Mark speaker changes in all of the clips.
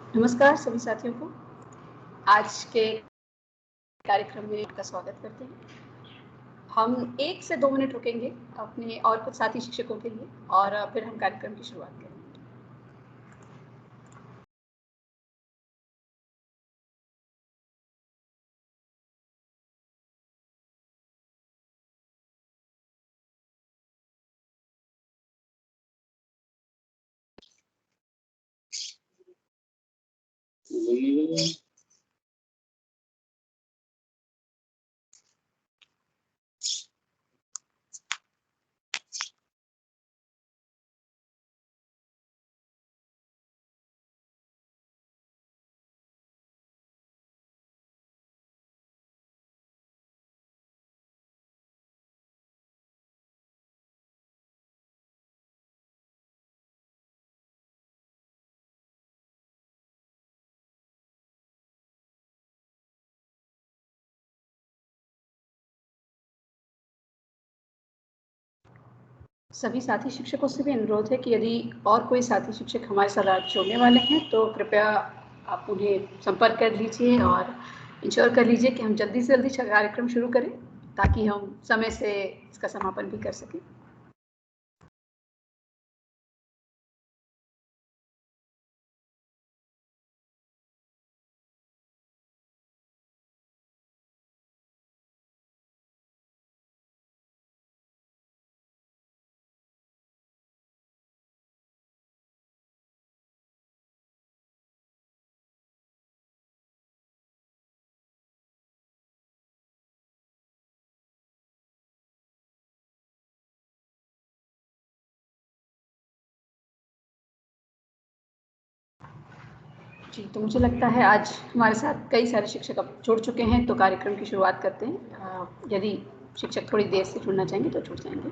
Speaker 1: नमस्कार सभी साथियों को। आज के कार्यक्रम में आपका स्वागत करते हैं। हम 1 से 2 मिनट रुकेंगे अपने और कुछ साथी शिक्षकों के लिए और फिर हम कार्यक्रम की शुरुआत करेंगे। सभी साथी शिक्षकों से भी अनुरोध है कि यदि और कोई साथी शिक्षक हमारे साथ जुड़ने वाले हैं तो कृपया आप उन्हें संपर्क कर लीजिए और इंश्योर कर लीजिए कि हम जल्दी से जल्दी कार्यक्रम शुरू करें ताकि हम समय से इसका समापन भी कर सकें। जी, तो मुझे लगता है आज हमारे साथ कई सारे शिक्षक अब जुड़ चुके हैं, तो कार्यक्रम की शुरुआत करते हैं। यदि शिक्षक थोड़ी देर से जुड़ना चाहेंगे तो जुड़ जाएंगे।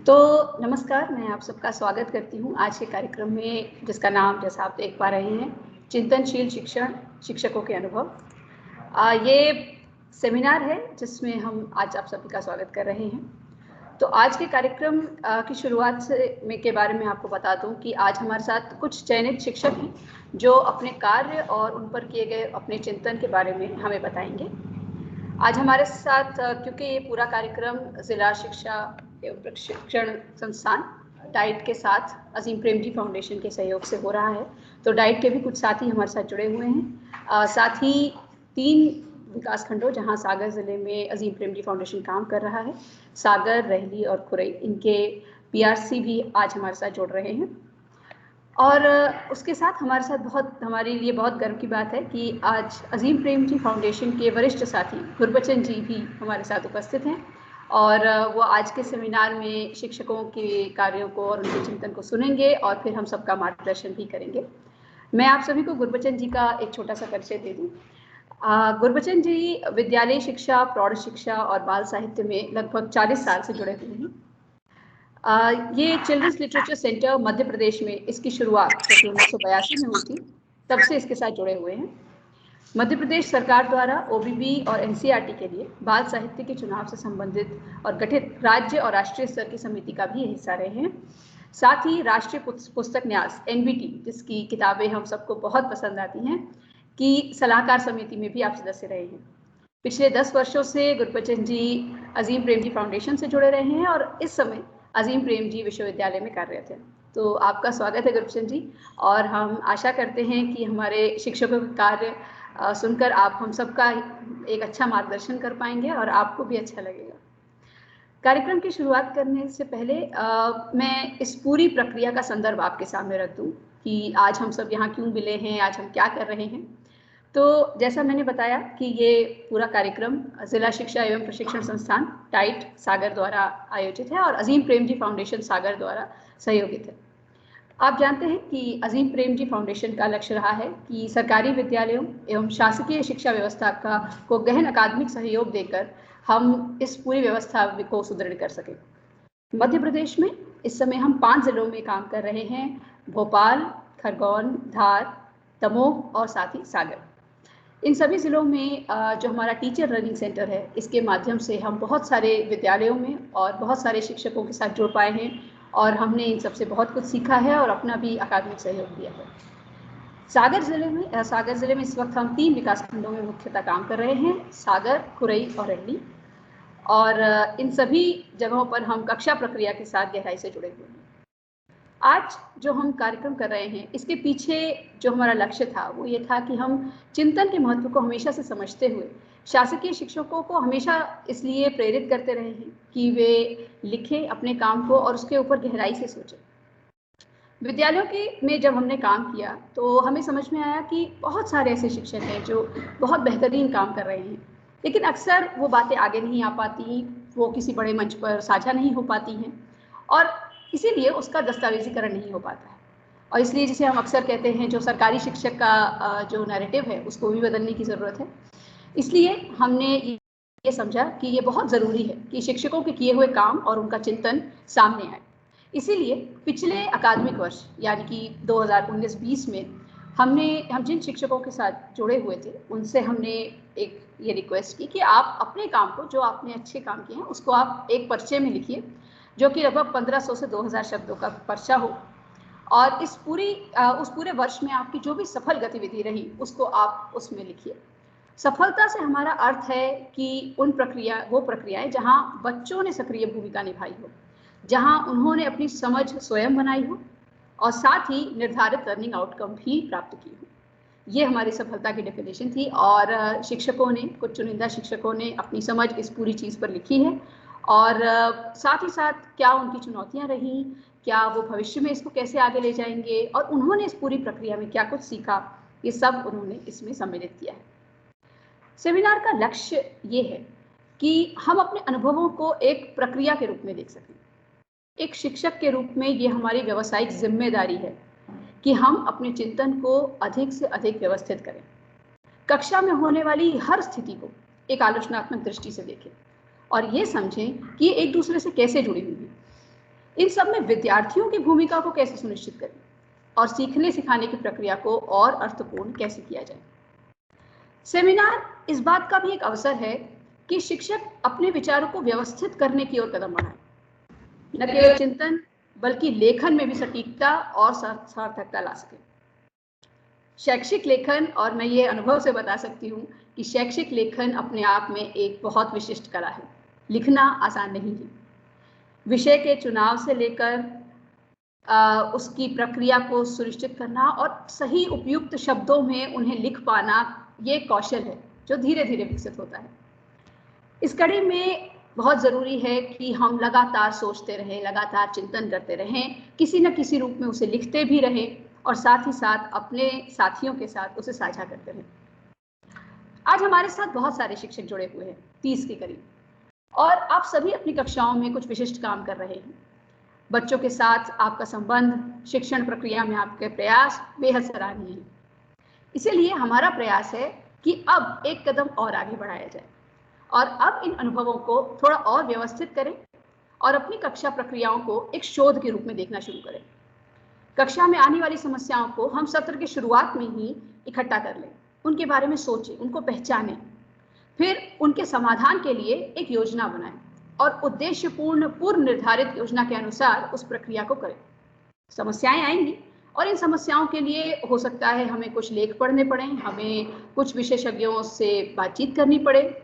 Speaker 1: तो नमस्कार, मैं आप सबका स्वागत करती हूँ आज के कार्यक्रम में, जिसका नाम जैसा आप देख पा रहे हैं, चिंतनशील शिक्षण, शिक्षकों के अनुभव। ये सेमिनार है जिसमें हम आज आप सभी का स्वागत कर रहे हैं। तो आज के कार्यक्रम की शुरुआत के बारे में आपको बता दूं कि आज हमारे साथ कुछ चयनित शिक्षक हैं जो अपने कार्य और उन पर किए गए अपने चिंतन के बारे में हमें बताएंगे। आज हमारे साथ क्योंकि ये पूरा कार्यक्रम जिला शिक्षा एवं प्रशिक्षण संस्थान डाइट के साथ अजीम प्रेमजी फाउंडेशन के सहयोग से हो रहा है, तो डाइट के भी कुछ साथी हमारे साथ जुड़े हुए हैं। साथ ही 3 विकास खंडों जहां सागर जिले में अजीम प्रेमजी फाउंडेशन काम कर रहा है, सागर, रहली और खुरई, इनके पीआरसी भी आज हमारे साथ जुड़ रहे हैं। और उसके साथ हमारे साथ हमारे लिए बहुत गर्व की बात है कि आज अजीम प्रेमजी फाउंडेशन के वरिष्ठ साथी गुरबचन जी भी हमारे साथ उपस्थित हैं और वो आज के सेमिनार में शिक्षकों के कार्यों को और उनके चिंतन को सुनेंगे और फिर हम सबका मार्गदर्शन भी करेंगे। मैं आप सभी को गुरबचन जी का एक छोटा सा परिचय दे दूं। गुरबचन जी विद्यालय शिक्षा, प्रौढ़ शिक्षा और बाल साहित्य में लगभग 40 साल से जुड़े हुए हैं। ये children's literature centre Madhya Pradesh में इसकी शुरुआत जो कि 1982 में हुई थी, तब से इसके साथ जुड़े हुए हैं। मध्य प्रदेश सरकार द्वारा ओबीबी और एनसीईआरटी के लिए बाल साहित्य के चुनाव से संबंधित और गठित राज्य और राष्ट्रीय स्तर की समिति का भी हिस्सा रहे हैं। साथ ही राष्ट्रीय पुस्तक न्यास एनबीटी, जिसकी किताबें हम सबको बहुत पसंद आती हैं, की सलाहकार समिति में भी आप सदस्य रहे हैं। पिछले 10 वर्षों से गुरबचन जी अजीम प्रेमजी फाउंडेशन से जुड़े रहे हैं और इस समय अजीम प्रेमजी विश्वविद्यालय में कार्यरत हैं। तो आपका स्वागत है गुरबचन जी, और हम आशा करते हैं कि हमारे शिक्षकों का कार्य सुनकर आप हम सबका एक अच्छा मार्गदर्शन कर पाएंगे और आपको भी अच्छा लगेगा। कार्यक्रम की शुरुआत करने से पहले मैं इस पूरी प्रक्रिया का संदर्भ आपके सामने रख दूं कि आज हम सब यहाँ क्यों मिले हैं, आज हम क्या कर रहे हैं। तो जैसा मैंने बताया कि ये पूरा कार्यक्रम जिला शिक्षा एवं प्रशिक्षण संस्थान डाइट सागर द्वारा आयोजित है और अजीम प्रेमजी फाउंडेशन सागर द्वारा सहयोगित है। आप जानते हैं कि अजीम प्रेमजी फाउंडेशन का लक्ष्य रहा है कि सरकारी विद्यालयों एवं शासकीय शिक्षा व्यवस्था को गहन अकादमिक सहयोग देकर हम इस पूरी व्यवस्था को सुदृढ़ कर सकें। मध्य प्रदेश में इस समय हम 5 जिलों में काम कर रहे हैं: भोपाल, खरगोन, धार, दमोह और साथ ही सागर। इन सभी ज़िलों में जो हमारा टीचर लर्निंग सेंटर है, इसके माध्यम से हम बहुत सारे विद्यालयों में और बहुत सारे शिक्षकों के साथ जुड़ पाए हैं और हमने इन सबसे बहुत कुछ सीखा है और अपना भी अकादमिक सहयोग दिया है। सागर जिले में इस वक्त हम 3 विकासखंडों में मुख्यतः काम कर रहे हैं, सागर, खुरई और अरली। और इन सभी जगहों पर हम कक्षा प्रक्रिया के साथ गहराई से जुड़े हुए हैं। आज जो हम कार्यक्रम कर रहे हैं, इसके पीछे जो हमारा लक्ष्य था वो ये था कि हम चिंतन के महत्व को हमेशा से समझते हुए शासकीय शिक्षकों को हमेशा इसलिए प्रेरित करते रहे हैं कि वे लिखें अपने काम को और उसके ऊपर गहराई से सोचें। विद्यालयों में जब हमने काम किया तो हमें समझ में आया कि बहुत सारे ऐसे शिक्षक हैं जो बहुत बेहतरीन काम कर रहे हैं, लेकिन अक्सर वो बातें आगे नहीं आ पाती, वो किसी बड़े मंच पर साझा नहीं हो पाती हैं और इसीलिए उसका दस्तावेजीकरण नहीं हो पाता है। और इसलिए जिसे हम अक्सर कहते हैं, जो सरकारी शिक्षक का जो नैरेटिव है उसको भी बदलने की ज़रूरत है। इसलिए हमने ये समझा कि ये बहुत ज़रूरी है कि शिक्षकों के किए हुए काम और उनका चिंतन सामने आए। इसीलिए पिछले अकादमिक वर्ष यानी कि 2019-20 में हम जिन शिक्षकों के साथ जुड़े हुए थे उनसे हमने एक ये रिक्वेस्ट की कि आप अपने काम को, जो आपने अच्छे काम किए हैं, उसको आप एक पर्चे में लिखिए, जो कि लगभग 1500 से 2000 शब्दों का पर्चा हो। और उस पूरे वर्ष में आपकी जो भी सफल गतिविधि रही उसको आप उसमें लिखिए। सफलता से हमारा अर्थ है कि वो प्रक्रियाएं जहां बच्चों ने सक्रिय भूमिका निभाई हो, जहां उन्होंने अपनी समझ स्वयं बनाई हो और साथ ही निर्धारित लर्निंग आउटकम भी प्राप्त की हो। ये हमारी सफलता की डेफिनेशन थी और कुछ चुनिंदा शिक्षकों ने अपनी समझ इस पूरी चीज़ पर लिखी है और साथ ही साथ क्या उनकी चुनौतियां रहीं, क्या वो भविष्य में इसको कैसे आगे ले जाएंगे और उन्होंने इस पूरी प्रक्रिया में क्या कुछ सीखा, ये सब उन्होंने इसमें सम्मिलित किया है। सेमिनार का लक्ष्य ये है कि हम अपने अनुभवों को एक प्रक्रिया के रूप में देख सकें। एक शिक्षक के रूप में ये हमारी व्यावसायिक जिम्मेदारी है कि हम अपने चिंतन को अधिक से अधिक व्यवस्थित करें। कक्षा में होने वाली हर स्थिति को एक आलोचनात्मक दृष्टि से देखें और ये समझें कि ये एक दूसरे से कैसे जुड़ी हुई है। इन सब में विद्यार्थियों की भूमिका को कैसे सुनिश्चित करें और सीखने सिखाने की प्रक्रिया को और अर्थपूर्ण कैसे किया जाए। सेमिनार इस बात का भी एक अवसर है कि शिक्षक अपने विचारों को व्यवस्थित करने की ओर कदम बढ़ाएं, न केवल चिंतन बल्कि लेखन में भी सटीकता और सार्थकता ला सके। शैक्षिक लेखन, और मैं ये अनुभव से बता सकती हूँ कि शैक्षिक लेखन अपने आप में एक बहुत विशिष्ट कला है। लिखना आसान नहीं है। विषय के चुनाव से लेकर उसकी प्रक्रिया को सुनिश्चित करना और सही उपयुक्त शब्दों में उन्हें लिख पाना, ये कौशल है जो धीरे धीरे विकसित होता है। इस कड़ी में बहुत ज़रूरी है कि हम लगातार सोचते रहें, लगातार चिंतन करते रहें, किसी न किसी रूप में उसे लिखते भी रहें और साथ ही साथ अपने साथियों के साथ उसे साझा करते रहें। आज हमारे साथ बहुत सारे शिक्षक जुड़े हुए हैं, 30 के करीब, और आप सभी अपनी कक्षाओं में कुछ विशिष्ट काम कर रहे हैं। बच्चों के साथ आपका संबंध, शिक्षण प्रक्रिया में आपके प्रयास बेहद सराहनीय है। इसीलिए हमारा प्रयास है कि अब एक कदम और आगे बढ़ाया जाए और अब इन अनुभवों को थोड़ा और व्यवस्थित करें और अपनी कक्षा प्रक्रियाओं को एक शोध के रूप में देखना शुरू करें। कक्षा में आने वाली समस्याओं को हम सत्र की शुरुआत में ही इकट्ठा कर लें, उनके बारे में सोचें, उनको पहचानें, फिर उनके समाधान के लिए एक योजना बनाएं और उद्देश्यपूर्ण पूर्व निर्धारित योजना के अनुसार उस प्रक्रिया को करें। समस्याएं आएंगी और इन समस्याओं के लिए हो सकता है हमें कुछ लेख पढ़ने पड़े, हमें कुछ विशेषज्ञों से बातचीत करनी पड़े,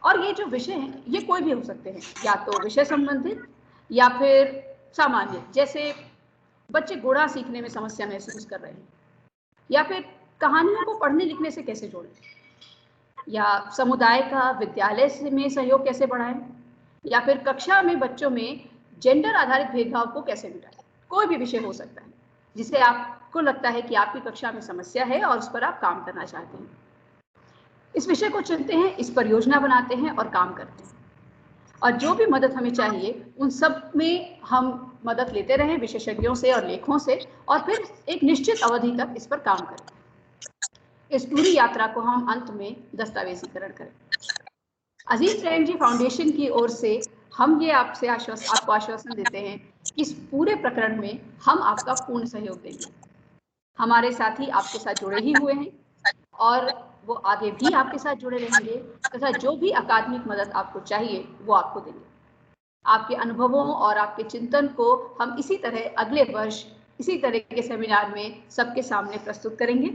Speaker 1: और ये जो विषय हैं ये कोई भी हो सकते हैं, या तो विषय संबंधित या फिर सामान्य, जैसे बच्चे गुणा सीखने में समस्या महसूस कर रहे हैं, या फिर कहानियों को पढ़ने लिखने से कैसे जोड़ें, या समुदाय का विद्यालय में सहयोग कैसे बढ़ाएं, या फिर कक्षा में बच्चों में जेंडर आधारित भेदभाव को कैसे मिटाएं। कोई भी विषय हो सकता है जिसे आपको लगता है कि आपकी कक्षा में समस्या है और उस पर आप काम करना चाहते हैं। इस विषय को चुनते हैं, इस पर योजना बनाते हैं और काम करते हैं, और जो भी मदद हमें चाहिए उन सब में हम मदद लेते रहें विशेषज्ञों से और लेखों से, और फिर एक निश्चित अवधि तक इस पर काम करें। इस पूरी यात्रा को हम अंत में दस्तावेजीकरण करें। अजीज प्रेमजी फाउंडेशन की ओर से हम ये आपको आश्वासन देते हैं कि इस पूरे प्रकरण में हम आपका पूर्ण सहयोग देंगे। हमारे साथी आपके साथ जुड़े ही हुए हैं और वो आगे भी आपके साथ जुड़े रहेंगे, तथा जो भी अकादमिक मदद आपको चाहिए वो आपको देंगे। आपके अनुभवों और आपके चिंतन को हम इसी तरह अगले वर्ष इसी तरह के सेमिनार में सबके सामने प्रस्तुत करेंगे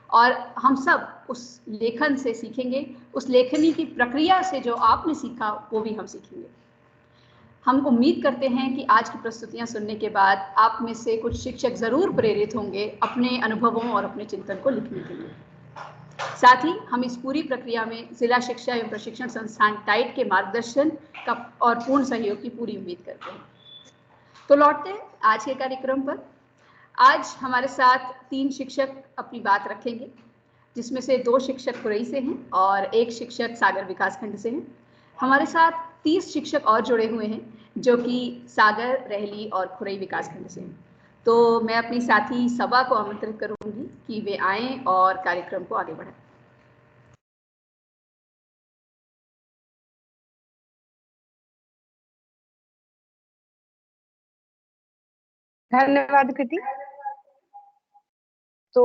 Speaker 1: और हम सब उस लेखन से सीखेंगे, उस लेखनी की प्रक्रिया से जो आपने सीखा वो भी हम सीखेंगे। हम उम्मीद करते हैं कि आज की प्रस्तुतियां सुनने के बाद आप में से कुछ शिक्षक ज़रूर प्रेरित होंगे अपने अनुभवों और अपने चिंतन को लिखने के लिए। साथ ही हम इस पूरी प्रक्रिया में जिला शिक्षा एवं प्रशिक्षण संस्थान टाइट के मार्गदर्शन का और पूर्ण सहयोग की पूरी उम्मीद करते हैं। तो लौटते हैं आज के कार्यक्रम पर। आज हमारे साथ 3 शिक्षक अपनी बात रखेंगे, जिसमें से 2 शिक्षक खुरई से हैं और 1 शिक्षक सागर विकासखंड से हैं। हमारे साथ 30 शिक्षक और जुड़े हुए हैं जो कि सागर, रहली और खुरई विकासखंड से हैं। तो मैं अपनी साथी सभा को आमंत्रित करूंगी कि वे आएं और कार्यक्रम को आगे बढ़ाएं।
Speaker 2: धन्यवाद कृति। तो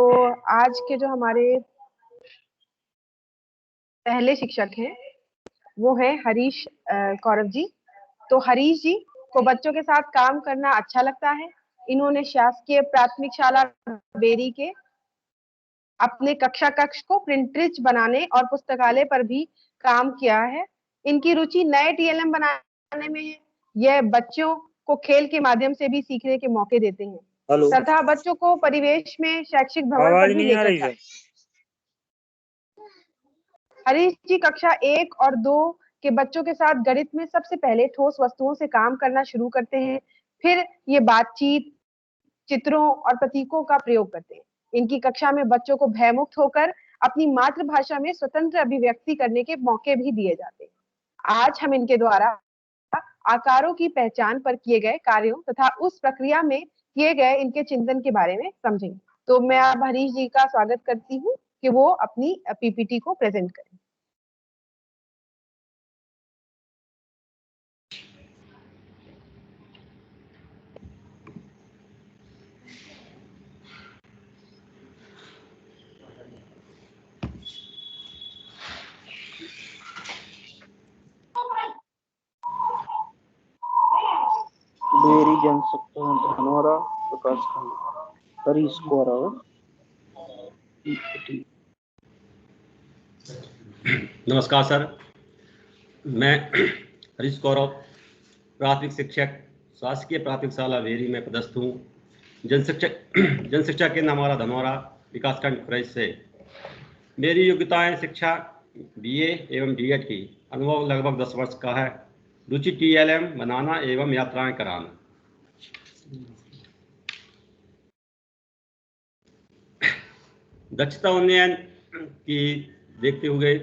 Speaker 2: आज के जो हमारे पहले शिक्षक हैं वो है हरीश कौरव जी। तो हरीश जी को बच्चों के साथ काम करना अच्छा लगता है। इन्होंने शासकीय प्राथमिक शाला बेरी के अपने कक्षा कक्ष को प्रिंटरिच बनाने और पुस्तकालय पर भी काम किया है। इनकी रुचि नए टीएलएम बनाने में है। यह बच्चों को खेल के माध्यम से भी सीखने के मौके देते हैं तथा बच्चों को परिवेश में शैक्षिक भ्रमण पर भी लेकर जाते हैं। हरीश जी कक्षा 1 और 2 के बच्चों के साथ गणित में सबसे पहले ठोस वस्तुओं से काम करना शुरू करते हैं, फिर ये बातचीत, चित्रों और प्रतीकों का प्रयोग करते हैं। इनकी कक्षा में बच्चों को भयमुक्त होकर अपनी मातृभाषा में स्वतंत्र अभिव्यक्ति करने के मौके भी दिए जाते हैं। आज हम इनके द्वारा आकारों की पहचान पर किए गए कार्यों तथा उस प्रक्रिया में किए गए इनके चिंतन के बारे में समझेंगे। तो मैं अब हरीश जी का स्वागत करती हूँ कि वो अपनी पीपीटी को प्रेजेंट करें।
Speaker 3: बेरी जनसंख्या धनौरा विकासखंड हरीश कौरव।
Speaker 4: नमस्कार सर, मैं हरीश कौरव प्राथमिक शिक्षक शासकीय प्राथमिक शाला वेरी में पदस्थ हूँ। जनशिक्षा केंद्र हमारा धनौरा विकासखंड खुरई से। मेरी योग्यताएं शिक्षा बीए एवं डीएड की, अनुभव लगभग 10 वर्ष का है। रुचि टीएलएम बनाना एवं यात्राएं कराना। दक्षता उन्नयन की देखते हुए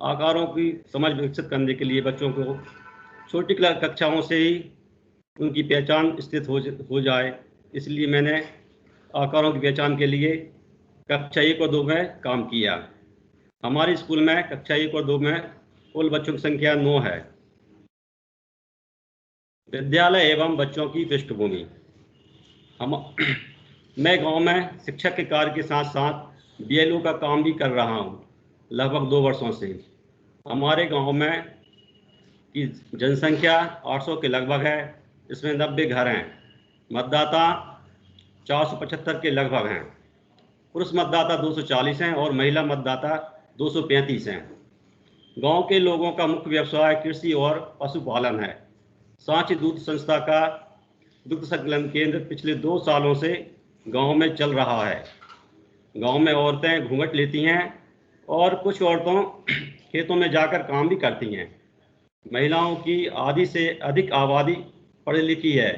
Speaker 4: आकारों की समझ विकसित करने के लिए बच्चों को छोटी कक्षाओं से ही उनकी पहचान स्थित हो जाए, इसलिए मैंने आकारों की पहचान के लिए कक्षा 1 और 2 में काम किया। हमारे स्कूल में कक्षा 1 और 2 में कुल बच्चों की संख्या 9 है। विद्यालय एवं बच्चों की पृष्ठभूमि। मैं गांव में शिक्षक के कार्य के साथ साथ बीएलओ का काम भी कर रहा हूं लगभग 2 वर्षों से। हमारे गांव में की जनसंख्या 800 के लगभग है। इसमें 90 घर हैं। मतदाता 475 के लगभग हैं। पुरुष मतदाता 240 हैं और महिला मतदाता 235 हैं। गांव के लोगों का मुख्य व्यवसाय कृषि और पशुपालन है। सांची दूध संस्था का दुग्ध संकलन केंद्र पिछले 2 सालों से गांव में चल रहा है। गांव में औरतें घूंघट लेती हैं और कुछ औरतों खेतों में जाकर काम भी करती हैं। महिलाओं की आधी से अधिक आबादी पढ़ी लिखी है।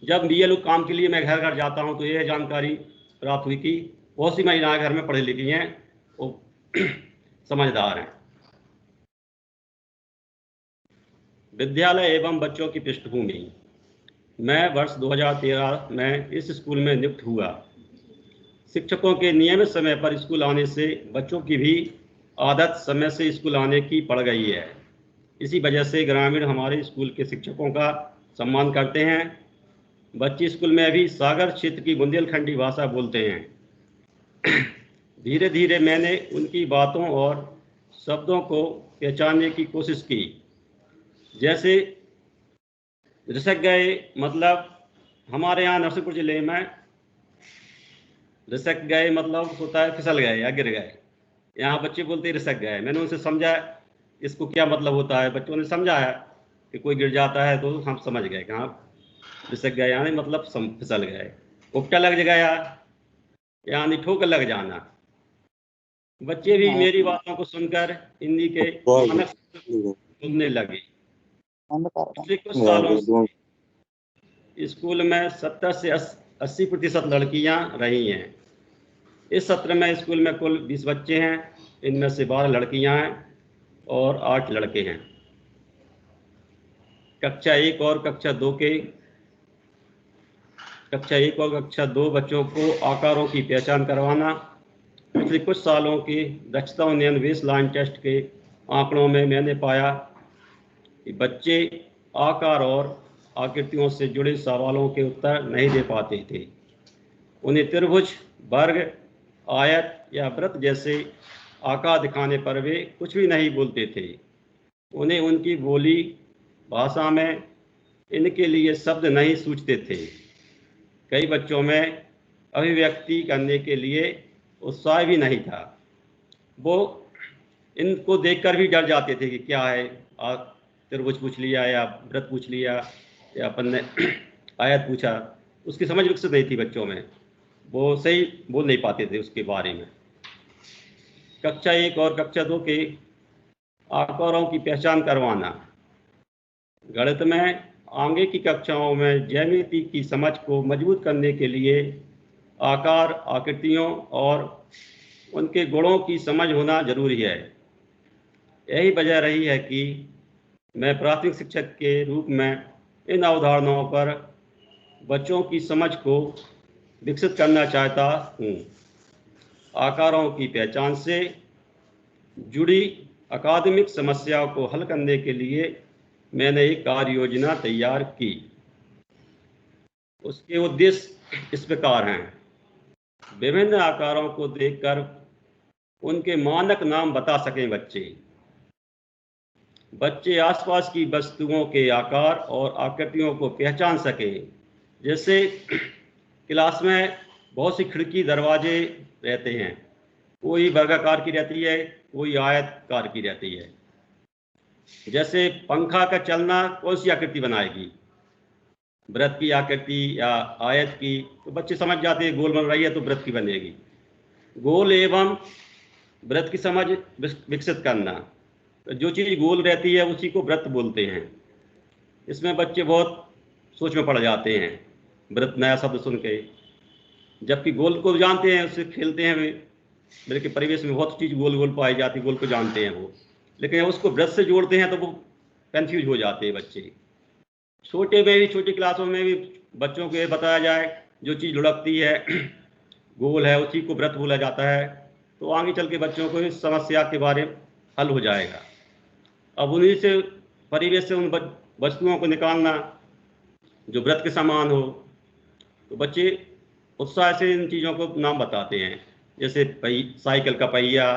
Speaker 4: जब बीएलओ काम के लिए मैं घर घर जाता हूं तो यह जानकारी प्राप्त हुई कि बहुत सी महिलाएं घर में पढ़ी लिखी हैं और समझदार हैं। विद्यालय एवं बच्चों की पृष्ठभूमि। मैं वर्ष 2013 में इस स्कूल में नियुक्त हुआ। शिक्षकों के नियमित समय पर स्कूल आने से बच्चों की भी आदत समय से स्कूल आने की पड़ गई है। इसी वजह से ग्रामीण हमारे स्कूल के शिक्षकों का सम्मान करते हैं। बच्चे स्कूल में भी सागर क्षेत्र की बुंदेलखंडी भाषा बोलते हैं। धीरे धीरे मैंने उनकी बातों और शब्दों को पहचानने की कोशिश की। जैसे रिसक गए मतलब हमारे यहाँ नरसिंहपुर जिले में रिसक गए मतलब होता है फिसल गए या गिर गए। यहाँ बच्चे बोलते रिसक गए। मैंने उनसे समझा इसको क्या मतलब होता है। बच्चों ने समझाया कि कोई गिर जाता है तो हम समझ गए कि हाँ रिसक गए यानी मतलब फिसल गए। उपटा लग गया यानी ठोकर लग जाना। बच्चे भी मेरी बातों को सुनकर हिंदी के मानक बोलने लगे। पिछले कुछ सालों से स्कूल में 70 से 80% लड़कियां रही हैं। इस सत्र में स्कूल में कुल 20 बच्चे हैं। इनमें से 12 लड़कियां हैं और 8 लड़के हैं। कक्षा 1 और कक्षा 2 बच्चों को आकारों की पहचान करवाना। पिछले कुछ सालों की दक्षता उन्नयन बेसलाइन टेस्ट के आंकड़ों में मैंने पाया कि बच्चे आकार और आकृतियों से जुड़े सवालों के उत्तर नहीं दे पाते थे। उन्हें त्रिभुज, वर्ग, आयत या वृत्त जैसे आकार दिखाने पर वे कुछ भी नहीं बोलते थे। उन्हें उनकी बोली भाषा में इनके लिए शब्द नहीं सूझते थे। कई बच्चों में अभिव्यक्ति करने के लिए उत्साह भी नहीं था। वो इनको देखकर भी डर जाते थे कि क्या है, त्रिभुज पूछ लिया या वृत्त पूछ लिया या अपन ने आयत पूछा। उसकी समझ विकसित नहीं थी बच्चों में, वो सही बोल नहीं पाते थे उसके बारे में। कक्षा 1 और कक्षा 2 के आकारों की पहचान करवाना। गणित में आगे की कक्षाओं में ज्यामिति की समझ को मजबूत करने के लिए आकार, आकृतियों और उनके गुणों की समझ होना जरूरी है। यही वजह रही है कि मैं प्राथमिक शिक्षक के रूप में इन अवधारणाओं पर बच्चों की समझ को विकसित करना चाहता हूँ। आकारों की पहचान से जुड़ी अकादमिक समस्याओं को हल करने के लिए मैंने एक कार्य योजना तैयार की। उसके उद्देश्य इस प्रकार हैं। विभिन्न आकारों को देखकर उनके मानक नाम बता सकें बच्चे आसपास की वस्तुओं के आकार और आकृतियों को पहचान सकें। जैसे क्लास में बहुत सी खिड़की, दरवाजे रहते हैं, कोई वर्गाकार की रहती है, कोई आयतकार की रहती है। जैसे पंखा का चलना कौन सी आकृति बनाएगी, वृत्त की आकृति या आयत की, तो बच्चे समझ जाते हैं गोल बन रही है तो वृत्त की बनेगी। गोल एवं वृत्त की समझ विकसित करना, तो जो चीज़ गोल रहती है उसी को वृत्त बोलते हैं। इसमें बच्चे बहुत सोच में पड़ जाते हैं वृत्त नया शब्द सुन के, जबकि गोल को जानते हैं, उससे खेलते हैं। मेरे के परिवेश में बहुत चीज़ गोल गोल पाई जाती, गोल को जानते हैं वो, लेकिन उसको वृत्त से जोड़ते हैं तो वो कन्फ्यूज हो जाते हैं बच्चे। छोटे में भी, छोटी क्लासों में भी बच्चों को ये बताया जाए जो चीज़ लुढ़कती है, गोल है, उसी को वृत्त बोला जाता है, तो आगे चल के बच्चों को इस समस्या के बारे में हल हो जाएगा। अब उन्हीं से परिवेश से उन वस्तुओं को निकालना जो वृत्त के समान हो, तो बच्चे उत्साह से इन चीज़ों को नाम बताते हैं। जैसे साइकिल का पहिया,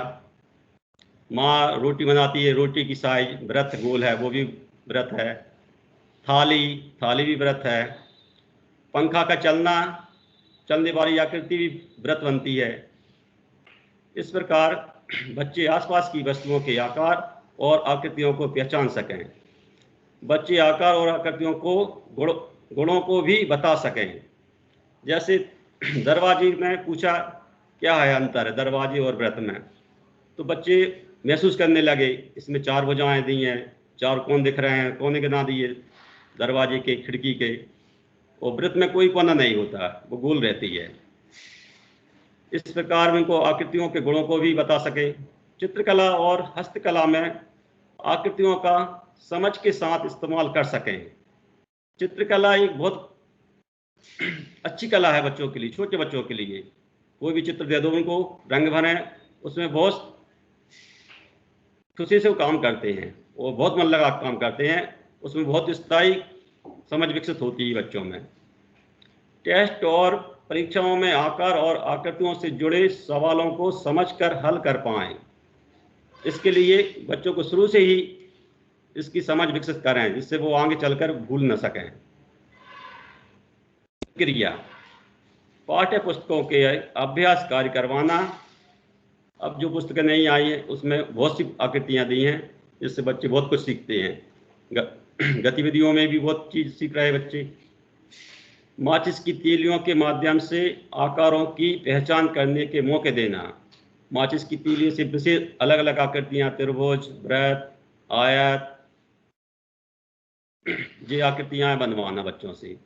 Speaker 4: माँ रोटी बनाती है, रोटी की साइज वृत्त गोल है, वो भी वृत्त है। थाली भी वृत्त है। पंखा का चलना, चलने वाली आकृति भी वृत्त बनती है। इस प्रकार बच्चे आसपास की वस्तुओं के आकार और आकृतियों को पहचान सकें। बच्चे आकार और आकृतियों को गुणों को भी बता सकें। जैसे दरवाजे में पूछा क्या है अंतर है दरवाजे और वृत्त में, तो बच्चे महसूस करने लगे इसमें 4 भुजाएं दी हैं, 4 कोण दिख रहे हैं, कोने के ना दिए दरवाजे के, खिड़की के, और वृत्त में कोई कोना नहीं होता, वो गोल रहती है। इस प्रकार उनको आकृतियों के गुणों को भी बता सके। चित्रकला और हस्तकला में आकृतियों का समझ के साथ इस्तेमाल कर सकें। चित्रकला एक बहुत अच्छी कला है बच्चों के लिए, छोटे बच्चों के लिए। कोई भी चित्र दे दो उनको, रंग भरें, उसमें बहुत खुशी से वो काम करते हैं, वो बहुत मन लगा काम करते हैं, उसमें बहुत स्थायी समझ विकसित होती है बच्चों में। टेस्ट और परीक्षाओं में आकार और आकृतियों से जुड़े सवालों को समझकर हल कर पाएं। इसके लिए बच्चों को शुरू से ही इसकी समझ विकसित करें, जिससे वो आगे चलकर भूल न सकें। क्रिया पाठ्य पुस्तकों के अभ्यास कार्य करवाना। अब जो पुस्तकें नहीं आई हैं उसमें बहुत सी आकृतियाँ दी हैं जिससे बच्चे बहुत कुछ सीखते हैं। गतिविधियों में भी बहुत चीज़ सीख रहे हैं बच्चे। माचिस की तीलियों के माध्यम से आकारों की पहचान करने के मौके देना। माचिस की तीली से विशेष अलग अलग आकृतियाँ, त्रिभुज, वृत्त, आयत, ये आकृतियाँ बनवाना बच्चों से।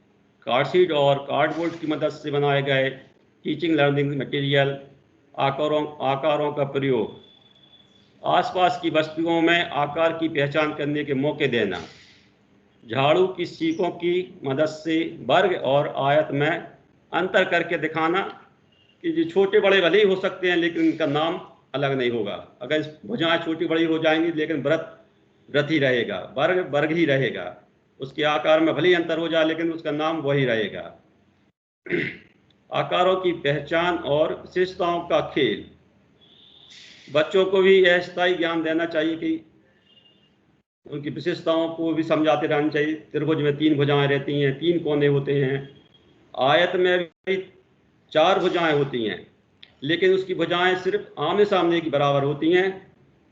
Speaker 4: कार्डशीट और कार्डबोर्ड की मदद से बनाए गए टीचिंग लर्निंग मटेरियल, आकारों का प्रयोग। आसपास की वस्तुओं में आकार की पहचान करने के मौके देना। झाड़ू की सीकों की मदद से वर्ग और आयत में अंतर करके दिखाना कि जो छोटे बड़े भले ही हो सकते हैं लेकिन इनका नाम अलग नहीं होगा। अगर भुजाएं छोटी बड़ी हो जाएंगी लेकिन व्रत ही रहेगा, वर्ग ही रहेगा। उसके आकार में भले ही अंतर हो जाए लेकिन उसका नाम वही रहेगा। आकारों की पहचान और विशेषताओं का खेल। बच्चों को भी अस्थायी ज्ञान देना चाहिए कि उनकी विशेषताओं को भी समझाते रहना चाहिए। त्रिभुज में 3 भुजाएं रहती हैं, 3 कोने होते हैं। आयत में भी 4 भुजाएं होती हैं लेकिन उसकी भुजाएं सिर्फ आमने सामने की बराबर होती हैं,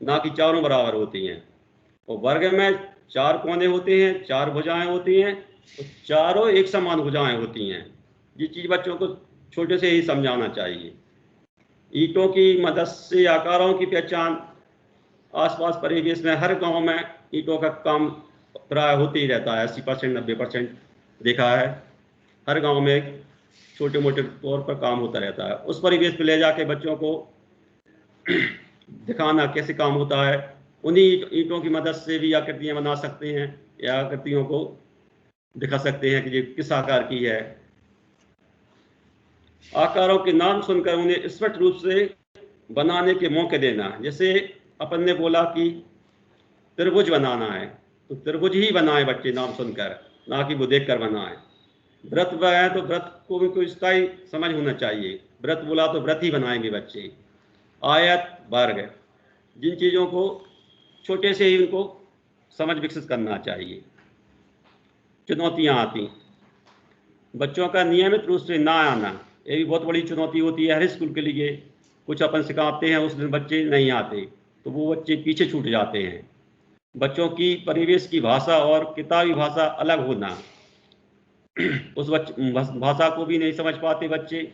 Speaker 4: ना कि चारों बराबर होती हैं। और वर्ग में 4 कोने होते हैं, 4 भुजाएं होती हैं, तो चारों एक समान भुजाएं होती हैं। ये चीज़ बच्चों को छोटे से ही समझाना चाहिए। ईंटों की मदद से आकारों की पहचान। आसपास परिवेश में हर गांव में ईंटों का काम प्राय होते ही रहता है। 80% 90% देखा है। हर गांव में छोटे मोटे तौर पर काम होता रहता है। उस परिवेश पे ले जाके बच्चों को दिखाना कैसे काम होता है। उन्हीं ईंटों की मदद से भी आकृतियाँ बना सकते हैं या आकृतियों को दिखा सकते हैं कि ये किस आकार की है। आकारों के नाम सुनकर उन्हें स्पष्ट रूप से बनाने के मौके देना। जैसे अपन ने बोला कि त्रिभुज बनाना है तो त्रिभुज ही बनाए बच्चे नाम सुनकर, ना कि वो देखकर बनाए। व्रत बनाए तो व्रत को उनको स्थायी समझ होना चाहिए। व्रत बोला तो व्रत ही बनाएंगे बच्चे। आयत, वर्ग, जिन चीज़ों को छोटे से ही उनको समझ विकसित करना चाहिए। चुनौतियाँ आती। बच्चों का नियमित रूप से ना आना, ये भी बहुत बड़ी चुनौती होती है हर स्कूल के लिए। कुछ अपन सिखाते हैं, उस दिन बच्चे नहीं आते तो वो बच्चे पीछे छूट जाते हैं। बच्चों की परिवेश की भाषा और किताबी भाषा अलग होना। उस भाषा को भी नहीं समझ पाते बच्चे,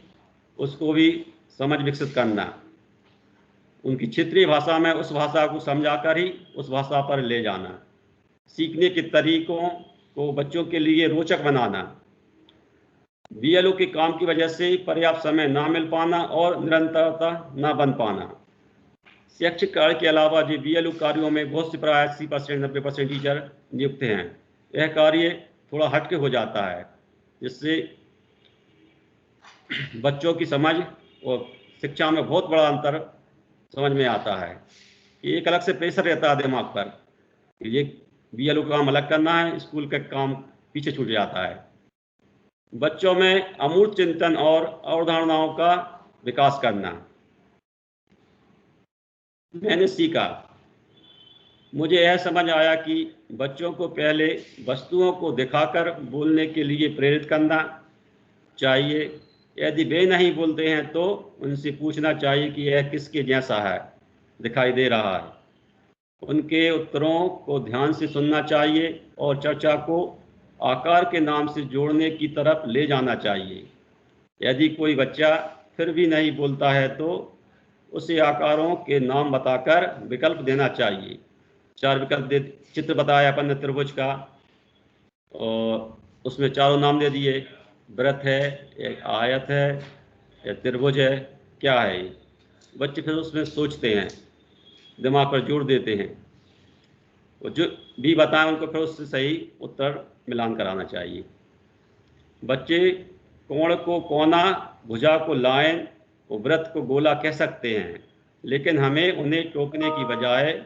Speaker 4: उसको भी समझ विकसित करना। उनकी क्षेत्रीय भाषा में उस भाषा को समझाकर ही उस भाषा पर ले जाना। सीखने के तरीकों को बच्चों के लिए रोचक बनाना। बीएलओ के काम की वजह से पर्याप्त समय ना मिल पाना और निरंतरता ना बन पाना। शैक्षिक कार्य के अलावा जो बीएलओ कार्यों में बहुत से प्राय 80% 90% टीचर नियुक्त हैं। यह कार्य थोड़ा हटके हो जाता है जिससे बच्चों की समझ और शिक्षा में बहुत बड़ा अंतर समझ में आता है। एक अलग से प्रेशर रहता है दिमाग पर, ये बीएलओ का काम अलग करना है, स्कूल का काम पीछे छूट जाता है। बच्चों में अमूर्त चिंतन और अवधारणाओं का विकास करना। मैंने सीखा, मुझे यह समझ आया कि बच्चों को पहले वस्तुओं को दिखाकर बोलने के लिए प्रेरित करना चाहिए। यदि वे नहीं बोलते हैं तो उनसे पूछना चाहिए कि यह किसके जैसा है, दिखाई दे रहा है। उनके उत्तरों को ध्यान से सुनना चाहिए और चर्चा को आकार के नाम से जोड़ने की तरफ ले जाना चाहिए। यदि कोई बच्चा फिर भी नहीं बोलता है तो उसे आकारों के नाम बताकर विकल्प देना चाहिए। 4 विकल्प दे, चित्र बताया अपन ने त्रिभुज का और उसमें चारों नाम दे दिए। वृत्त है, एक आयत है, एक त्रिभुज है, क्या है ये। बच्चे फिर उसमें सोचते हैं, दिमाग पर जोर देते हैं। वो जो भी बताएं उनको फिर उससे सही उत्तर मिलान कराना चाहिए। बच्चे कोण को कोना, भुजा को लाइन और वृत्त को गोला कह सकते हैं, लेकिन हमें उन्हें टोकने की बजाय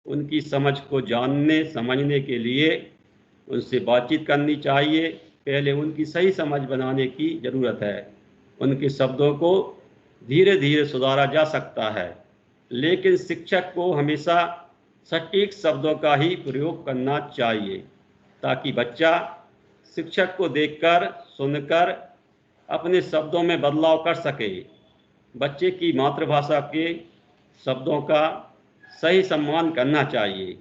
Speaker 4: उनकी समझ को जानने समझने के लिए उनसे बातचीत करनी चाहिए। पहले उनकी सही समझ बनाने की ज़रूरत है। उनके शब्दों को धीरे धीरे सुधारा जा सकता है, लेकिन शिक्षक को हमेशा सटीक शब्दों का ही प्रयोग करना चाहिए ताकि बच्चा शिक्षक को देखकर, सुनकर अपने शब्दों में बदलाव कर सके। बच्चे की मातृभाषा के शब्दों का सही सम्मान करना चाहिए।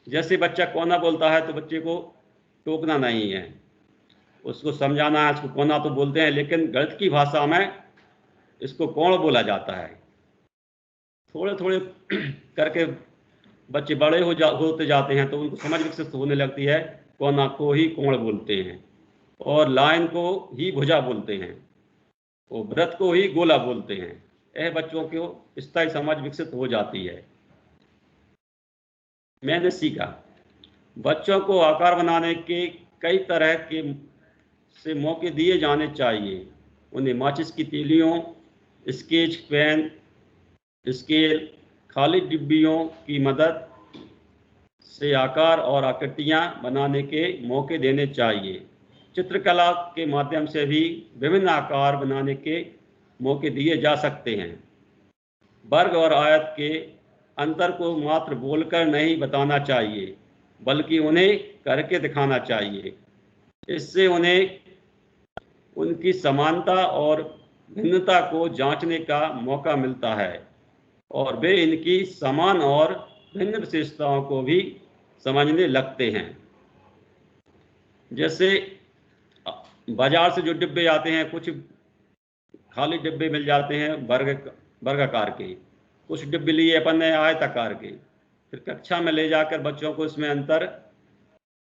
Speaker 4: जैसे बच्चा कोना बोलता है तो बच्चे को टोकना नहीं है, उसको समझाना है। उसको कोना तो बोलते हैं, लेकिन गणित की भाषा में इसको कोण बोला जाता है। थोड़े थोड़े करके बच्चे बड़े होते जाते हैं तो उनको समझ विकसित होने लगती है। कोना को ही कोण बोलते हैं, और लाइन को ही भुजा बोलते हैं, वो वृत्त को ही गोला बोलते हैं। यह बच्चों को स्थायी समझ विकसित हो जाती है। मैंने सीखा, बच्चों को आकार बनाने के कई तरह के से मौके दिए जाने चाहिए। उन्हें माचिस की तीलियों, स्केच पेन, स्केल, खाली डिब्बियों की मदद से आकार और आकृतियां बनाने के मौके देने चाहिए। चित्रकला के माध्यम से भी विभिन्न आकार बनाने के मौके दिए जा सकते हैं। वर्ग और आयत के अंतर को मात्र बोलकर नहीं बताना चाहिए, बल्कि उन्हें करके दिखाना चाहिए। इससे उन्हें उनकी समानता और भिन्नता को जांचने का मौका मिलता है, और वे इनकी समान और भिन्न विशेषताओं को भी समझने लगते हैं। जैसे बाजार से जो डिब्बे आते हैं, कुछ खाली डिब्बे मिल जाते हैं वर्गाकार के, कुछ डिब्बे लिए अपन ने आयताकार के। फिर कक्षा में ले जाकर बच्चों को इसमें अंतर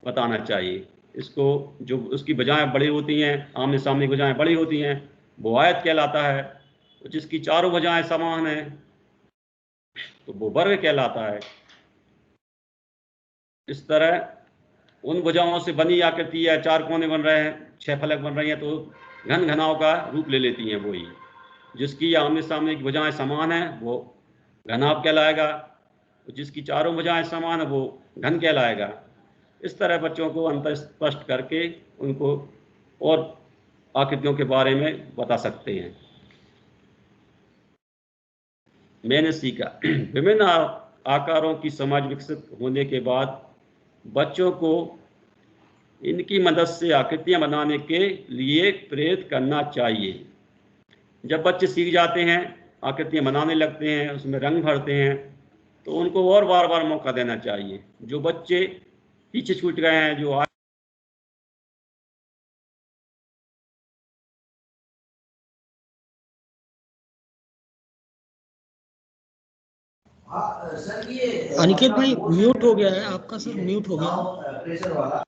Speaker 4: बताना चाहिए। इसको जो उसकी भुजाएं बड़ी होती हैं, आमने सामने भुजाएं बड़ी होती हैं, वो आयत कहलाता है। जिसकी चारों भुजाएं समान हैं तो वो वर्ग कहलाता है। इस तरह उन भुजाओं से बनी आकृति है, 4 कोने बन रहे हैं, 6 फलक बन रही हैं, तो घन घनाव का रूप ले लेती हैं वही। जिसकी आमने सामने की भुजाएं समान हैं वो घनाभ कहलाएगा, जिसकी चारों भुजाएं समान है वो घन कहलाएगा। इस तरह बच्चों को अंतर स्पष्ट करके उनको और आकृतियों के बारे में बता सकते हैं। मैंने सीखा, विभिन्न आकारों की समझ विकसित होने के बाद बच्चों को इनकी मदद से आकृतियां बनाने के लिए प्रेरित करना चाहिए। जब बच्चे सीख जाते हैं, आकृतियां बनाने लगते हैं, उसमें रंग भरते हैं, तो उनको और बार बार मौका देना चाहिए। जो बच्चे पीछे छूट गए हैं, जो
Speaker 3: सर ये
Speaker 5: अनिकेत भाई म्यूट हो गया है आपका, सर म्यूट हो गया।
Speaker 3: प्रेशर वाला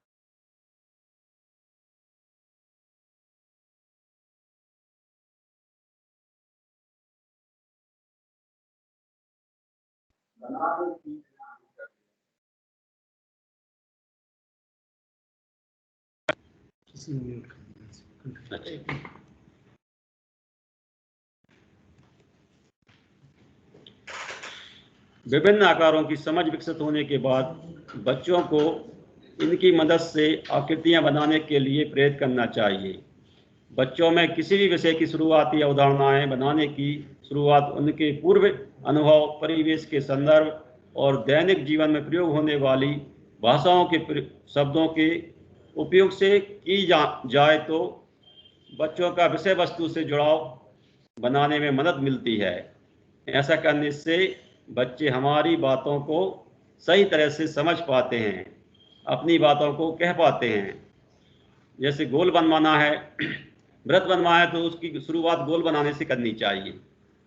Speaker 4: विभिन्न आकारों की समझ विकसित होने के बाद बच्चों को इनकी मदद से आकृतियां बनाने के लिए प्रेरित करना चाहिए। बच्चों में किसी भी विषय की शुरुआती अवधारणाएं बनाने की शुरुआत उनके पूर्व अनुभव, परिवेश के संदर्भ और दैनिक जीवन में प्रयोग होने वाली भाषाओं के शब्दों के उपयोग से की जाए तो बच्चों का विषय वस्तु से जुड़ाव बनाने में मदद मिलती है। ऐसा करने से बच्चे हमारी बातों को सही तरह से समझ पाते हैं, अपनी बातों को कह पाते हैं। जैसे गोल बनवाना है, वृत्त बनवाना है, तो उसकी शुरुआत गोल बनाने से करनी चाहिए।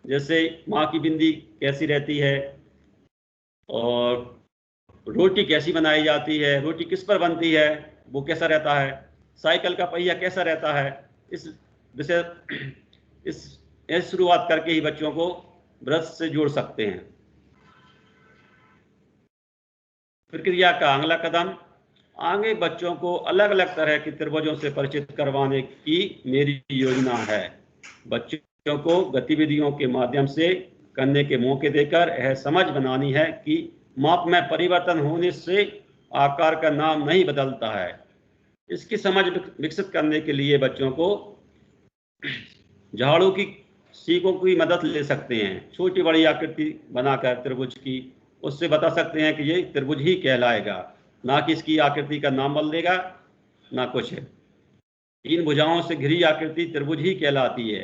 Speaker 4: जैसे माँ की बिंदी कैसी रहती है और रोटी कैसी बनाई जाती है, रोटी किस पर बनती है, वो कैसा रहता है, साइकिल का पहिया कैसा रहता है, इस विषय इस शुरुआत करके ही बच्चों को वृत्त से जोड़ सकते हैं। प्रक्रिया का अगला कदम, आगे बच्चों को अलग अलग तरह के त्रिभुजों से परिचित करवाने की मेरी योजना है। बच्चों को गतिविधियों के माध्यम से करने के मौके देकर यह समझ बनानी है कि माप में परिवर्तन होने से आकार का नाम नहीं बदलता है। इसकी समझ विकसित करने के लिए बच्चों को झाड़ू की सीखों की मदद ले सकते हैं। छोटी बड़ी आकृति बनाकर त्रिभुज की, उससे बता सकते हैं कि ये त्रिभुज ही कहलाएगा, ना कि इसकी आकृति का नाम बदलेगा, ना कुछ है। तीन भुजाओं से घिरी आकृति त्रिभुज ही कहलाती है।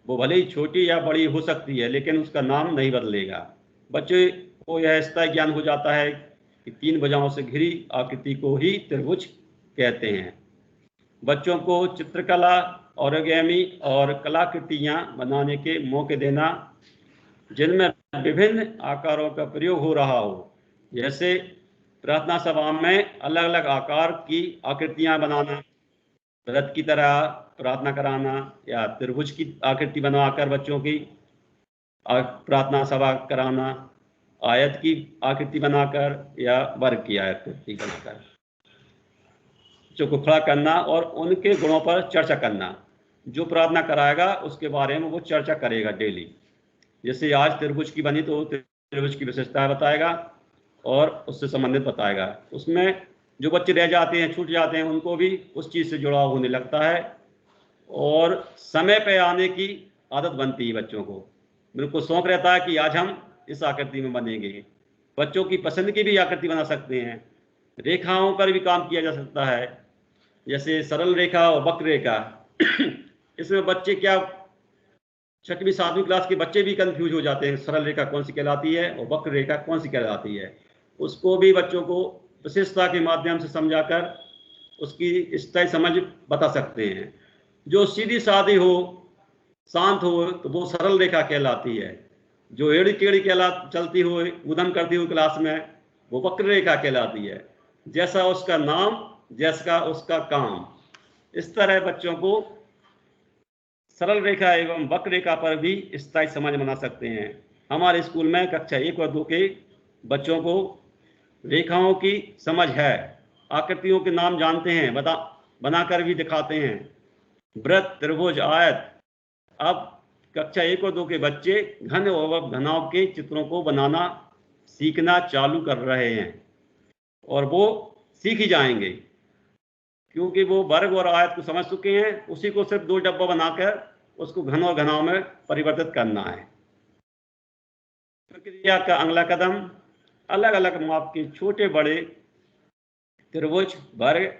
Speaker 4: वो भले ही छोटी या बड़ी हो सकती है, लेकिन उसका नाम नहीं बदलेगा। बच्चे को यह स्थिर ज्ञान हो जाता है कि तीन भुजाओं से घिरी आकृति को ही त्रिभुज कहते हैं। बच्चों को चित्रकला, ओरिगेमी और कलाकृतियाँ बनाने के मौके देना, जिनमें विभिन्न आकारों का प्रयोग हो रहा हो, जैसे प्रार्थना सभा में अलग अलग आकार की आकृतियां बनाना, रथ की तरह प्रार्थना कराना, या त्रिभुज की आकृति बनाकर बच्चों की प्रार्थना सभा कराना, आयत की आकृति बनाकर या वर्ग की आकृति बनाकर बच्चों को खड़ा करना और उनके गुणों पर चर्चा करना। जो प्रार्थना कराएगा उसके बारे में वो चर्चा करेगा डेली। जैसे आज त्रिभुज की बनी तो त्रिभुज की विशेषता बताएगा और उससे संबंधित बताएगा। उसमें जो बच्चे रह जाते हैं, छूट जाते हैं, उनको भी उस चीज़ से जुड़ाव होने लगता है और समय पे आने की आदत बनती है बच्चों को। बिल्कुल शौक रहता है कि आज हम इस आकृति में बनेंगे। बच्चों की पसंद की भी आकृति बना सकते हैं। रेखाओं पर भी काम किया जा सकता है, जैसे सरल रेखा और वक्र रेखा। इसमें बच्चे क्या, 6वीं 7वीं क्लास के बच्चे भी कंफ्यूज हो जाते हैं, सरल रेखा कौन सी कहलाती है और वक्र रेखा कौन सी कहलाती है। उसको भी बच्चों को विशेषता के माध्यम से समझाकर उसकी स्थायी समझ बता सकते हैं। जो सीधी सादी हो, शांत हो, तो वो सरल रेखा कहलाती है। जो एड़ी टेढ़ी चलती हो, उधम करती हुई क्लास में, वो वक्र रेखा कहलाती है। जैसा उसका नाम, जैसा उसका काम। इस तरह बच्चों को सरल रेखा एवं वक्र रेखा पर भी स्थायी समझ बना सकते हैं। हमारे स्कूल में कक्षा 1 और 2 के बच्चों को रेखाओं की समझ है, आकृतियों के नाम जानते हैं, बनाकर भी दिखाते हैं। वृत्त, त्रिभुज, आयत। अब कक्षा 1 और 2 के बच्चे घन और घनाभ के चित्रों को बनाना सीखना चालू कर रहे हैं और वो सीख ही जाएंगे, क्योंकि वो वर्ग और आयत को समझ चुके हैं। उसी को सिर्फ 2 डब्बा बनाकर उसको घन और घनाभ में परिवर्तित करना है। प्रक्रिया का अगला कदम अलग अलग माप के छोटे बड़े त्रिभुज, वर्ग,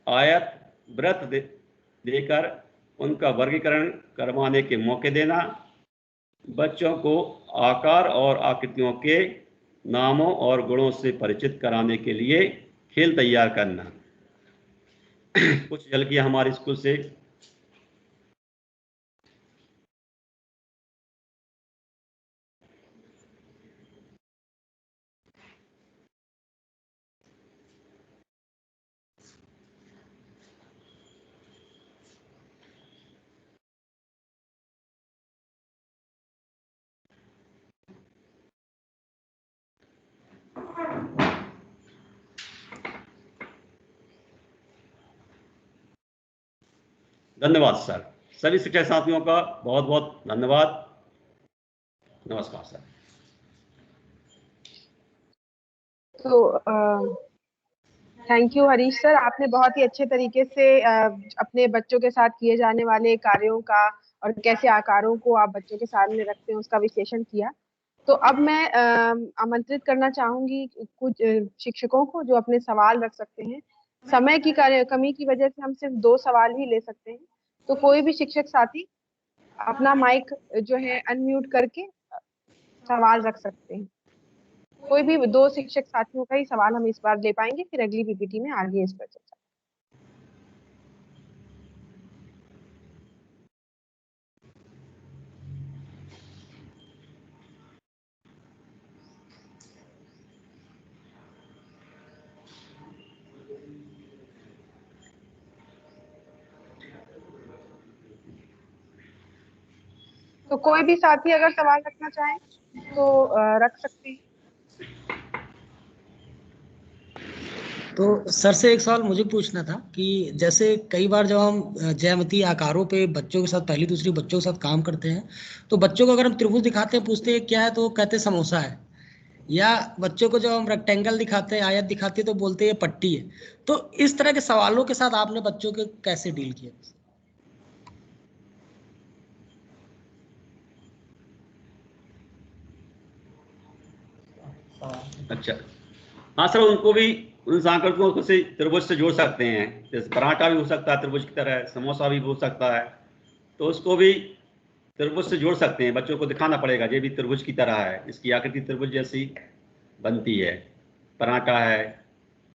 Speaker 4: आयत, वृत्त देकर उनका वर्गीकरण करवाने के मौके देना, बच्चों को आकार और आकृतियों के नामों और गुणों से परिचित कराने के लिए खेल तैयार करना। कुछ झलकियां हमारे स्कूल से। धन्यवाद सर। सभी शिक्षक साथियों का बहुत बहुत धन्यवाद। नमस्कार सर।
Speaker 2: तो थैंक यू हरीश सर, आपने बहुत ही अच्छे तरीके से अपने बच्चों के साथ किए जाने वाले कार्यों का और कैसे आकारों को आप बच्चों के सामने रखते हैं उसका विश्लेषण किया। तो अब मैं आमंत्रित करना चाहूंगी कुछ शिक्षकों को जो अपने सवाल रख सकते हैं। समय की कमी की वजह से हम सिर्फ 2 सवाल ही ले सकते हैं, तो कोई भी शिक्षक साथी अपना माइक जो है अनम्यूट करके सवाल रख सकते हैं। कोई भी 2 शिक्षक साथियों का ही सवाल हम इस बार ले पाएंगे, फिर अगली पीपीटी में आगे इस पर चर्चा। तो कोई भी साथी अगर सवाल रखना चाहे तो रख सकते हैं।
Speaker 5: तो सर से एक सवाल मुझे पूछना था कि जैसे कई बार जब हम ज्यामितीय आकारों पे बच्चों के साथ, पहली दूसरी बच्चों के साथ काम करते हैं, तो बच्चों को अगर हम त्रिभुज दिखाते हैं, पूछते हैं क्या है, तो वो कहते हैं समोसा है। या बच्चों को जब हम रेक्टेंगल दिखाते हैं, आयत दिखाते हैं, तो बोलते हैं पट्टी है। तो इस तरह के सवालों के साथ आपने बच्चों के कैसे डील किया?
Speaker 4: अच्छा, हाँ सर, उनको भी उन आकृतियों को से त्रिभुज से जोड़ सकते हैं। जैसे पराठा भी हो सकता है त्रिभुज की तरह, समोसा भी हो सकता है, तो उसको भी त्रिभुज से जोड़ सकते हैं। बच्चों को दिखाना पड़ेगा ये भी त्रिभुज की तरह है, इसकी आकृति त्रिभुज जैसी बनती है, पराठा है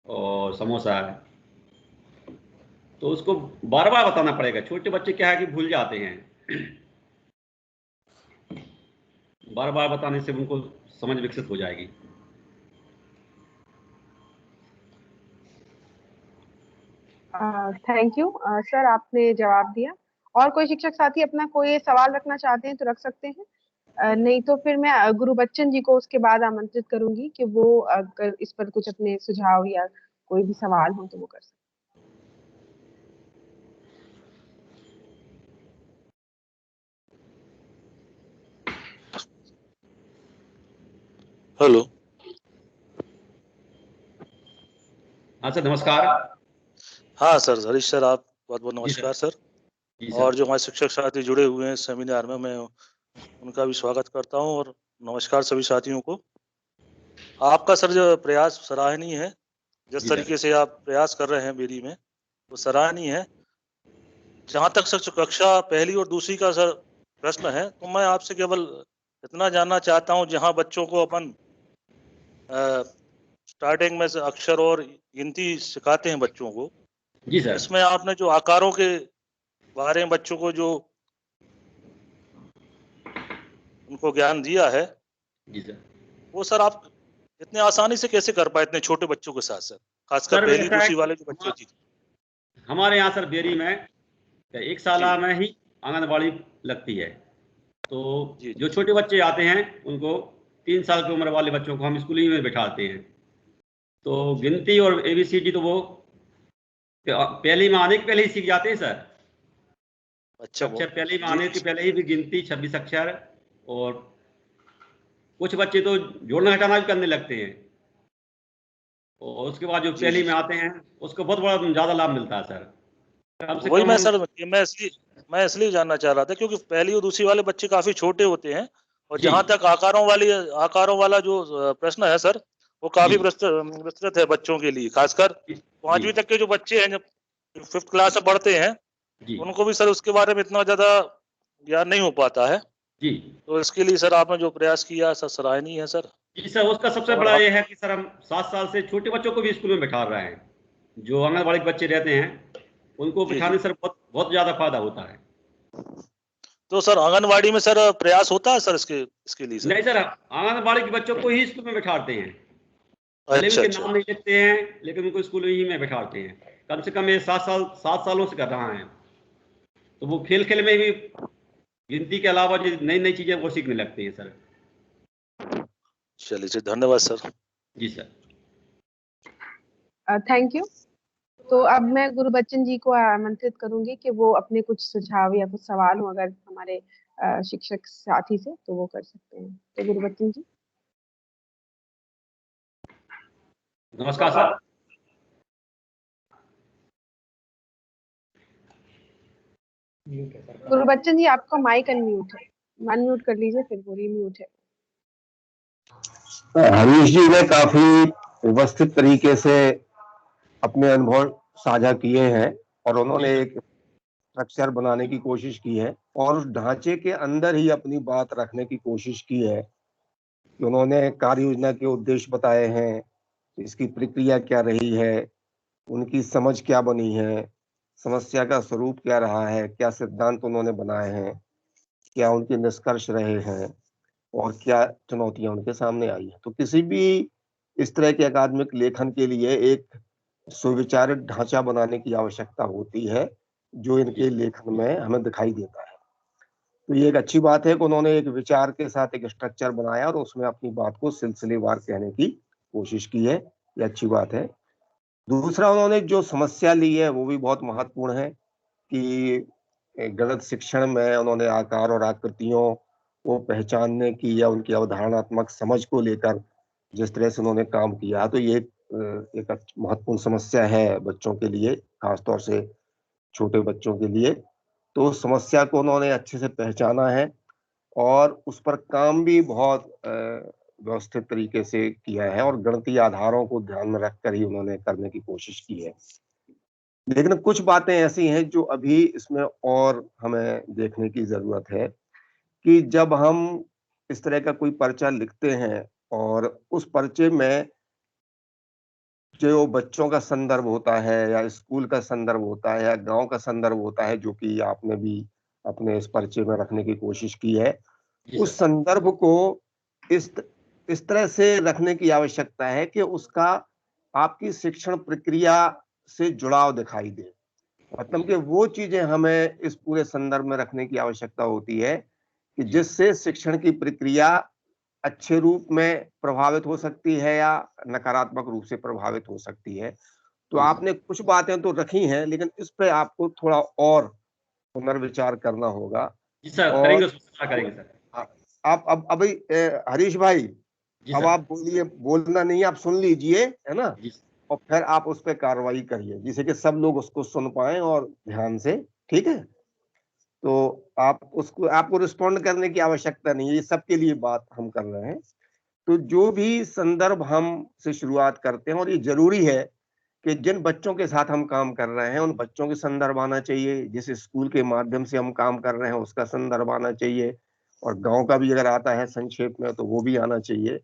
Speaker 4: और समोसा है। तो उसको बार बार बताना पड़ेगा। छोटे बच्चे क्या है कि भूल जाते हैं, बार बार बताने से उनको समझ विकसित हो जाएगी।
Speaker 2: थैंक यू सर, आपने जवाब दिया। और कोई शिक्षक साथी अपना कोई सवाल रखना चाहते हैं तो रख सकते हैं, नहीं तो फिर मैं गुरुबच्चन जी को उसके बाद आमंत्रित करूंगी कि वो अगर इस पर कुछ अपने सुझाव या कोई भी सवाल हो तो वो कर सकते।
Speaker 6: हेलो।
Speaker 4: हाँ सर, नमस्कार।
Speaker 6: हाँ सर, हरीश सर, आप बहुत बहुत नमस्कार सर।
Speaker 4: जी सर।
Speaker 6: और जो हमारे शिक्षक साथी जुड़े हुए हैं सेमिनार में, मैं उनका भी स्वागत करता हूं और नमस्कार सभी साथियों को। आपका सर जो प्रयास सराहनीय है, जिस तरीके से आप प्रयास कर रहे हैं बेरी में, वो सराहनीय है। जहां तक सर कक्षा पहली और दूसरी का सर प्रश्न है, तो मैं आपसे केवल इतना जानना चाहता हूं, जहां बच्चों को अपन स्टार्टिंग में से अक्षर और गिनती सिखाते हैं बच्चों को,
Speaker 4: जी सर।
Speaker 6: इसमें आपने जो आकारों के बारे में बच्चों को जो उनको ज्ञान दिया है,
Speaker 4: जी सर,
Speaker 6: वो सर आप इतने आसानी से कैसे कर पाए इतने छोटे बच्चों के साथ सर, खासकर पहली दूसरी वाले जो बच्चे थी?
Speaker 4: हमारे यहाँ सर बेरी में 1 साल में ही आंगनबाड़ी लगती है। तो जो छोटे बच्चे आते हैं उनको 3 साल की उम्र वाले बच्चों को हम स्कूल ही में बिठाते हैं। तो गिनती और ABCD तो वो पहली में आने के पहले ही सीख जाते हैं सर।
Speaker 6: अच्छा,
Speaker 4: अक्षर पहले में आने के पहले ही भी गिनती 26 अक्षर, और कुछ बच्चे तो जोड़ना घटाना भी करने लगते हैं। और उसके बाद जो पहली में आते हैं उसको बहुत बड़ा ज़्यादा लाभ मिलता है सर। कम से
Speaker 6: वही
Speaker 4: कम
Speaker 6: मैं सर, मैं इसलिए जानना चाह रहा था क्योंकि पहली और दूसरी वाले बच्चे काफी छोटे होते हैं, और जहां तक आकारों वाला जो प्रश्न है सर, वो काफी विस्तृत है बच्चों के लिए। खासकर 5वीं तक के जो बच्चे हैं, जब 5th क्लास में पढ़ते हैं, उनको भी सर उसके बारे में इतना ज्यादा ज्ञान नहीं हो पाता है।
Speaker 4: जी।
Speaker 6: तो इसके लिए सर आपने जो प्रयास किया सर सराहनीय है सर।
Speaker 4: जी सर, उसका सबसे बड़ा ये है कि सर हम 7 साल से छोटे बच्चों को भी स्कूल में बैठा रहे हैं। जो आंगनबाड़ी के बच्चे रहते हैं उनको बिठाने से सर बहुत ज्यादा फायदा होता है।
Speaker 6: तो सर आंगनबाड़ी में सर प्रयास होता है सर इसके लिए सर?
Speaker 4: नहीं सर, आंगनबाड़ी के बच्चों को ही स्कूल में बैठाते हैं। भले उनके नाम नहीं लिखते हैं, लेकिन उनको स्कूल ही में बैठाते हैं। कम से कम ये 7 सालों से कर रहा है। तो वो खेल खेल में भी गिनती के अलावा जो नई नई चीजें वो सीखने लगते हैं सर।
Speaker 6: चलिए, धन्यवाद सर।
Speaker 4: जी सर।
Speaker 2: Thank you. तो अब मैं गुरुबच्चन जी को आमंत्रित करूंगी कि वो अपने कुछ सुझाव या कुछ सवाल हो अगर हमारे शिक्षक साथी से, तो वो कर सकते हैं। तो गुरुबच्चन जी।
Speaker 4: नमस्कार सर।
Speaker 2: गुरुबच्चन जी, आपका माइक अनम्यूट है, अनम्यूट कर लीजिए, फिर वो रीम्यूट है।
Speaker 7: हरीश जी ने काफी व्यवस्थित तरीके से अपने अनुभव साझा किए हैं, और उन्होंने एक स्ट्रक्चर बनाने की कोशिश की है, और उस ढांचे के अंदर ही अपनी बात रखने की कोशिश की है कि उन्होंने कार्य योजना के उद्देश्य बताए हैं, इसकी प्रक्रिया क्या रही है, उनकी समझ क्या बनी है, समस्या का स्वरूप क्या रहा है, क्या सिद्धांत उन्होंने बनाए हैं, क्या उनके निष्कर्ष रहे हैं, और क्या चुनौतियां उनके सामने आई है। तो किसी भी इस तरह के अकादमिक लेखन के लिए एक सुविचारित ढांचा बनाने की आवश्यकता होती है, जो इनके लेखन में हमें दिखाई देता है। तो ये एक अच्छी बात है कि उन्होंने एक विचार के साथ एक स्ट्रक्चर बनाया और उसमें अपनी बात को सिलसिलेवार कहने की कोशिश की है। ये अच्छी बात है। दूसरा, उन्होंने जो समस्या ली है वो भी बहुत महत्वपूर्ण है कि गणित शिक्षण में उन्होंने आकार और आकृतियों को पहचानने की या उनकी अवधारणात्मक समझ को लेकर जिस तरह से उन्होंने काम किया, तो ये एक महत्वपूर्ण समस्या है बच्चों के लिए, खासतौर से छोटे बच्चों के लिए। तो उस समस्या को उन्होंने अच्छे से पहचाना है और उस पर काम भी बहुत व्यवस्थित तरीके से किया है और गणितीय आधारों को ध्यान में रखकर ही उन्होंने करने की कोशिश की है। लेकिन कुछ बातें ऐसी हैं जो अभी इसमें और हमें देखने की जरूरत है कि जब हम इस तरह का कोई पर्चा लिखते हैं और उस पर्चे में जो बच्चों का संदर्भ होता है या स्कूल का संदर्भ होता है या गांव का संदर्भ होता है, जो कि आपने भी अपने इस पर्चे में रखने की कोशिश की है,
Speaker 4: जी
Speaker 7: उस
Speaker 4: सर।
Speaker 7: संदर्भ को इस तरह से रखने की आवश्यकता है कि उसका आपकी शिक्षण प्रक्रिया से जुड़ाव दिखाई दे। मतलब कि वो चीजें हमें इस पूरे संदर्भ में रखने की आवश्यकता होती है कि जिससे शिक्षण की प्रक्रिया अच्छे रूप में प्रभावित हो सकती है या नकारात्मक रूप से प्रभावित हो सकती है। तो
Speaker 4: जी सर।
Speaker 7: आपने कुछ बातें तो रखी हैं, लेकिन इस पे आपको थोड़ा और पुनर्विचार करना होगा।
Speaker 4: जी सर,
Speaker 7: और
Speaker 4: करेंगे सर, करेंगे सर।
Speaker 7: आप अब अभी हरीश भाई,
Speaker 4: जी
Speaker 7: अब
Speaker 4: सर।
Speaker 7: आप बोलिए, बोलना नहीं, आप सुन लीजिए, है ना,
Speaker 4: जी
Speaker 7: और फिर आप उस पर कार्रवाई करिए जिससे कि सब लोग उसको सुन पाए और ध्यान से। ठीक है, तो आप उसको, आपको रिस्पॉन्ड करने की आवश्यकता नहीं है, ये सबके लिए बात हम कर रहे हैं। तो जो भी संदर्भ हम से शुरुआत करते हैं, और ये जरूरी है कि जिन बच्चों के साथ हम काम कर रहे हैं उन बच्चों के संदर्भ आना चाहिए, जिस स्कूल के माध्यम से हम काम कर रहे हैं उसका संदर्भ आना चाहिए, और गांव का भी अगर आता है संक्षेप में तो वो भी आना चाहिए।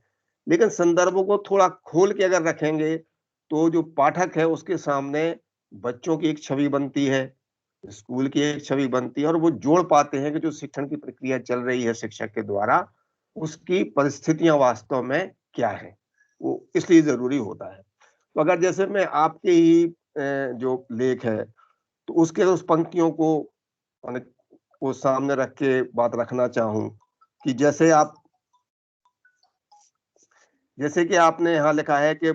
Speaker 7: लेकिन संदर्भों को थोड़ा खोल के अगर रखेंगे तो जो पाठक है उसके सामने बच्चों की एक छवि बनती है, स्कूल की एक छवि बनती है, और वो जोड़ पाते हैं कि जो शिक्षण की प्रक्रिया चल रही है शिक्षक के द्वारा, उसकी परिस्थितियां वास्तव में क्या है। वो इसलिए जरूरी होता है। तो अगर जैसे मैं आपके ही जो लेख है तो उसके उस पंक्तियों को माने को सामने रख के बात रखना चाहूं कि जैसे कि आपने यहाँ लिखा है कि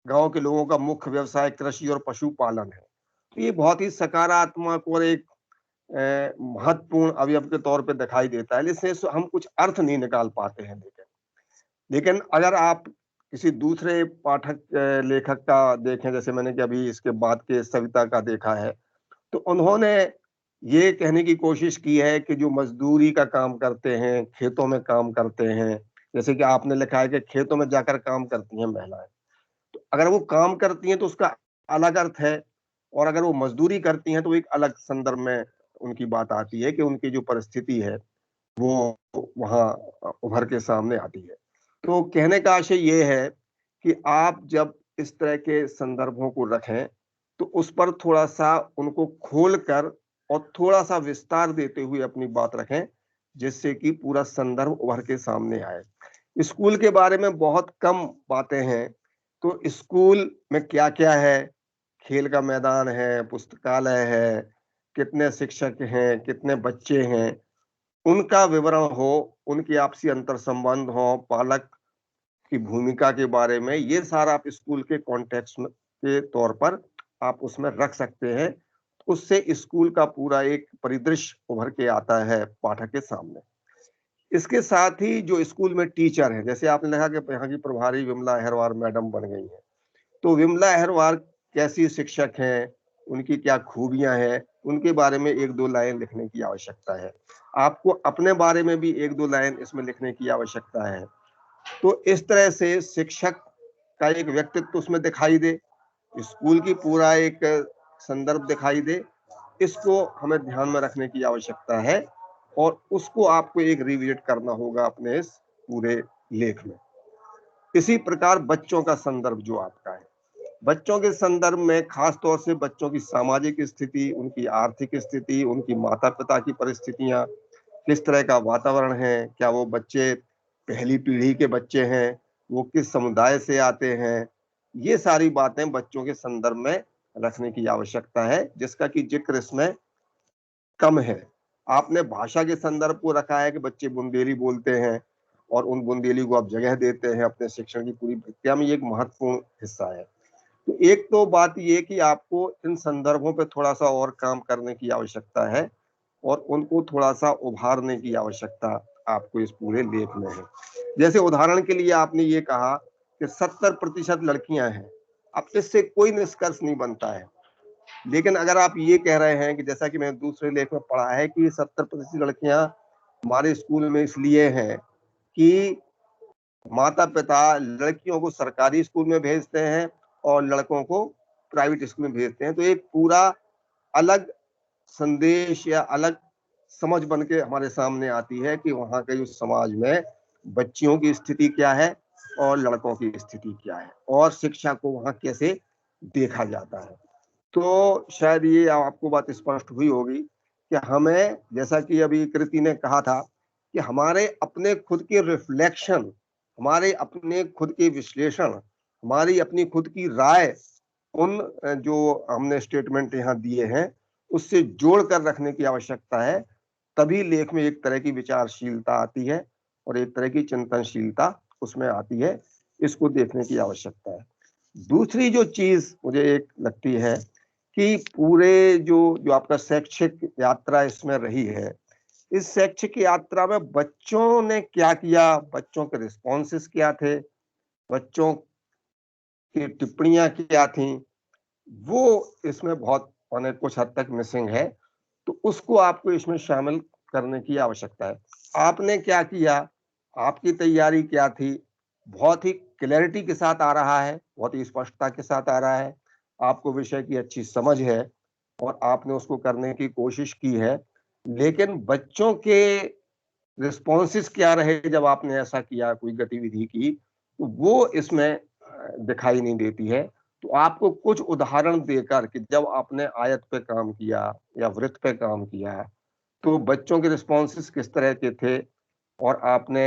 Speaker 7: गांव के लोगों का मुख्य व्यवसाय कृषि और पशुपालन है। तो ये बहुत ही सकारात्मक और एक महत्वपूर्ण अवयव के तौर पे दिखाई देता है, इससे हम कुछ अर्थ नहीं निकाल पाते हैं। लेकिन अगर आप किसी दूसरे पाठक लेखक का देखें, जैसे मैंने कि अभी इसके बाद के सविता का देखा है, तो उन्होंने ये कहने की कोशिश की है कि जो मजदूरी का काम करते हैं, खेतों में काम करते हैं, जैसे कि आपने लिखा है कि खेतों में जाकर काम करती हैं महिलाएं, तो अगर वो काम करती हैं तो उसका अलग अर्थ है, और अगर वो मजदूरी करती हैं तो एक अलग संदर्भ में उनकी बात आती है कि उनकी जो परिस्थिति है वो वहां उभर के सामने आती है। तो कहने का आशय ये है कि आप जब इस तरह के संदर्भों को रखें तो उस पर थोड़ा सा उनको खोल कर और थोड़ा सा विस्तार देते हुए अपनी बात रखें, जिससे कि पूरा संदर्भ उभर के सामने आए। स्कूल के बारे में बहुत कम बातें हैं, तो स्कूल में क्या क्या है, खेल का मैदान है, पुस्तकालय है, कितने शिक्षक हैं, कितने बच्चे हैं, उनका विवरण हो, उनकी आपसी अंतर संबंध हो, पालक की भूमिका के बारे में, ये सारा आप स्कूल के कॉन्टेक्स्ट के तौर पर आप उसमें रख सकते हैं। उससे स्कूल का पूरा एक परिदृश्य उभर के आता है पाठक के सामने। इसके साथ ही जो स्कूल में टीचर हैं, जैसे आपने लिखा कि यहाँ की प्रभारी विमला अहरवार मैडम बन गई हैं, तो विमला अहरवार कैसी शिक्षक हैं, उनकी क्या खूबियां हैं, उनके बारे में एक दो लाइन लिखने की आवश्यकता है। आपको अपने बारे में भी एक दो लाइन इसमें लिखने की आवश्यकता है। तो इस तरह से शिक्षक का एक व्यक्तित्व उसमें दिखाई दे, स्कूल की पूरा एक संदर्भ दिखाई दे, इसको हमें ध्यान में रखने की आवश्यकता है, और उसको आपको एक रिविजिट करना होगा अपने इस पूरे लेख में। इसी प्रकार बच्चों का संदर्भ जो आपका है, बच्चों के संदर्भ में खास तौर से बच्चों की सामाजिक स्थिति, उनकी आर्थिक स्थिति, उनकी माता पिता की परिस्थितियां, किस तरह का वातावरण है, क्या वो बच्चे पहली पीढ़ी के बच्चे हैं, वो किस समुदाय से आते हैं, ये सारी बातें बच्चों के संदर्भ में रखने की आवश्यकता है, जिसका कि जिक्र इसमें कम है। आपने भाषा के संदर्भ को रखा है कि बच्चे बुंदेली बोलते हैं और उन बुंदेली को आप जगह देते हैं अपने शिक्षण की पूरी प्रक्रिया में, ये एक महत्वपूर्ण हिस्सा है। तो एक तो बात ये कि आपको इन संदर्भों पे थोड़ा सा और काम करने की आवश्यकता है, और उनको थोड़ा सा उभारने की आवश्यकता आपको इस पूरे लेख में है। जैसे उदाहरण के लिए आपने ये कहा कि 70% लड़कियां हैं, अब इससे कोई निष्कर्ष नहीं बनता है। लेकिन अगर आप ये कह रहे हैं कि जैसा कि मैंने दूसरे लेख में पढ़ा है कि 70% लड़कियां हमारे स्कूल में इसलिए हैं कि माता पिता लड़कियों को सरकारी स्कूल में भेजते हैं और लड़कों को प्राइवेट स्कूल में भेजते हैं, तो एक पूरा अलग संदेश या अलग समझ बन के हमारे सामने आती है कि वहाँ के उस समाज में बच्चियों की स्थिति क्या है और लड़कों की स्थिति क्या है और शिक्षा को वहाँ कैसे देखा जाता है। तो शायद ये आपको बात स्पष्ट हुई होगी कि हमें, जैसा कि अभी कृति ने कहा था, कि हमारे अपने खुद के रिफ्लेक्शन, हमारे अपने खुद के विश्लेषण, हमारी अपनी खुद की राय उन जो हमने स्टेटमेंट यहाँ दिए हैं उससे जोड़ कर रखने की आवश्यकता है। तभी लेख में एक तरह की विचारशीलता आती है और एक तरह की चिंतनशीलता उसमें आती है। इसको देखने की आवश्यकता है। दूसरी जो चीज मुझे एक लगती है कि पूरे जो आपका शैक्षिक यात्रा इसमें रही है, इस शैक्षिक यात्रा में बच्चों ने क्या किया, बच्चों के रिस्पॉन्सेस क्या थे, बच्चों की टिप्पणियां क्या थी, वो इसमें बहुत माने कुछ हद तक मिसिंग है। तो उसको आपको इसमें शामिल करने की आवश्यकता है। आपने क्या किया, आपकी तैयारी क्या थी, बहुत ही क्लैरिटी के साथ आ रहा है, बहुत ही स्पष्टता के साथ आ रहा है, आपको विषय की अच्छी समझ है और आपने उसको करने की कोशिश की है। लेकिन बच्चों के रिस्पॉन्सेस क्या रहे जब आपने ऐसा किया, कोई गतिविधि की, तो वो इसमें दिखाई नहीं देती है। तो आपको कुछ उदाहरण देकर कि जब आपने आयत पे काम किया या वृत्त पे काम किया तो बच्चों के रिस्पॉन्सेस किस तरह के थे और आपने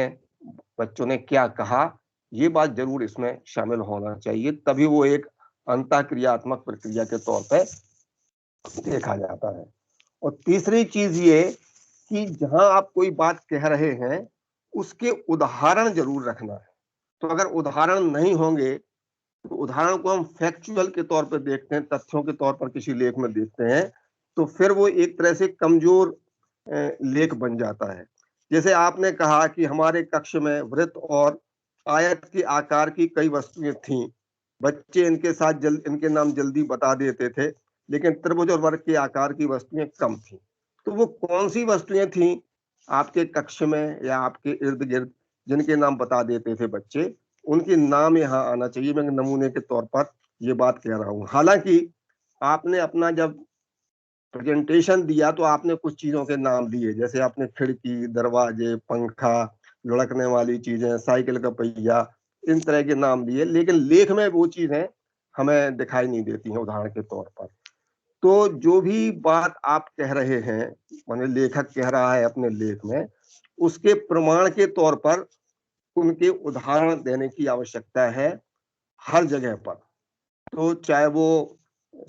Speaker 7: बच्चों ने क्या कहा, ये बात जरूर इसमें शामिल होना चाहिए। तभी वो एक अंतःक्रियात्मक प्रक्रिया के तौर पे देखा जाता है। और तीसरी चीज ये कि जहां आप कोई बात कह रहे हैं उसके उदाहरण जरूर रखना है। तो अगर उदाहरण नहीं होंगे तो उदाहरण को हम फैक्चुअल के तौर पर देखते हैं, तथ्यों के तौर पर किसी लेख में देखते हैं, तो फिर वो एक तरह से कमजोर लेख बन जाता है। जैसे आपने कहा कि हमारे कक्ष में वृत्त और आयत के आकार की कई वस्तुएं थीं, बच्चे इनके साथ इनके नाम जल्दी बता देते थे, लेकिन त्रिभुज और वर्ग के आकार की वस्तुएं कम थीं। तो वो कौन सी वस्तुएं थीं आपके कक्ष में या आपके इर्द गिर्द जिनके नाम बता देते थे बच्चे, उनके नाम यहाँ आना चाहिए। मैं नमूने के तौर पर ये बात कह रहा हूँ। हालांकि आपने अपना जब प्रेजेंटेशन दिया तो आपने कुछ चीजों के नाम दिए, जैसे आपने खिड़की, दरवाजे, पंखा, लुढ़कने वाली चीजें, साइकिल का पहिया, इन तरह के नाम दिए, लेकिन लेख में वो चीजें हमें दिखाई नहीं देती हैं उदाहरण के तौर पर। तो जो भी बात आप कह रहे हैं, माने लेखक कह रहा है अपने लेख में, उसके प्रमाण के तौर पर उनके उदाहरण देने की आवश्यकता है हर जगह पर। तो चाहे वो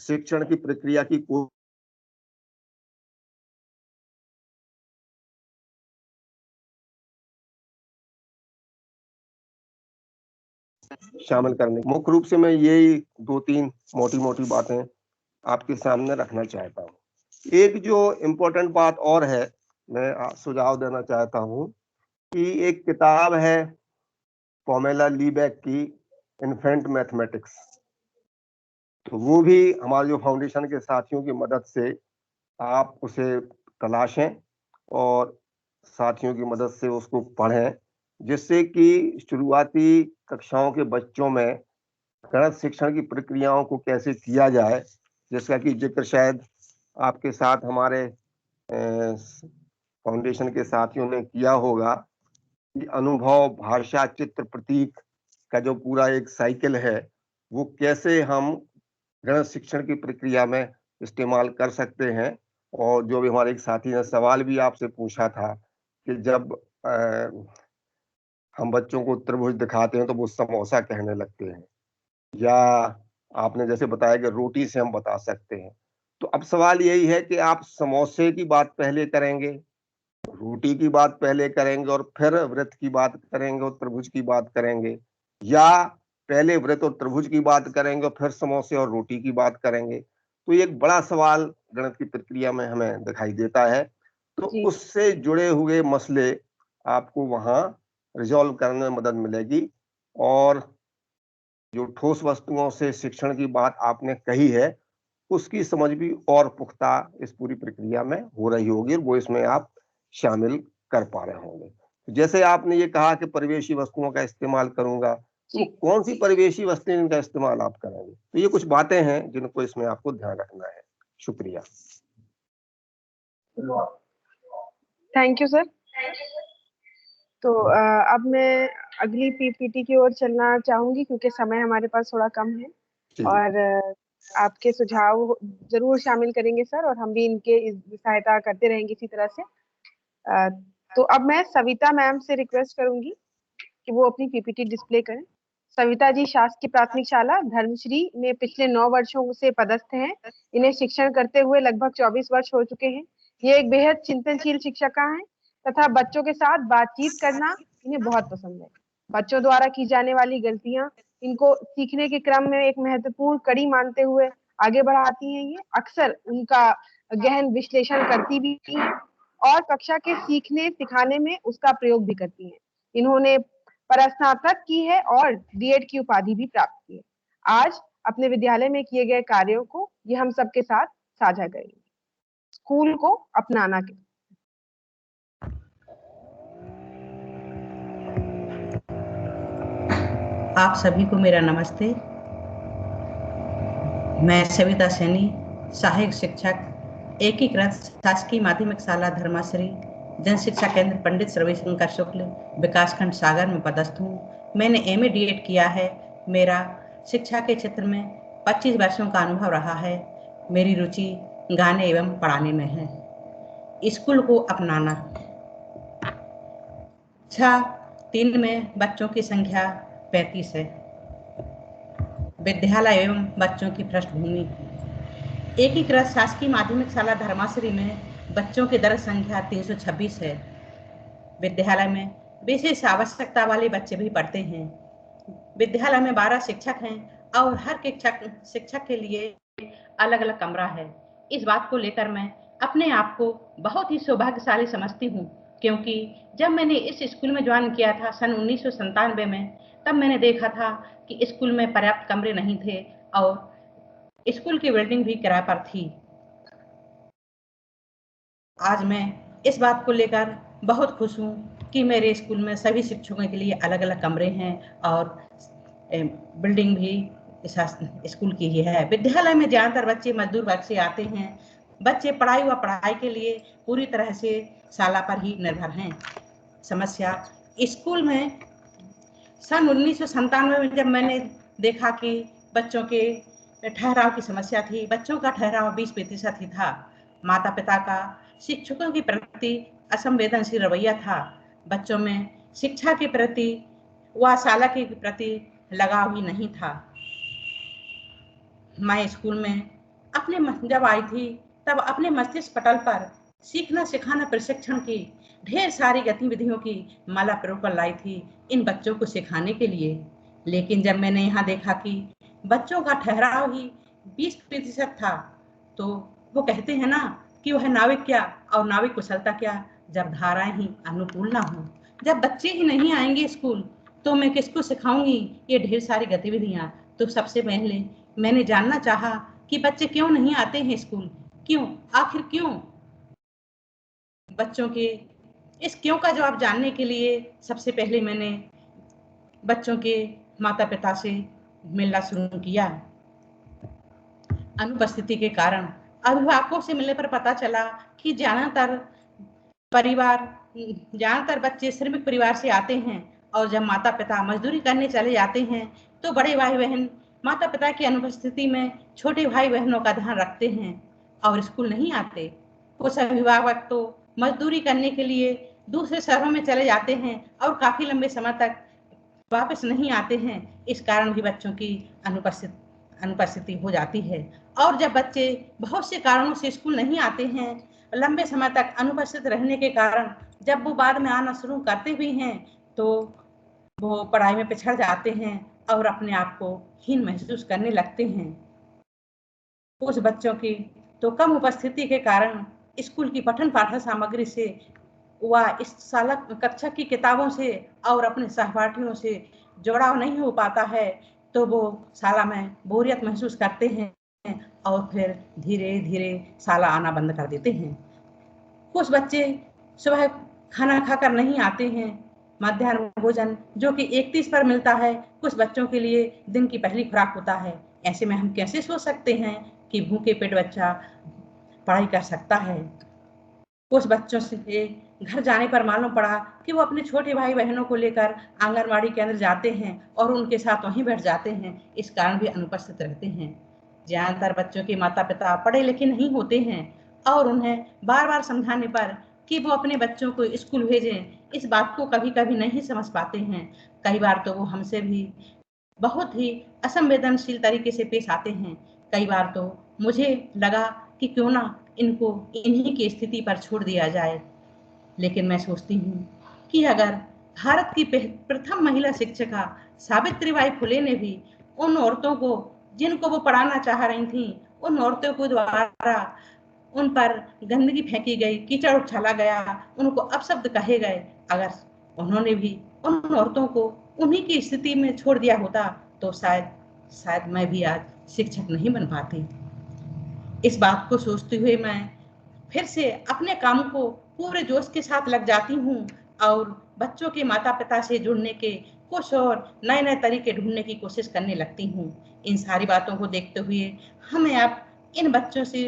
Speaker 7: शिक्षण की प्रक्रिया की शामिल करने, मुख्य रूप से मैं यही दो तीन मोटी मोटी बातें आपके सामने रखना चाहता हूँ। एक जो इम्पोर्टेंट बात और है, मैं सुझाव देना चाहता हूँ कि एक किताब है पोमेला लीबेक की, इन्फेंट मैथमेटिक्स। तो वो भी हमारे जो फाउंडेशन के साथियों की मदद से आप उसे तलाशें और साथियों की मदद से उसको पढ़ें, जिससे कि शुरुआती कक्षाओं के बच्चों में गणित शिक्षण की प्रक्रियाओं को कैसे किया जाए, जिसका कि जिक्र शायद आपके साथ हमारे फाउंडेशन के साथियों ने किया होगा कि अनुभव, भाषा, चित्र, प्रतीक का जो पूरा एक साइकिल है, वो कैसे हम गणित शिक्षण की प्रक्रिया में इस्तेमाल कर सकते हैं। और जो भी हमारे एक साथी ने सवाल भी आपसे पूछा था कि जब हम बच्चों को त्रिभुज दिखाते हैं तो वो समोसा कहने लगते हैं, या आपने जैसे बताया कि रोटी से हम बता सकते हैं। तो अब सवाल यही है कि आप समोसे की बात पहले करेंगे, रोटी की बात पहले करेंगे और फिर वृत्त की बात करेंगे और त्रिभुज की बात करेंगे, या पहले वृत्त और त्रिभुज की बात करेंगे और फिर समोसे और रोटी की बात करेंगे। तो ये एक बड़ा सवाल गणित की प्रक्रिया में हमें दिखाई देता है। तो उससे जुड़े हुए मसले आपको वहां रिजॉल्व करने में मदद मिलेगी। और जो ठोस वस्तुओं से शिक्षण की बात आपने कही है, उसकी समझ भी और पुख्ता इस पूरी प्रक्रिया में हो रही होगी और वो इसमें आप शामिल कर पा रहे होंगे। जैसे आपने ये कहा कि परिवेशी वस्तुओं का इस्तेमाल करूंगा, तो कौन सी परिवेशी वस्तुएं का इस्तेमाल आप करेंगे? तो ये कुछ बातें हैं जिनको इसमें आपको ध्यान रखना है। शुक्रिया।
Speaker 2: Thank you sir. तो अब मैं अगली पीपीटी की ओर चलना चाहूंगी क्योंकि समय हमारे पास थोड़ा कम है, और आपके सुझाव जरूर शामिल करेंगे सर, और हम भी इनके सहायता करते रहेंगे इसी तरह से। तो अब मैं सविता मैम से रिक्वेस्ट करूंगी कि वो अपनी पीपीटी डिस्प्ले करें। सविता जी शासकीय प्राथमिक शाला धर्मश्री में पिछले 9 वर्षों से पदस्थ हैं। इन्हें शिक्षण करते हुए लगभग 24 वर्ष हो चुके हैं। ये एक बेहद चिंतनशील शिक्षिका हैं तथा बच्चों के साथ बातचीत करना इन्हें बहुत पसंद है। बच्चों द्वारा की जाने वाली गलतियां इनको सीखने के क्रम में एक महत्वपूर्ण कड़ी मानते हुए आगे बढ़ाती हैं। ये अक्सर उनका गहन विश्लेषण करती भी हैं और कक्षा के सीखने सिखाने में उसका प्रयोग भी करती हैं। इन्होंने परस्नातक की है और बीएड की उपाधि भी प्राप्त की है। आज अपने विद्यालय में किए गए कार्यों को ये हम सबके साथ साझा करेंगे। स्कूल को अपनाना के
Speaker 8: आप सभी को मेरा नमस्ते। मैं सविता सैनी, सहायक शिक्षक, एकीकृत शासकीय माध्यमिक शाला धर्माश्री, जन शिक्षा केंद्र पंडित रविशंकर शुक्ल, विकासखंड सागर में पदस्थ हूँ। मैंने एमए डीएड किया है। मेरा शिक्षा के क्षेत्र में 25 वर्षों का अनुभव रहा है। मेरी रुचि गाने एवं पढ़ाने में है। स्कूल को अपनाना। कक्षा 3 में बच्चों की संख्या 35 है। विद्यालय एवं बच्चों की पृष्ठभूमि। एकीकृत शासकीय माध्यमिक शाला धर्माश्री में बच्चों की दर संख्या 326 है। विद्यालय में विशेष आवश्यकता वाले बच्चे भी पढ़ते हैं। विद्यालय में 12 शिक्षक हैं और हर शिक्षक के लिए अलग अलग कमरा है। इस बात को लेकर मैं अपने आप को बहुत ही सौभाग्यशाली समझती हूँ, क्योंकि जब मैंने इस स्कूल में ज्वाइन किया था सन 1997 में, तब मैंने देखा था कि स्कूल में पर्याप्त कमरे नहीं थे और स्कूल की बिल्डिंग भी किराए पर थी। आज मैं इस बात को लेकर बहुत खुश हूँ कि मेरे स्कूल में सभी शिक्षकों के लिए अलग अलग कमरे हैं और बिल्डिंग भी स्कूल की ही है। विद्यालय में ज्यादातर बच्चे मजदूर वर्ग से आते हैं। बच्चे पढ़ाई व पढ़ाई के लिए पूरी तरह से शाला पर ही निर्भर हैं। समस्या स्कूल में सन 1997 में जब मैंने देखा कि बच्चों के ठहराव की समस्या थी, बच्चों का ठहराव 20% ही था। माता पिता का शिक्षकों के प्रति असंवेदनशील रवैया था। बच्चों में शिक्षा के प्रति व शाला के प्रति लगाव ही नहीं था। मैं स्कूल में जब आई थी तब अपने मस्तिष्क पटल पर सीखना सिखाना प्रशिक्षण की ढेर सारी गतिविधियों की माला पिरो कर लाई थी इन बच्चों को सिखाने के लिए। लेकिन जब मैंने यहाँ देखा कि बच्चों का ठहराव ही 20% था, तो वो कहते हैं ना कि वह नाविक क्या और नाविक कुशलता क्या, जब धाराएं ही अनुकूल ना हो। जब बच्चे ही नहीं आएंगे स्कूल तो मैं किसको सिखाऊंगी ये ढेर सारी गतिविधियां। तो सबसे पहले मैंने जानना चाहा कि बच्चे क्यों नहीं आते हैं स्कूल, क्यों, आखिर क्यों। बच्चों के इस क्यों का जवाब जानने के लिए सबसे पहले मैंने बच्चों के माता पिता से मिलना शुरू किया। अनुपस्थिति के कारण अभिभावकों से मिलने पर पता चला कि ज्यादातर बच्चे श्रमिक परिवार से आते हैं और जब माता पिता मजदूरी करने चले जाते हैं तो बड़े भाई बहन माता पिता की अनुपस्थिति में छोटे भाई बहनों का ध्यान रखते हैं और स्कूल नहीं आते। कुछ अभिभावक तो मजदूरी करने के लिए दूसरे शहरों में चले जाते हैं और काफी लंबे समय तक वापस नहीं आते हैं। इस कारण भी बच्चों की अनुपस्थिति हो जाती है। और जब बच्चे बहुत से कारणों से स्कूल नहीं आते हैं, लंबे समय तक अनुपस्थित रहने के कारण जब वो बाद में आना शुरू करते भी हैं तो वो पढ़ाई में पिछड़ जाते हैं और अपने आप को हीन महसूस करने लगते हैं। कुछ बच्चों की तो कम उपस्थिति के कारण स्कूल की पठन पाठन सामग्री से व इस शाला कक्षा की किताबों से और अपने सहपाठियों से जुड़ाव नहीं हो पाता है, तो वो शाला में बोरियत महसूस करते हैं और फिर धीरे धीरे शाला आना बंद कर देते हैं। कुछ बच्चे सुबह खाना खाकर नहीं आते हैं। मध्याह्न भोजन जो कि 31 पर मिलता है, कुछ बच्चों के लिए दिन की पहली खुराक होता है। ऐसे में हम कैसे सोच सकते हैं कि भूखे पेट बच्चा पढ़ाई कर सकता है। कुछ बच्चों से घर जाने पर मालूम पड़ा कि वो अपने छोटे भाई बहनों को लेकर आंगनवाड़ी केंद्र जाते हैं और उनके साथ वहीं बैठ जाते हैं, इस कारण भी अनुपस्थित रहते हैं। ज्यादातर बच्चों के माता पिता पढ़े लिखे नहीं होते हैं और उन्हें बार बार समझाने पर कि वो अपने बच्चों को स्कूल भेजें, इस बात को कभी कभी नहीं समझ पाते हैं। कई बार तो वो हमसे भी बहुत ही असंवेदनशील तरीके से पेश आते हैं। कई बार तो मुझे लगा कि क्यों ना इनको इन्हीं की स्थिति पर छोड़ दिया जाए, लेकिन मैं सोचती हूँ कि अगर भारत की प्रथम महिला शिक्षिका सावित्रीबाई फुले ने भी उन औरतों को जिनको वो पढ़ाना चाह रही थी, उन औरतों को द्वारा उन पर गंदगी फेंकी गई, कीचड़ उछाला गया, उनको अपशब्द कहे गए, अगर उन्होंने भी उन औरतों को उन्हीं की स्थिति में छोड़ दिया होता तो शायद मैं भी आज शिक्षक नहीं बन पाती। इस बात को सोचते हुए मैं फिर से अपने काम को पूरे जोश के साथ लग जाती हूँ और बच्चों के माता पिता से जुड़ने के कुछ और नए नए तरीके ढूंढने की कोशिश करने लगती हूँ। इन सारी बातों को देखते हुए हमें अब इन बच्चों से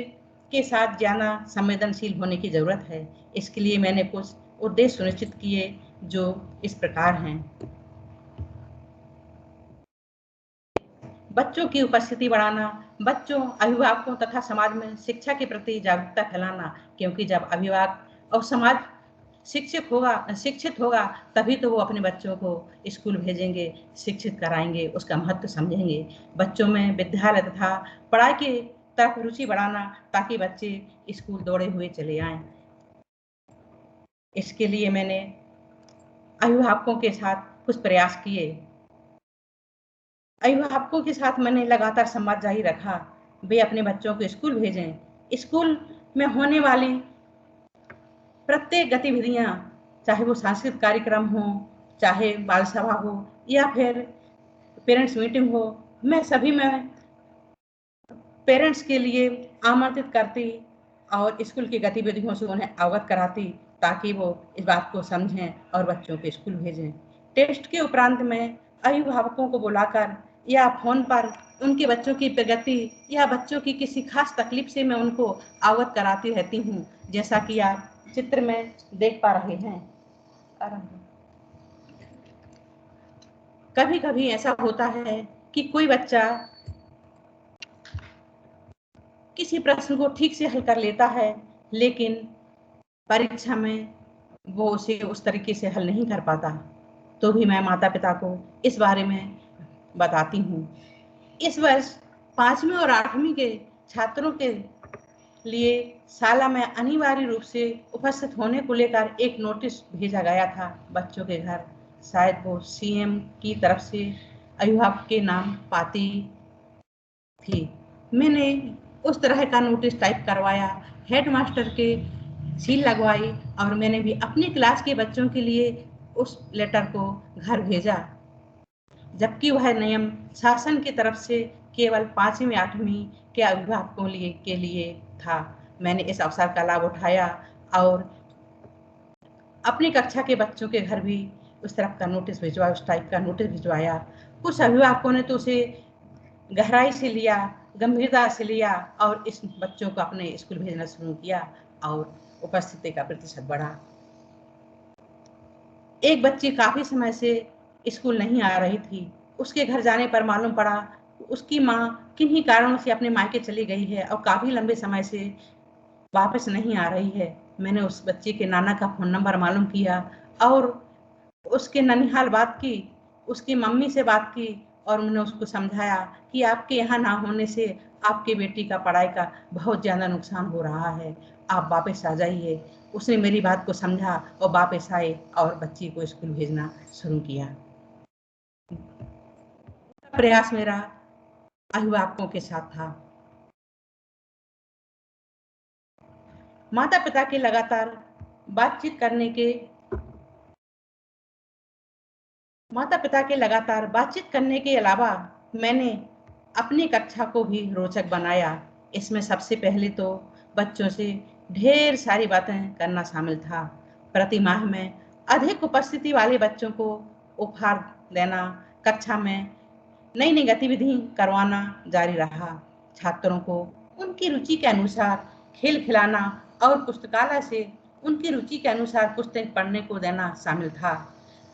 Speaker 8: के साथ ज्यादा संवेदनशील होने की जरूरत है। इसके लिए मैंने कुछ उद्देश्य सुनिश्चित किए जो इस प्रकार हैं। बच्चों की उपस्थिति बढ़ाना, बच्चों, अभिभावकों तथा समाज में शिक्षा के प्रति जागरूकता फैलाना, क्योंकि जब अभिभावक और समाज शिक्षित होगा तभी तो वो अपने बच्चों को स्कूल भेजेंगे, शिक्षित कराएंगे, उसका महत्व समझेंगे। बच्चों में विद्यालय तथा पढ़ाई की तरफ रुचि बढ़ाना ताकि बच्चे स्कूल दौड़े हुए चले आएं। इसके लिए मैंने अभिभावकों के साथ कुछ प्रयास किए। अभिभावकों के साथ मैंने लगातार संवाद जारी रखा। वे अपने बच्चों को स्कूल भेजें। स्कूल में होने वाली प्रत्येक गतिविधियां, चाहे वो सांस्कृतिक कार्यक्रम हो, चाहे बाल सभा हो या फिर पेरेंट्स मीटिंग हो, मैं सभी में पेरेंट्स के लिए आमंत्रित करती और स्कूल की गतिविधियों से उन्हें अवगत कराती ताकि वो इस बात को समझें और बच्चों को स्कूल भेजें। टेस्ट के उपरांत में अभिभावकों को बुलाकर या फोन पर उनके बच्चों की प्रगति या बच्चों की किसी खास तकलीफ से मैं उनको अवगत कराती रहती हूँ, जैसा कि आप चित्र में देख पा रहे हैं। कभी कभी ऐसा होता है कि कोई बच्चा किसी प्रश्न को ठीक से हल कर लेता है, लेकिन परीक्षा में वो उसे उस तरीके से हल नहीं कर पाता, तो भी मैं माता पिता को इस बारे में बताती हूँ। इस वर्ष 5वीं और 8वीं के छात्रों के लिए शाला में अनिवार्य रूप से उपस्थित होने को लेकर एक नोटिस भेजा गया था बच्चों के घर। शायद वो सीएम की तरफ से अभिभावक के नाम पाती थी। मैंने उस तरह का नोटिस टाइप करवाया, हेडमास्टर के सील लगवाई और मैंने भी अपनी क्लास के बच्चों के लिए उस लेटर को घर भेजा, जबकि वह नियम शासन की तरफ से केवल 5वीं 8वीं के अभिभावकों के लिए था। मैंने इस अवसर का लाभ उठाया और अपनी कक्षा के बच्चों के घर भी उस तरफ का नोटिस भिजवाया, उस टाइप का नोटिस भिजवाया। कुछ अभिभावकों ने तो उसे गहराई से लिया, गंभीरता से लिया और इस बच्चों को अपने स्कूल भेजना शुरू किया और उपस्थिति का प्रतिशत बढ़ा। एक बच्ची काफी समय से स्कूल नहीं आ रही थी। उसके घर जाने पर मालूम पड़ा उसकी माँ किन्हीं कारणों से अपने मायके चली गई है और काफी लंबे समय से वापस नहीं आ रही है। मैंने उस बच्चे के नाना का फोन नंबर मालूम किया और उसके ननिहाल बात की, उसकी मम्मी से बात की और मैंने उसको समझाया कि आपके यहाँ ना होने से आपकी बेटी का पढ़ाई का बहुत ज्यादा नुकसान हो रहा है, आप वापस आ जाइए। उसने मेरी बात को समझा और वापस आए और बच्ची को स्कूल भेजना शुरू किया। प्रयास मेरा अभिभावकों के साथ था। माता पिता के लगातार बातचीत करने के अलावा मैंने अपनी कक्षा को भी रोचक बनाया। इसमें सबसे पहले तो बच्चों से ढेर सारी बातें करना शामिल था। प्रति माह में अधिक उपस्थिति वाले बच्चों को उपहार देना, कक्षा में नई नई गतिविधि करवाना जारी रहा। छात्रों को उनकी रुचि के अनुसार खेल खिलाना और पुस्तकालय से उनकी रुचि के अनुसार पुस्तक पढ़ने को देना शामिल था।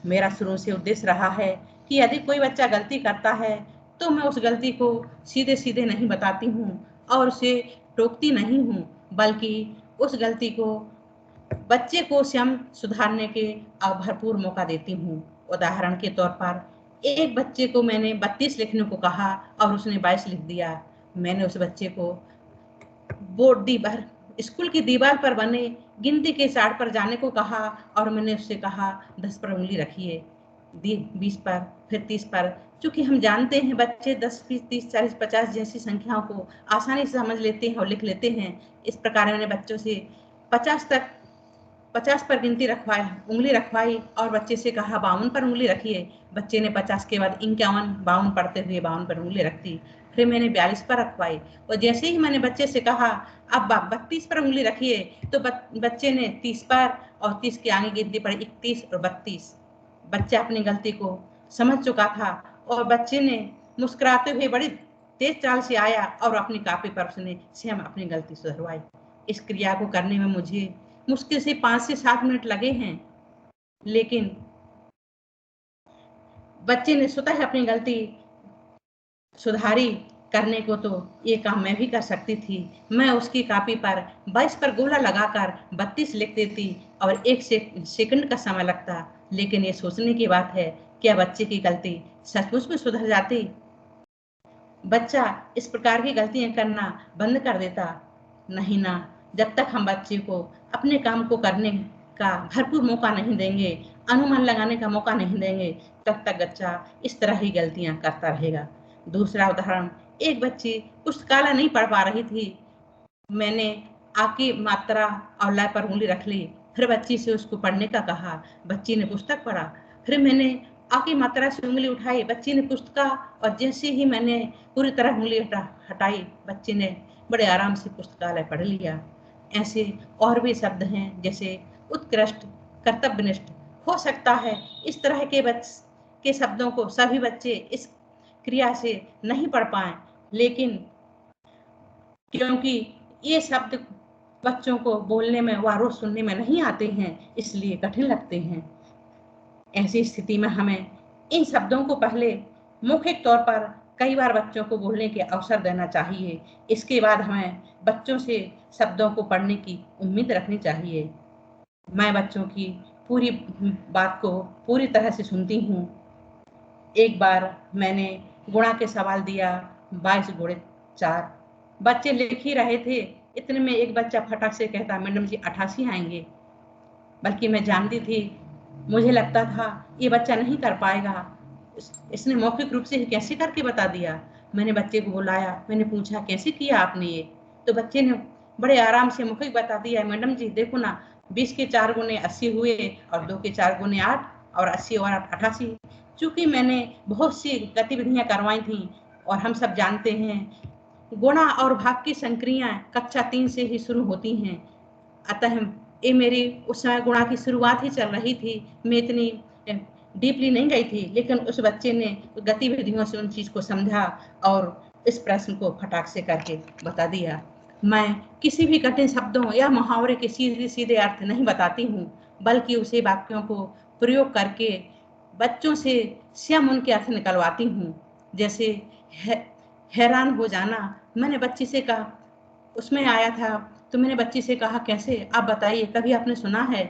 Speaker 8: मेरा शुरू से उद्देश्य रहा है कि यदि कोई बच्चा गलती करता है तो मैं उस गलती को सीधे सीधे नहीं बताती हूँ और उसे टोकती नहीं हूँ, बल्कि उस गलती को बच्चे को स्वयं सुधारने के भरपूर मौका देती हूँ। उदाहरण के तौर पर एक बच्चे को मैंने 32 लिखने को कहा और उसने 22 लिख दिया। मैंने उस बच्चे को स्कूल की दीवार पर बने गिनती के चार्ट पर जाने को कहा और मैंने उससे कहा 10 पर उंगली रखिए, 20 पर, फिर 30 पर। क्योंकि हम जानते हैं बच्चे 10, 20, 30, 40, 50 जैसी संख्याओं को आसानी से समझ लेते हैं और लिख लेते हैं। इस प्रकार मैंने बच्चों से 50 पर गिनती रखवाई, उंगली रखवाई और बच्चे से कहा 52 पर उंगली रखिए। बच्चे ने 50 के बाद 51, 52 पढ़ते हुए 52 पर उंगली रख दी। फिर मैंने 42 पर रखवाई और जैसे ही मैंने बच्चे से कहा अब 32 पर उंगली रखिए तो बच्चे ने 30 पर और 30 के आगे गिनती पड़ी 31 और 32। बच्चा अपनी गलती को समझ चुका था और बच्चे ने मुस्कुराते हुए बड़ी तेज चाल से आया और अपनी कॉपी पर उसने स्वयं अपनी गलती सुधरवाई। इस क्रिया को करने में मुझे मुश्किल से 5 से 7 मिनट लगे हैं, लेकिन बच्चे ने स्वतः अपनी गलती सुधारी। करने को तो ये काम मैं भी कर सकती थी। मैं उसकी कॉपी पर 22 पर गोला लगाकर 32 लिख देती और 1 सेकंड का समय लगता, लेकिन ये सोचने की बात है क्या बच्चे की गलती सचमुच में सुधर जाती? बच्चा इस प्रकार की गलतियां करना बंद कर देता? नहीं ना। जब तक हम बच्चे को अपने काम को करने का भरपूर मौका नहीं देंगे, अनुमान लगाने का मौका नहीं देंगे, तब तक बच्चा इस तरह ही गलतियां करता रहेगा। दूसरा उदाहरण, एक बच्ची पुस्तकालय नहीं पढ़ पा रही थी। मैंने आ की मात्रा और लय पर उंगली रख ली। फिर बच्ची से उसको पढ़ने का कहा। बच्ची ने पुस्तक पढ़ा। फिर मैंने आ की मात्रा से उंगली उठाई। बच्ची ने पुस्तक और जैसे ही मैंने पूरी तरह उंगली हटाई, बच्ची ने बड़े आराम से पुस्तकालय पढ़ लिया। ऐसे और भी शब्द हैं जैसे उत्कृष्ट, कर्तव्यनिष्ठ। हो सकता है इस तरह के शब्दों को सभी बच्चे इस क्रिया से नहीं पढ़ पाए, लेकिन क्योंकि ये शब्द बच्चों को बोलने में व रोज सुनने में नहीं आते हैं, इसलिए कठिन लगते हैं। ऐसी स्थिति में हमें इन शब्दों को पहले मौखिक तौर पर कई बार बच्चों को बोलने के अवसर देना चाहिए। इसके बाद हमें बच्चों से शब्दों को पढ़ने की उम्मीद रखनी चाहिए। मैं बच्चों की पूरी बात को पूरी तरह से सुनती हूँ। एक बार मैंने गुणा के सवाल दिया, 22 गुणे 4। बच्चे लिख ही रहे थे, इतने में एक बच्चा फटाक से कहता मैडम जी 88 आएंगे। बल्कि मैं जानती थी, मुझे लगता था ये बच्चा नहीं कर पाएगा, इसने मौखिक रूप से कैसे करके बता दिया। मैंने बच्चे को बुलाया, मैंने पूछा कैसे किया आपने ये? तो बच्चे ने बड़े आराम से मौखिक बता दिया, मैडम जी देखो ना, 20 के 4 गुने 80 हुए और 2 के 4 गुने 8 और 80 और 88। चूंकि मैंने बहुत सी गतिविधियां करवाई थी और हम सब जानते हैं गुणा और भाग की संक्रियाएं कक्षा 3 से ही शुरू होती हैं, अतः ये मेरी उस समय गुणा की शुरुआत ही चल रही थी। मैं इतनी डीपली नहीं गई थी, लेकिन उस बच्चे ने गतिविधियों से उन चीज को समझा और इस प्रश्न को फटाक से करके बता दिया। मैं किसी भी कठिन शब्दों या मुहावरे के सीधे सीधे अर्थ नहीं बताती हूँ, बल्कि उसे वाक्यों को प्रयोग करके बच्चों से स्वयं उनके अर्थ निकलवाती हूँ। जैसे हैरान हो जाना, मैंने बच्ची से कहा, उसमें आया था तो मैंने बच्ची से कहा कैसे, आप बताइए कभी आपने सुना है?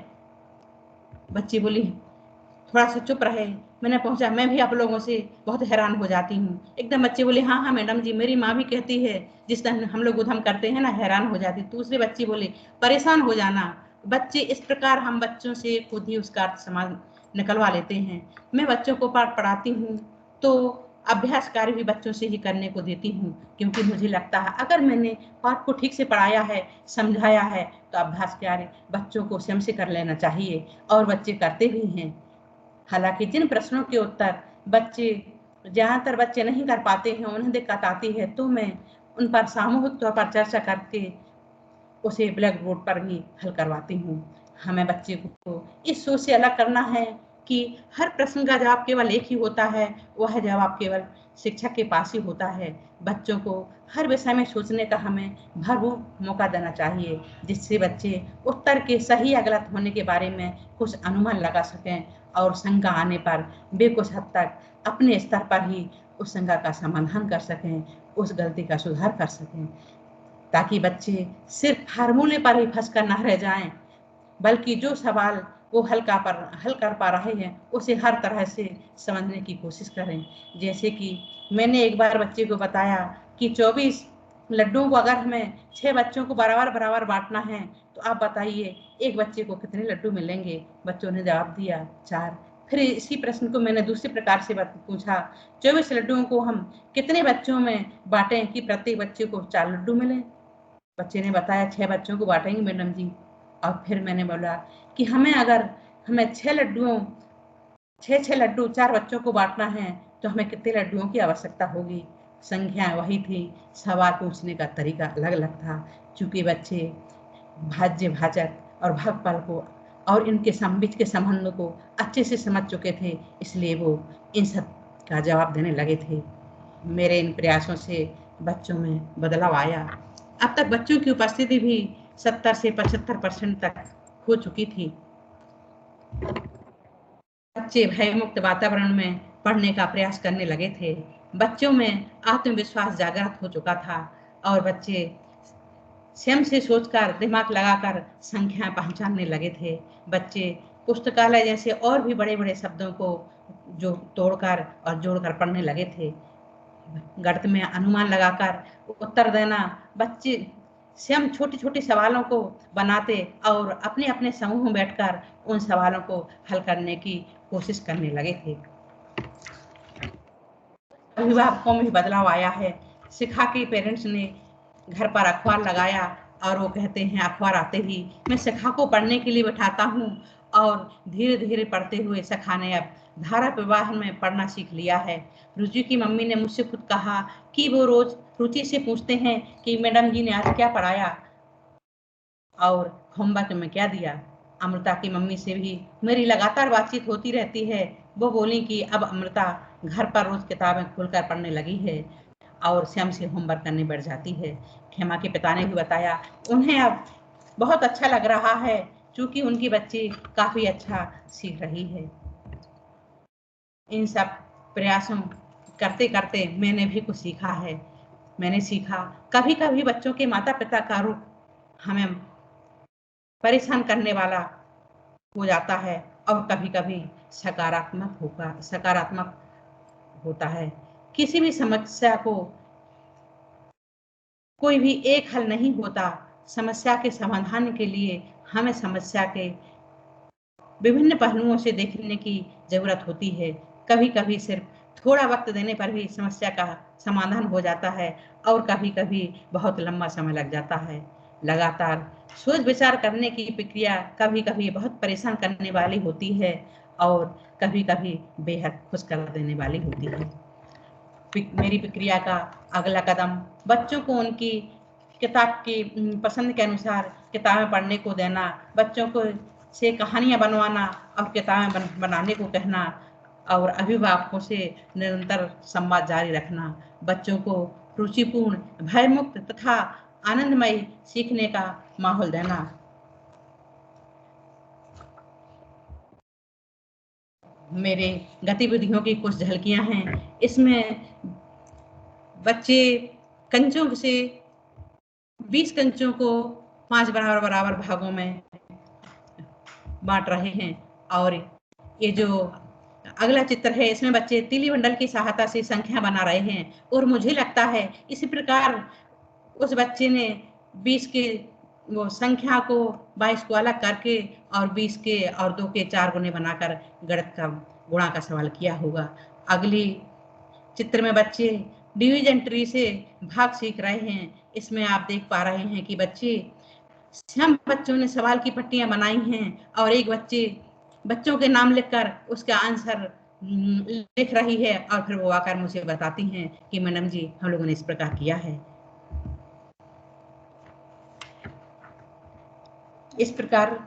Speaker 8: बच्ची बोली, थोड़ा सा चुप रहे। मैंने पहुंचा, मैं भी आप लोगों से बहुत हैरान हो जाती हूँ। एकदम बच्चे बोले, हाँ हाँ मैडम जी, मेरी माँ भी कहती है जिस तरह हम लोग उधम करते हैं ना, हैरान हो जाती। दूसरे बच्चे बोले परेशान हो जाना। बच्चे इस प्रकार हम बच्चों से खुद ही उसका अर्थ समझ निकलवा लेते हैं। मैं बच्चों को पाठ पढ़ाती हूँ तो अभ्यास कार्य भी बच्चों से ही करने को देती हूँ, क्योंकि मुझे लगता है अगर मैंने पाठ को ठीक से पढ़ाया है, समझाया है, तो अभ्यास कार्य बच्चों को स्वयं से कर लेना चाहिए और बच्चे करते भी हैं। हालांकि जिन प्रश्नों के उत्तर ज्यादातर बच्चे नहीं कर पाते हैं, उन्हें दिक्कत आती है, तो मैं उन पर सामूहिक तौर पर चर्चा करके उसे ब्लैक बोर्ड पर भी हल करवाती हूँ। हमें बच्चे को इस सोच से अलग करना है कि हर प्रश्न का जवाब केवल एक ही होता है, वह जवाब केवल शिक्षक के पास ही होता है। बच्चों को हर विषय में सोचने का हमें भरपूर मौका देना चाहिए, जिससे बच्चे उत्तर के सही या गलत होने के बारे में कुछ अनुमान लगा सकें और शंका आने पर वे कुछ हद तक अपने स्तर पर ही उस शंका का समाधान कर सकें, उस गलती का सुधार कर सकें, ताकि बच्चे सिर्फ फार्मूले पर ही फंस कर न रह जाएं, बल्कि जो सवाल वो हल कर पा रहे हैं उसे हर तरह से समझने की कोशिश करें। जैसे कि मैंने एक बार बच्चे को बताया कि 24 लड्डुओं को अगर हमें 6 बच्चों को बराबर बांटना है तो आप बताइए एक बच्चे को कितने लड्डू मिलेंगे। बच्चों ने जवाब दिया 4। फिर इसी प्रश्न को मैंने दूसरे प्रकार से पूछा, 24 लड्डुओं को हम कितने बच्चों में बांटें कि प्रत्येक बच्चे को 4 लड्डू मिले। बच्चे ने बताया 6 बच्चों को बांटेंगे मैडम जी। और फिर मैंने बोला कि अगर हमें 6 लड्डू 4 बच्चों को बांटना है तो हमें कितने लड्डुओं की आवश्यकता होगी। संख्या वही थी, सवाल पूछने का तरीका अलग अलग था। चूंकि बच्चे भाज्य भाजक और भागफल को और इनके बीच के संबंधों को अच्छे से समझ चुके थे, इसलिए वो इन सब का जवाब देने लगे थे। मेरे इन प्रयासों से बच्चों में बदलाव आया। अब तक बच्चों की उपस्थिति भी 70 से 75% तक हो चुकी थी। बच्चे भयमुक्त वातावरण में पढ़ने का प्रयास करने लगे थे। बच्चों में आत्मविश्वास जागृत हो चुका था और बच्चे स्वयं से सोचकर दिमाग लगाकर संख्या पहचानने लगे थे। बच्चे पुस्तकालय जैसे और भी बड़े बड़े शब्दों को जो तोड़कर और जोड़कर पढ़ने लगे थे। गणित में अनुमान लगाकर उत्तर देना, बच्चे स्वयं छोटे छोटे सवालों को बनाते और अपने अपने समूह में बैठकर उन सवालों को हल करने की कोशिश करने लगे थे। अभिभावकों में बदलाव आया है। शिखा के पेरेंट्स ने घर पर अखबार लगाया और वो कहते हैं अखबार आते ही मैं शिखा को पढ़ने के लिए बैठाता हूँ और धीरे धीरे पढ़ते हुए शिखा ने अब धारा प्रवाह में पढ़ना सीख लिया है। रुचि की मम्मी ने मुझसे खुद कहा कि वो रोज रुचि से पूछते हैं कि मैडम जी ने आज क्या पढ़ाया और होमवर्क में क्या दिया। अमृता की मम्मी से भी मेरी लगातार बातचीत होती रहती है। वो बोली कि अब अमृता घर पर रोज किताबें खोलकर पढ़ने लगी है और स्वयं से होमवर्क करने बैठ जाती है। खेमा के पिता ने भी बताया उन्हें अब बहुत अच्छा लग रहा है क्योंकि उनकी बच्ची काफी अच्छा सीख रही है। इन सब प्रयासों करते करते मैंने भी कुछ सीखा है। मैंने सीखा कभी कभी बच्चों के माता पिता का रूप हमें परेशान करने वाला हो जाता है और कभी कभी सकारात्मक होता है। किसी भी समस्या को कोई भी एक हल नहीं होता। समस्या के समाधान के लिए हमें समस्या के विभिन्न पहलुओं से देखने की जरूरत होती है। कभी कभी सिर्फ थोड़ा वक्त देने पर भी समस्या का समाधान हो जाता है और कभी कभी बहुत लंबा समय लग जाता है। लगातार सोच विचार करने की प्रक्रिया कभी कभी बहुत परेशान करने वाली होती है और कभी कभी बेहद खुश कर देने वाली होती है। मेरी प्रक्रिया का अगला कदम बच्चों को उनकी किताब की पसंद के अनुसार किताबें पढ़ने को देना, बच्चों को से कहानियां बनवाना और किताबें बनाने को कहना और अभिभावकों से निरंतर संवाद जारी रखना। बच्चों को रुचिपूर्ण, भयमुक्त तथा आनंदमय सीखने का माहौल देना। मेरे गतिविधियों की कुछ झलकियां हैं। इसमें बच्चे कंचों से 20 कंचों को 5 बराबर भागों में बांट रहे हैं और ये जो अगला चित्र है इसमें बच्चे तीली बंडल की सहायता से संख्या बना रहे हैं और मुझे लगता है इसी प्रकार उस बच्चे ने 20 के वो संख्या को 22 को अलग करके और 20 के और 2 के 4 गुने बनाकर गणित का गुणा का सवाल किया होगा। अगली चित्र में बच्चे डिवीजन ट्री से भाग सीख रहे हैं। इसमें आप देख पा रहे हैं कि बच्चों ने सवाल की पट्टियां बनाई हैं और एक बच्चों के नाम लिखकर उसका आंसर लिख रही है और फिर वो आकर मुझे बताती हैं कि मैडम जी हम लोगों ने इस प्रकार किया है। इस प्रकार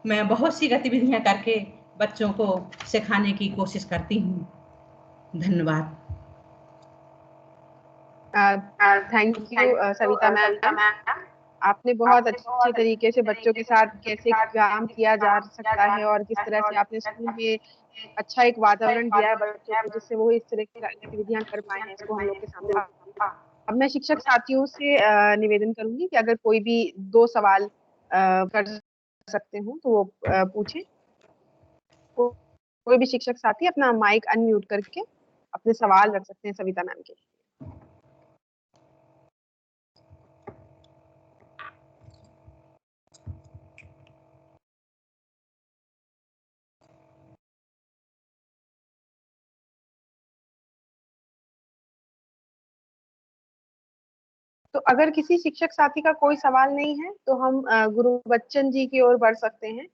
Speaker 8: मैं बहुत सी गतिविधियां करके बच्चों को सिखाने की कोशिश करती हूँ। धन्यवाद।
Speaker 2: Thank you Savita ma'am. आपने बहुत अच्छे तरीके से बच्चों के साथ कैसे काम किया जा सकता है और किस तरह से आपने स्कूल में अच्छा एक वातावरण दिया है बच्चों को, जिससे वो इस तरह की गतिविधियां कर पाए हैं, इसको हम लोग के सामने रखा। अब मैं शिक्षक साथियों से निवेदन करूंगी कि अगर कोई भी 2 सवाल कर सकते हो तो वो पूछें। कोई भी शिक्षक साथी अपना माइक अनम्यूट करके अपने सवाल रख सकते हैं सविता मैम के। तो अगर किसी शिक्षक साथी का कोई सवाल नहीं है तो हम गुरुबच्चन जी की ओर बढ़ सकते हैं।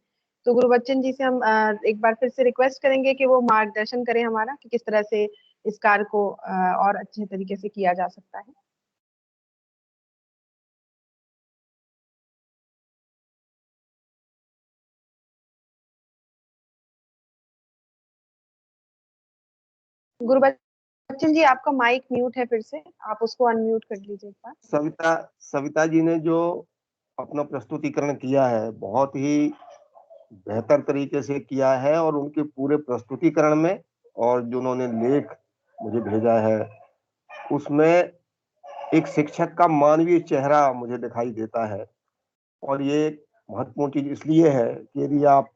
Speaker 2: तो गुरुबच्चन जी से हम एक बार फिर से रिक्वेस्ट करेंगे कि वो मार्गदर्शन करें हमारा कि किस तरह से इस कार्य को और अच्छे तरीके से किया जा सकता है। गुरुबच्चन जी, आपका माइक म्यूट है, फिर से आप उसको अनम्यूट कर लीजिए एक बार।
Speaker 7: सविता जी ने जो अपना प्रस्तुतिकरण किया है बहुत ही बेहतर तरीके से किया है, और उनके पूरे प्रस्तुतिकरण में और जो उन्होंने लेख मुझे भेजा है उसमें एक शिक्षक का मानवीय चेहरा मुझे दिखाई देता है। और ये महत्वपूर्ण चीज इसलिए है कि यदि आप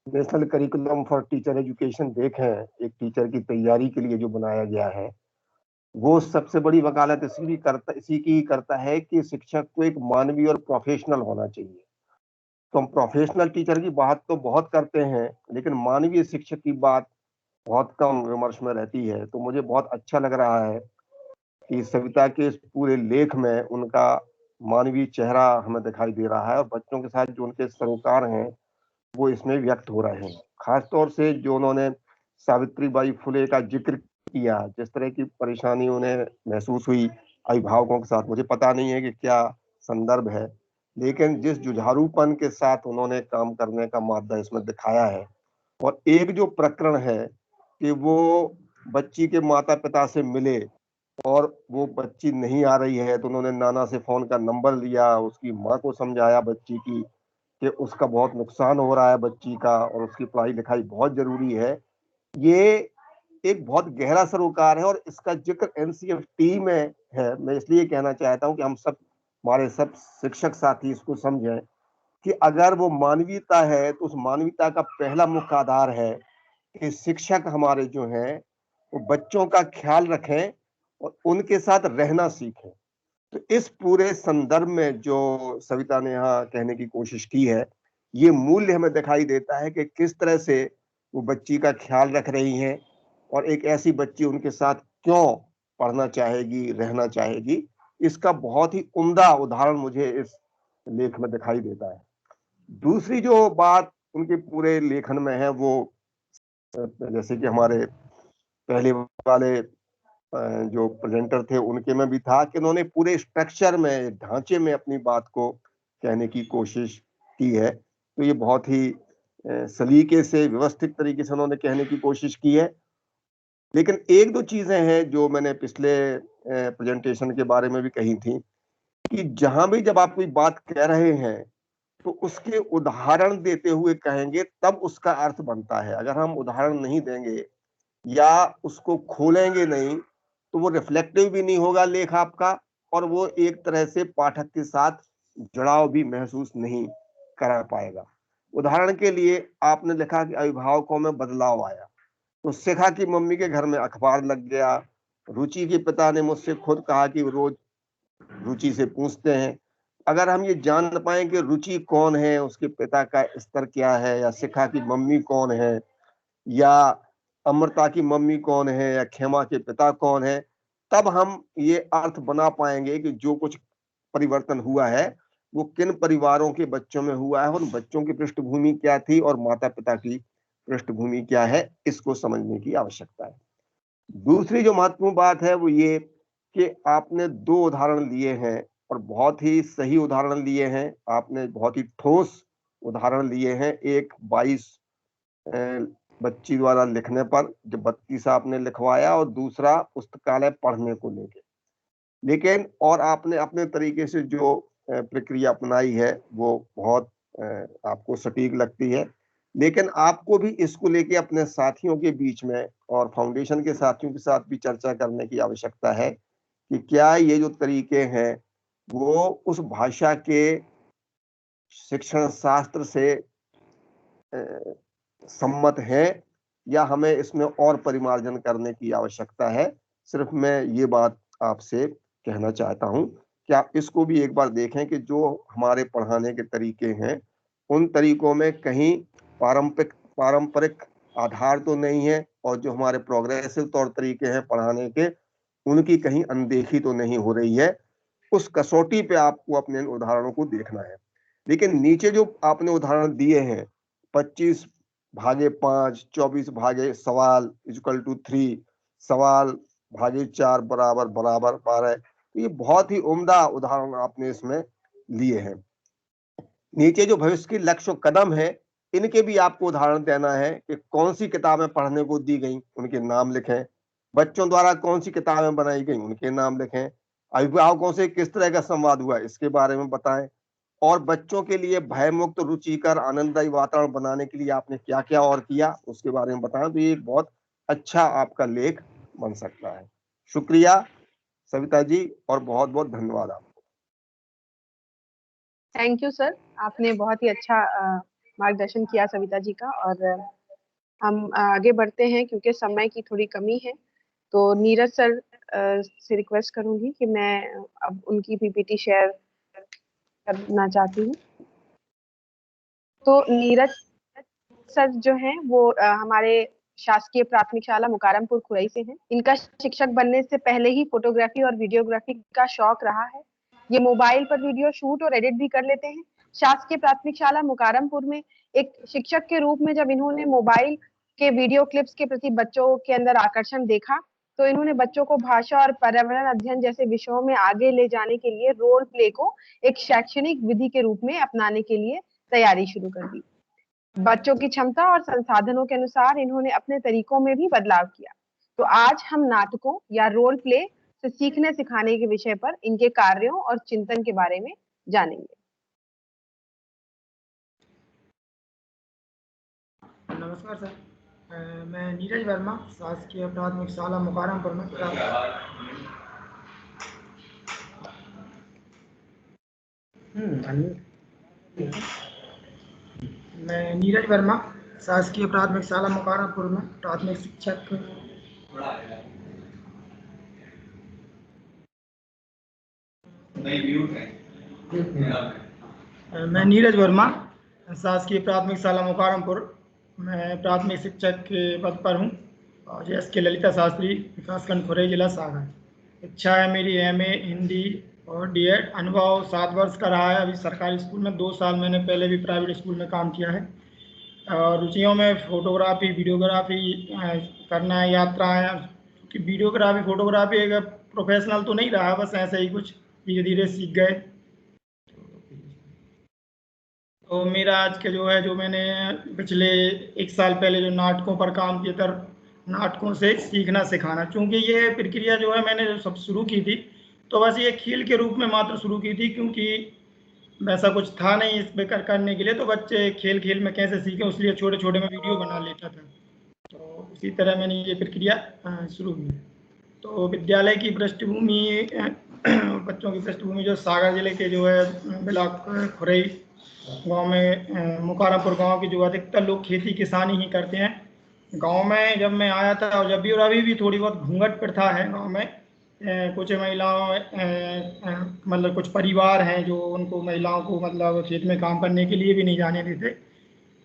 Speaker 7: national curriculum for teacher education देखें, एक टीचर की तैयारी के लिए जो बनाया गया है, वो सबसे बड़ी वकालत इसी की करता है कि शिक्षक को एक मानवीय और प्रोफेशनल होना चाहिए। तो हम प्रोफेशनल टीचर की बात तो बहुत करते हैं, लेकिन मानवीय शिक्षक की बात बहुत कम विमर्श में रहती है। तो मुझे बहुत अच्छा लग रहा है कि सविता के इस पूरे लेख में उनका मानवीय चेहरा हमें दिखाई दे रहा है, और बच्चों के साथ जो उनके सरोकार हैं वो इसमें व्यक्त हो रहे हैं। खासतौर से जो उन्होंने सावित्रीबाई फुले का जिक्र किया, जिस तरह की परेशानी उन्हें महसूस हुई अभिभावकों के साथ, मुझे पता नहीं है कि क्या संदर्भ है, लेकिन जिस जुझारूपन के साथ उन्होंने काम करने का मादा इसमें दिखाया है। और एक जो प्रकरण है कि वो बच्ची के माता पिता से मिले और वो बच्ची नहीं आ रही है, तो उन्होंने नाना से फोन का नंबर लिया, उसकी माँ को समझाया बच्ची की कि उसका बहुत नुकसान हो रहा है बच्ची का, और उसकी पढ़ाई लिखाई बहुत जरूरी है। ये एक बहुत गहरा सरोकार है, और इसका जिक्र एनसीएफटी में है। मैं इसलिए कहना चाहता हूं कि हम सब, हमारे सब शिक्षक साथी इसको समझें कि अगर वो मानवीयता है तो उस मानवीयता का पहला मुख्य आधार है कि शिक्षक हमारे जो हैं वो बच्चों का ख्याल रखें और उनके साथ रहना सीखें। तो इस पूरे संदर्भ में जो सविता ने यहाँ कहने की कोशिश की है, ये मूल्य हमें दिखाई देता है कि किस तरह से वो बच्ची का ख्याल रख रही हैं, और एक ऐसी बच्ची उनके साथ क्यों पढ़ना चाहेगी, रहना चाहेगी। इसका बहुत ही उम्दा उदाहरण मुझे इस लेख में दिखाई देता है। दूसरी जो बात उनके पूरे लेखन में है वो, जैसे कि हमारे पहले वाले जो प्रेजेंटर थे उनके में भी था, कि उन्होंने पूरे स्ट्रक्चर में, ढांचे में अपनी बात को कहने की कोशिश की है। तो ये बहुत ही सलीके से, व्यवस्थित तरीके से उन्होंने कहने की कोशिश की है। लेकिन एक दो चीजें हैं जो मैंने पिछले प्रेजेंटेशन के बारे में भी कही थी, कि जहां भी जब आप कोई बात कह रहे हैं तो उसके उदाहरण देते हुए कहेंगे, तब उसका अर्थ बनता है। अगर हम उदाहरण नहीं देंगे या उसको खोलेंगे नहीं, तो वो रिफ्लेक्टिव भी नहीं होगा लेख आपका, और वो एक तरह से पाठक के साथ जुड़ाव भी महसूस नहीं करा पाएगा। उदाहरण के लिए आपने लिखा कि अभिभावकों में बदलाव आया, तो शिखा की मम्मी के घर में अखबार लग गया। रुचि के पिता ने मुझसे खुद कहा कि रोज रुचि से पूछते हैं। अगर हम ये जान पाए कि रुचि कौन है, उसके पिता का स्तर क्या है, या शिखा की मम्मी कौन है, या अमृता की मम्मी कौन है, या खेमा के पिता कौन है, तब हम ये अर्थ बना पाएंगे कि जो कुछ परिवर्तन हुआ है वो किन परिवारों के बच्चों में हुआ है, और बच्चों की पृष्ठभूमि क्या थी और माता पिता की पृष्ठभूमि क्या है, इसको समझने की आवश्यकता है। दूसरी जो महत्वपूर्ण बात है वो ये कि आपने 2 उदाहरण लिए हैं, और बहुत ही सही उदाहरण लिए हैं। आपने बहुत ही ठोस उदाहरण लिए हैं। एक 22 बच्ची द्वारा लिखने पर जो 32 आपने लिखवाया, और दूसरा पुस्तकालय पढ़ने को लेके। लेकिन और आपने अपने तरीके से जो प्रक्रिया अपनाई है वो बहुत आपको सटीक लगती है। लेकिन आपको भी इसको लेके अपने साथियों के बीच में और फाउंडेशन के साथियों के साथ भी चर्चा करने की आवश्यकता है कि क्या ये जो तरीके हैं वो उस भाषा के शिक्षण शास्त्र से सम्मत है, या हमें इसमें और परिमार्जन करने की आवश्यकता है। सिर्फ मैं ये बात आपसे कहना चाहता हूं कि आप इसको भी एक बार देखें कि जो हमारे पढ़ाने के तरीके हैं उन तरीकों में कहीं पारंपरिक आधार तो नहीं है, और जो हमारे प्रोग्रेसिव तौर तरीके हैं पढ़ाने के उनकी कहीं अनदेखी तो नहीं हो रही है। उस कसौटी पे आपको अपने उदाहरणों को देखना है। लेकिन नीचे जो आपने उदाहरण दिए हैं 25 भागे 5, 24 भागे सवाल इक्वल टू 3, सवाल भागे 4 बराबर 12, तो ये बहुत ही उम्दा उदाहरण आपने इसमें लिए हैं। नीचे जो भविष्य के लक्ष्य कदम है इनके भी आपको उदाहरण देना है कि कौन सी किताबें पढ़ने को दी गई उनके नाम लिखें, बच्चों द्वारा कौन सी किताबें बनाई गई उनके नाम लिखें, अभिभावकों से किस तरह का संवाद हुआ इसके बारे में बताएं, और बच्चों के लिए भयमुक्त, रुचिकर, आनंददायी वातावरण बनाने के लिए आपने क्या क्या और किया उसके बारे में बताएं। तो ये एक बहुत अच्छा आपका लेख बन सकता है। शुक्रिया सविता जी, और बहुत बहुत धन्यवाद आपको।
Speaker 2: थैंक यू सर, आपने बहुत ही अच्छा मार्गदर्शन किया सविता जी का। और हम आगे बढ़ते हैं क्योंकि समय की थोड़ी कमी है। तो नीरज सर से रिक्वेस्ट करूंगी कि मैं अब उनकी पीपीटी शेयर करना चाहती हूँ। तो नीरज सर जो हैं वो हमारे शासकीय प्राथमिक शाला मुकारमपुर खुरई से हैं। इनका शिक्षक बनने से पहले ही फोटोग्राफी और वीडियोग्राफी का शौक रहा है। ये मोबाइल पर वीडियो शूट और एडिट भी कर लेते हैं। शासकीय प्राथमिक शाला मुकारमपुर में एक शिक्षक के रूप में जब इन्होंने मोबाइल के वीडियो क्लिप्स के प्रति बच्चों के अंदर आकर्षण देखा तो इन्होंने बच्चों को भाषा और पर्यावरण अध्ययन जैसे विषयों में आगे ले जाने के लिए रोल प्ले को एक शैक्षणिक विधि के रूप में अपनाने के लिए तैयारी शुरू कर दी। बच्चों की क्षमता और संसाधनों के अनुसार इन्होंने अपने तरीकों में भी बदलाव किया। तो आज हम नाटकों या रोल प्ले से सीखने सिखाने के विषय पर इनके कार्यों और चिंतन के बारे में जानेंगे।
Speaker 9: नमस्कार सर, मैं नीरज वर्मा शासकीय प्राथमिक शाला मुकारमपुर में शासकीय प्राथमिक शाला मुकारमपुर में प्राथमिक शिक्षक मैं नीरज वर्मा शासकीय प्राथमिक शाला मुकारमपुर मैं प्राथमिक शिक्षक के पद पर हूँ और JSK ललिता शास्त्री विकासखंड खुरई जिला सागर। इच्छा है मेरी MA हिंदी और D.Ed। अनुभव 7 वर्ष का रहा है। अभी सरकारी स्कूल में 2 साल मैंने पहले भी प्राइवेट स्कूल में काम किया है। और रुचियों में फोटोग्राफी, वीडियोग्राफी करना है, यात्राएँ। क्योंकि वीडियोग्राफी फोटोग्राफी एक प्रोफेशनल तो नहीं रहा, बस ऐसे ही कुछ धीरे धीरे सीख गए। तो मेरा आज के जो मैंने पिछले 1 साल पहले जो नाटकों पर काम किया था, नाटकों से सीखना सिखाना, चूँकि ये प्रक्रिया जो है मैंने सब शुरू की थी तो बस ये खेल के रूप में मात्र शुरू की थी, क्योंकि वैसा कुछ था नहीं इस पर करने के लिए। तो बच्चे खेल खेल में कैसे सीखें, इसलिए छोटे छोटे में वीडियो बना लेता था। तो उसी तरह मैंने ये प्रक्रिया शुरू की। तो विद्यालय की पृष्ठभूमि, बच्चों की पृष्ठभूमि जो सागर जिले के जो है ब्लॉक खुरई गांव में मुकारमपुर गांव की जो अधिकतर लोग खेती किसानी ही करते हैं। गांव में जब मैं आया था और जब भी और अभी भी थोड़ी बहुत घूंघट प्रथा है गांव में। कुछ महिलाओं मतलब कुछ परिवार हैं जो उनको महिलाओं को मतलब खेत में काम करने के लिए भी नहीं जाने देते।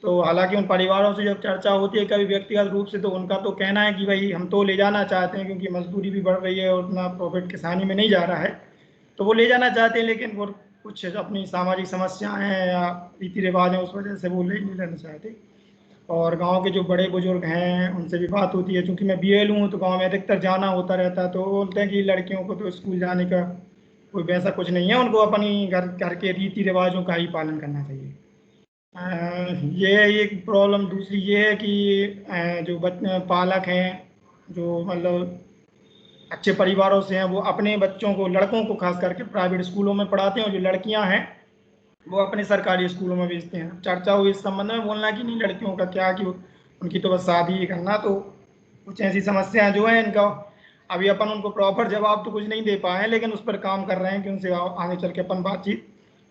Speaker 9: तो हालांकि उन परिवारों से जब चर्चा होती है कभी व्यक्तिगत रूप से, तो उनका तो कहना है कि भाई हम तो ले जाना चाहते हैं क्योंकि मजदूरी भी बढ़ रही है और उतना प्रॉफिट किसानी में नहीं जा रहा है, तो वो ले जाना चाहते हैं। लेकिन वो कुछ अपनी सामाजिक समस्याएं हैं या रीति रिवाज हैं, उस वजह से वो नहीं लेना चाहते। और गांव के जो बड़े बुजुर्ग हैं उनसे भी बात होती है। चूँकि मैं BL हूँ तो गांव में अधिकतर जाना होता रहता है, तो बोलते हैं कि लड़कियों को तो स्कूल जाने का कोई वैसा कुछ नहीं है, उनको अपनी घर के रीति रिवाजों का ही पालन करना चाहिए। ये एक प्रॉब्लम दूसरी ये है कि जो पालक हैं, जो मतलब अच्छे परिवारों से हैं, वो अपने बच्चों को, लड़कों को खास करके प्राइवेट स्कूलों में पढ़ाते हैं, और जो लड़कियां हैं वो अपने सरकारी स्कूलों में भेजते हैं। चर्चा हुई इस संबंध में, बोलना कि नहीं लड़कियों का क्या, कि उनकी तो बस शादी ही करना। तो कुछ ऐसी समस्याएं जो हैं इनका, अभी अपन उनको प्रॉपर जवाब तो कुछ नहीं दे पाए हैं, लेकिन उस पर काम कर रहे हैं कि उनसे आगे चल के अपन बातचीत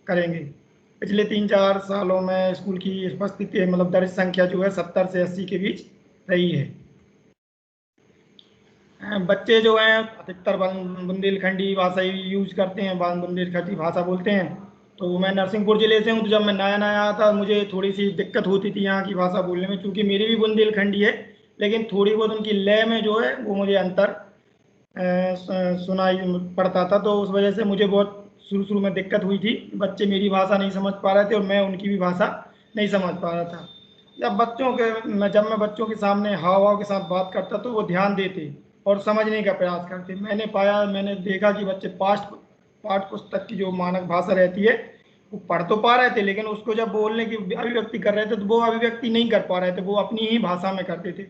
Speaker 9: करेंगे। पिछले 3-4 सालों में स्कूल की उपस्थिति मतलब दर्ज संख्या जो है 70 से 80 के बीच रही है। बच्चे जो हैं अधिकतर बुंदेलखंडी भाषा यूज करते हैं, बुंदेलखंडी भाषा बोलते हैं। तो मैं नरसिंहपुर जिले से हूँ, तो जब मैं नया नया आया था मुझे थोड़ी सी दिक्कत होती थी यहाँ की भाषा बोलने में, क्योंकि मेरी भी बुंदेलखंडी है, लेकिन थोड़ी बहुत उनकी लय में जो है वो मुझे अंतर सुनाई पड़ता था। तो उस वजह से मुझे बहुत शुरू में दिक्कत हुई थी, बच्चे मेरी भाषा नहीं समझ पा रहे थे और मैं उनकी भी भाषा नहीं समझ पा रहा था। जब मैं बच्चों के सामने हाव भाव के साथ बात करता तो वो ध्यान देते और समझने का प्रयास करते। मैंने देखा कि बच्चे पाठ्य पुस्तक की जो मानक भाषा रहती है वो पढ़ तो पा रहे थे, लेकिन उसको जब बोलने की अभिव्यक्ति कर रहे थे तो वो अभिव्यक्ति नहीं कर पा रहे थे, वो अपनी ही भाषा में करते थे।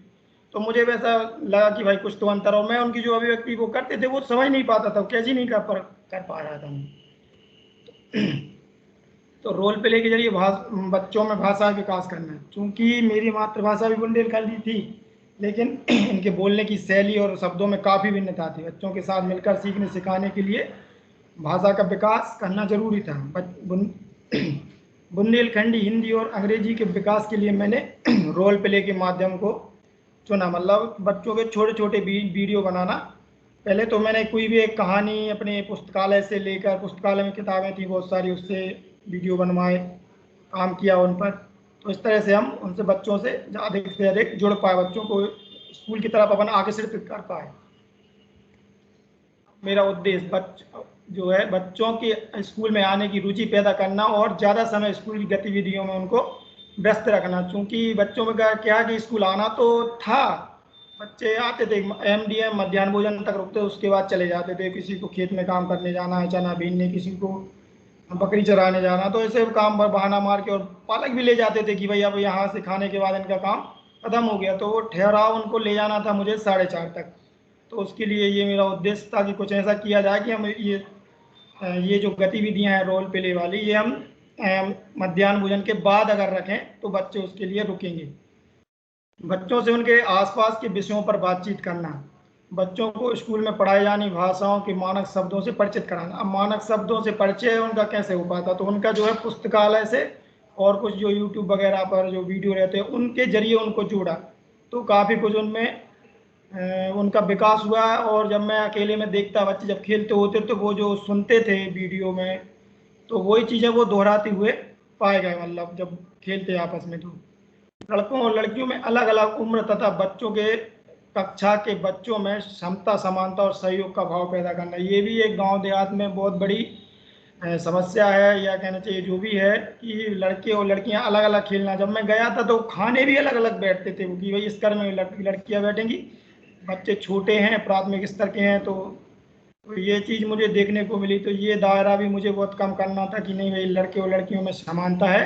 Speaker 9: तो मुझे वैसा लगा कि भाई कुछ तो अंतर, और मैं उनकी जो अभिव्यक्ति वो करते थे वो समझ नहीं पाता था, कैसे नहीं कर पा रहा था मैं। तो रोल प्ले के जरिए बच्चों में भाषा विकास करना है। चूंकि मेरी मातृभाषा भी बुंदेलखंडी थी, लेकिन इनके बोलने की शैली और शब्दों में काफ़ी भिन्नता थी। बच्चों के साथ मिलकर सीखने सिखाने के लिए भाषा का विकास करना जरूरी था। बुंदेलखंडी, हिंदी और अंग्रेजी के विकास के लिए मैंने रोल प्ले के माध्यम को चुना, मतलब बच्चों के छोटे छोटे वीडियो बनाना। पहले तो मैंने कोई भी एक कहानी अपने पुस्तकालय से लेकर, पुस्तकालय में किताबें थी बहुत सारी, उससे वीडियो बनवाए, काम किया उन पर। तो इस तरह से हम उनसे बच्चों से अधिक से अधिक जुड़ पाए, बच्चों को स्कूल की तरफ अपन आकर्षित कर पाए। मेरा उद्देश्य जो है बच्चों के स्कूल में आने की रुचि पैदा करना और ज़्यादा समय स्कूल की गतिविधियों में उनको व्यस्त रखना। चूँकि बच्चों में क्या कि स्कूल आना तो था, बच्चे आते थे, MDM मध्याह्न भोजन तक रुकते, उसके बाद चले जाते थे। किसी को खेत में काम करने जाना है, चना बीनने, किसी को बकरी चराने जाना, तो ऐसे काम पर बहाना मार के, और पालक भी ले जाते थे कि भाई अब यहाँ से खाने के बाद इनका काम खत्म हो गया, तो वो ठहराव उनको ले जाना था मुझे 4:30 तक। तो उसके लिए ये मेरा उद्देश्य था कि कुछ ऐसा किया जाए कि हम ये जो गतिविधियां हैं रोल प्ले वाली, ये हम मध्याह्न भोजन के बाद अगर रखें तो बच्चे उसके लिए रुकेंगे। बच्चों से उनके आसपास के विषयों पर बातचीत करना, बच्चों को स्कूल में पढ़ाई जानी भाषाओं के मानक शब्दों से परिचित कराना। अब मानक शब्दों से परिचय उनका कैसे हो पाता, तो उनका जो है पुस्तकालय से और कुछ जो YouTube वगैरह पर जो वीडियो रहते हैं उनके जरिए उनको जोड़ा, तो काफ़ी कुछ उनमें उनका विकास हुआ। और जब मैं अकेले में देखता, बच्चे जब खेलते होते तो वो जो सुनते थे वीडियो में, तो वही चीज़ें वो दोहराते हुए पाए गए, मतलब जब खेलते आपस में। तो लड़कों और लड़कियों में अलग अलग उम्र तथा बच्चों के कक्षा के बच्चों में क्षमता, समानता और सहयोग का भाव पैदा करना, ये भी एक गांव देहात में बहुत बड़ी समस्या है, या कहना चाहिए जो भी है, कि लड़के और लड़कियां अलग अलग खेलना। जब मैं गया था तो खाने भी अलग अलग बैठते थे, कि भाई इस घर में लड़कियां बैठेंगी, बच्चे छोटे हैं, प्राथमिक स्तर के हैं, तो ये चीज़ मुझे देखने को मिली। तो ये दायरा भी मुझे बहुत कम करना था कि नहीं भाई लड़के और लड़कियों में समानता है,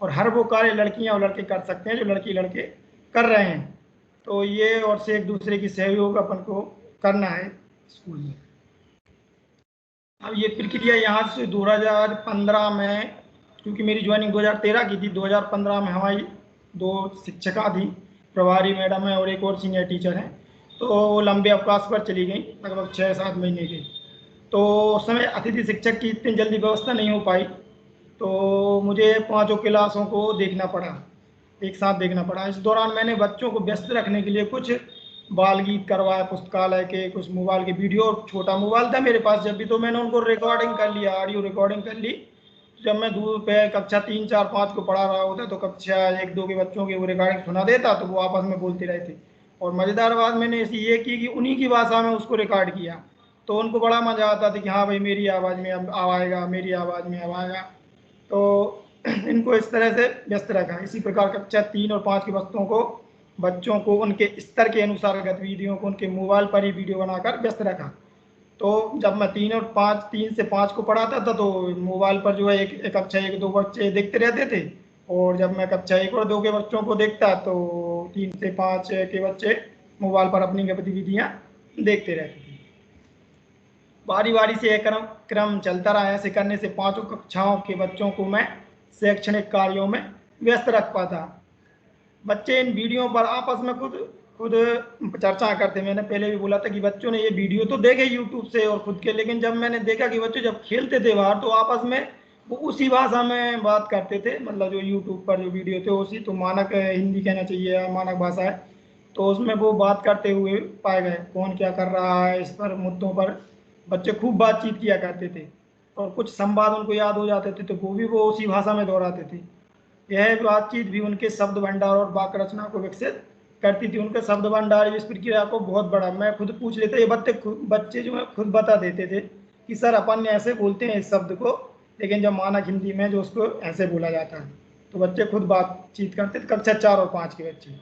Speaker 9: और हर वो कार्य लड़कियां और लड़के कर सकते हैं जो लड़के कर रहे हैं। तो ये और से एक दूसरे की सहयोग अपन को करना है स्कूल में। अब ये प्रक्रिया यहाँ से 2015 में, क्योंकि मेरी ज्वाइनिंग 2013 की थी, 2015 में हमारी 2 शिक्षिका थी, प्रभारी मैडम है और एक और सीनियर टीचर हैं, तो वो लंबे अवकाश पर चली गई, लगभग 6-7 महीने की। तो उस समय अतिथि शिक्षक की इतनी जल्दी व्यवस्था नहीं हो पाई, तो मुझे 5 क्लासों को देखना पड़ा, एक साथ देखना पड़ा। इस दौरान मैंने बच्चों को व्यस्त रखने के लिए कुछ बाल गीत करवाया पुस्तकालय के, कुछ मोबाइल के वीडियो, छोटा मोबाइल था मेरे पास जब भी, तो मैंने उनको रिकॉर्डिंग कर लिया, ऑडियो रिकॉर्डिंग कर ली। जब मैं दूर पे कक्षा 3, 4, 5 को पढ़ा रहा होता तो कक्षा 1-2 के बच्चों की वो रिकॉर्डिंग सुना देता, तो वो आपस में बोलते रहते। और मज़ेदार बात मैंने ये की कि उन्हीं की भाषा में उसको रिकॉर्ड किया, तो उनको बड़ा मज़ा आता था कि हाँ भाई मेरी आवाज़ में अब आएगा, मेरी आवाज़ में अब आएगा। तो इनको इस तरह से व्यस्त रखा। इसी प्रकार कक्षा 3 और 5 के बच्चों को उनके स्तर के अनुसार गतिविधियों को उनके मोबाइल पर ही वीडियो बनाकर व्यस्त रखा। तो जब मैं 3 से 5 को पढ़ाता था तो मोबाइल पर जो है एक कक्षा 1-2 बच्चे देखते रहते थे, और जब मैं कक्षा 1 और 2 के बच्चों को देखता तो 3 से 5 के बच्चे मोबाइल पर अपनी गतिविधियाँ देखते रहते थे। बारी बारी से यह क्रम चलता रहा। ऐसे करने से 5 कक्षाओं के बच्चों को मैं शैक्षणिक कार्यों में व्यस्त रख पाता। बच्चे इन वीडियो पर आपस में खुद चर्चा करते। मैंने पहले भी बोला था कि बच्चों ने ये वीडियो तो देखे यूट्यूब से और खुद के, लेकिन जब मैंने देखा कि बच्चे जब खेलते थे बाहर तो आपस में वो उसी भाषा में बात करते थे। मतलब जो यूट्यूब पर जो वीडियो थे उसी, तो मानक हिंदी कहना चाहिए या मानक भाषा है, तो उसमें वो बात करते हुए पाए गए। कौन क्या कर रहा है, इस पर मुद्दों पर बच्चे खूब बातचीत किया करते थे और कुछ संवाद उनको याद हो जाते थे तो वो उसी भाषा में दोहराते थे। यह बातचीत भी उनके शब्द भंडार और वाक्य रचना को विकसित करती थी। उनके शब्द भंडार इस प्रक्रिया को बहुत बड़ा, मैं खुद पूछ लेता, ये बच्चे जो है खुद बता देते थे कि सर अपन ने ऐसे बोलते हैं इस शब्द को, लेकिन जब मानक हिंदी में जो उसको ऐसे बोला जाता है, तो बच्चे खुद बातचीत करते थे। कक्षा 4 और 5 के बच्चे।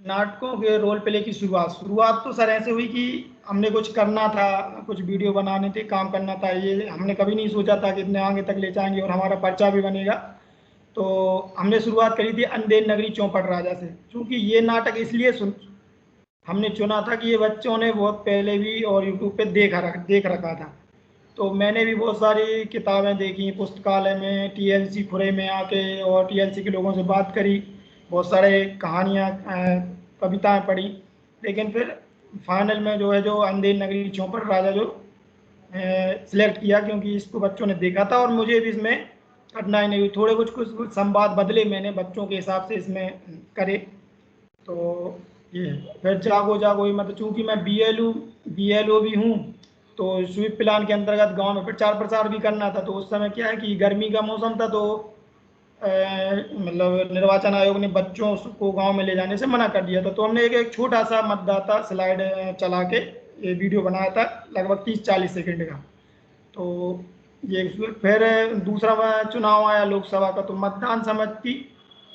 Speaker 9: नाटकों के रोल प्ले की शुरुआत तो सर ऐसे हुई कि हमने कुछ करना था, कुछ वीडियो बनाने थे, काम करना था। ये हमने कभी नहीं सोचा था कि इतने आगे तक ले जाएंगे और हमारा पर्चा भी बनेगा। तो हमने शुरुआत करी थी अंधेर नगरी चौपट राजा से। क्योंकि ये नाटक इसलिए हमने चुना था कि ये बच्चों ने बहुत पहले भी और यूट्यूब पे देख रखा था। तो मैंने भी बहुत सारी किताबें देखी पुस्तकालय में, टीएलसी खुरे में आके, और टीएलसी के लोगों से बात करी, बहुत सारे कहानियाँ कविताएं पढ़ी, लेकिन फिर फाइनल में जो है जो अंधेर नगरी चौपट राजा जो सिलेक्ट किया, क्योंकि इसको बच्चों ने देखा था और मुझे भी इसमें कठिनाई नहीं हुई। थोड़े कुछ संवाद बदले मैंने बच्चों के हिसाब से इसमें करे। तो ये फिर जागो जागो, मतलब चूँकि मैं बीएलओ भी हूँ, तो स्वीप प्लान के अंतर्गत गांव में प्रचार प्रसार भी करना था। तो उस समय क्या है कि गर्मी का मौसम था, तो मतलब निर्वाचन आयोग ने बच्चों को गांव में ले जाने से मना कर दिया था। तो हमने एक छोटा सा मतदाता स्लाइड चला के ये वीडियो बनाया था, लगभग 30-40 सेकंड का। तो ये फिर दूसरा चुनाव आया लोकसभा का, तो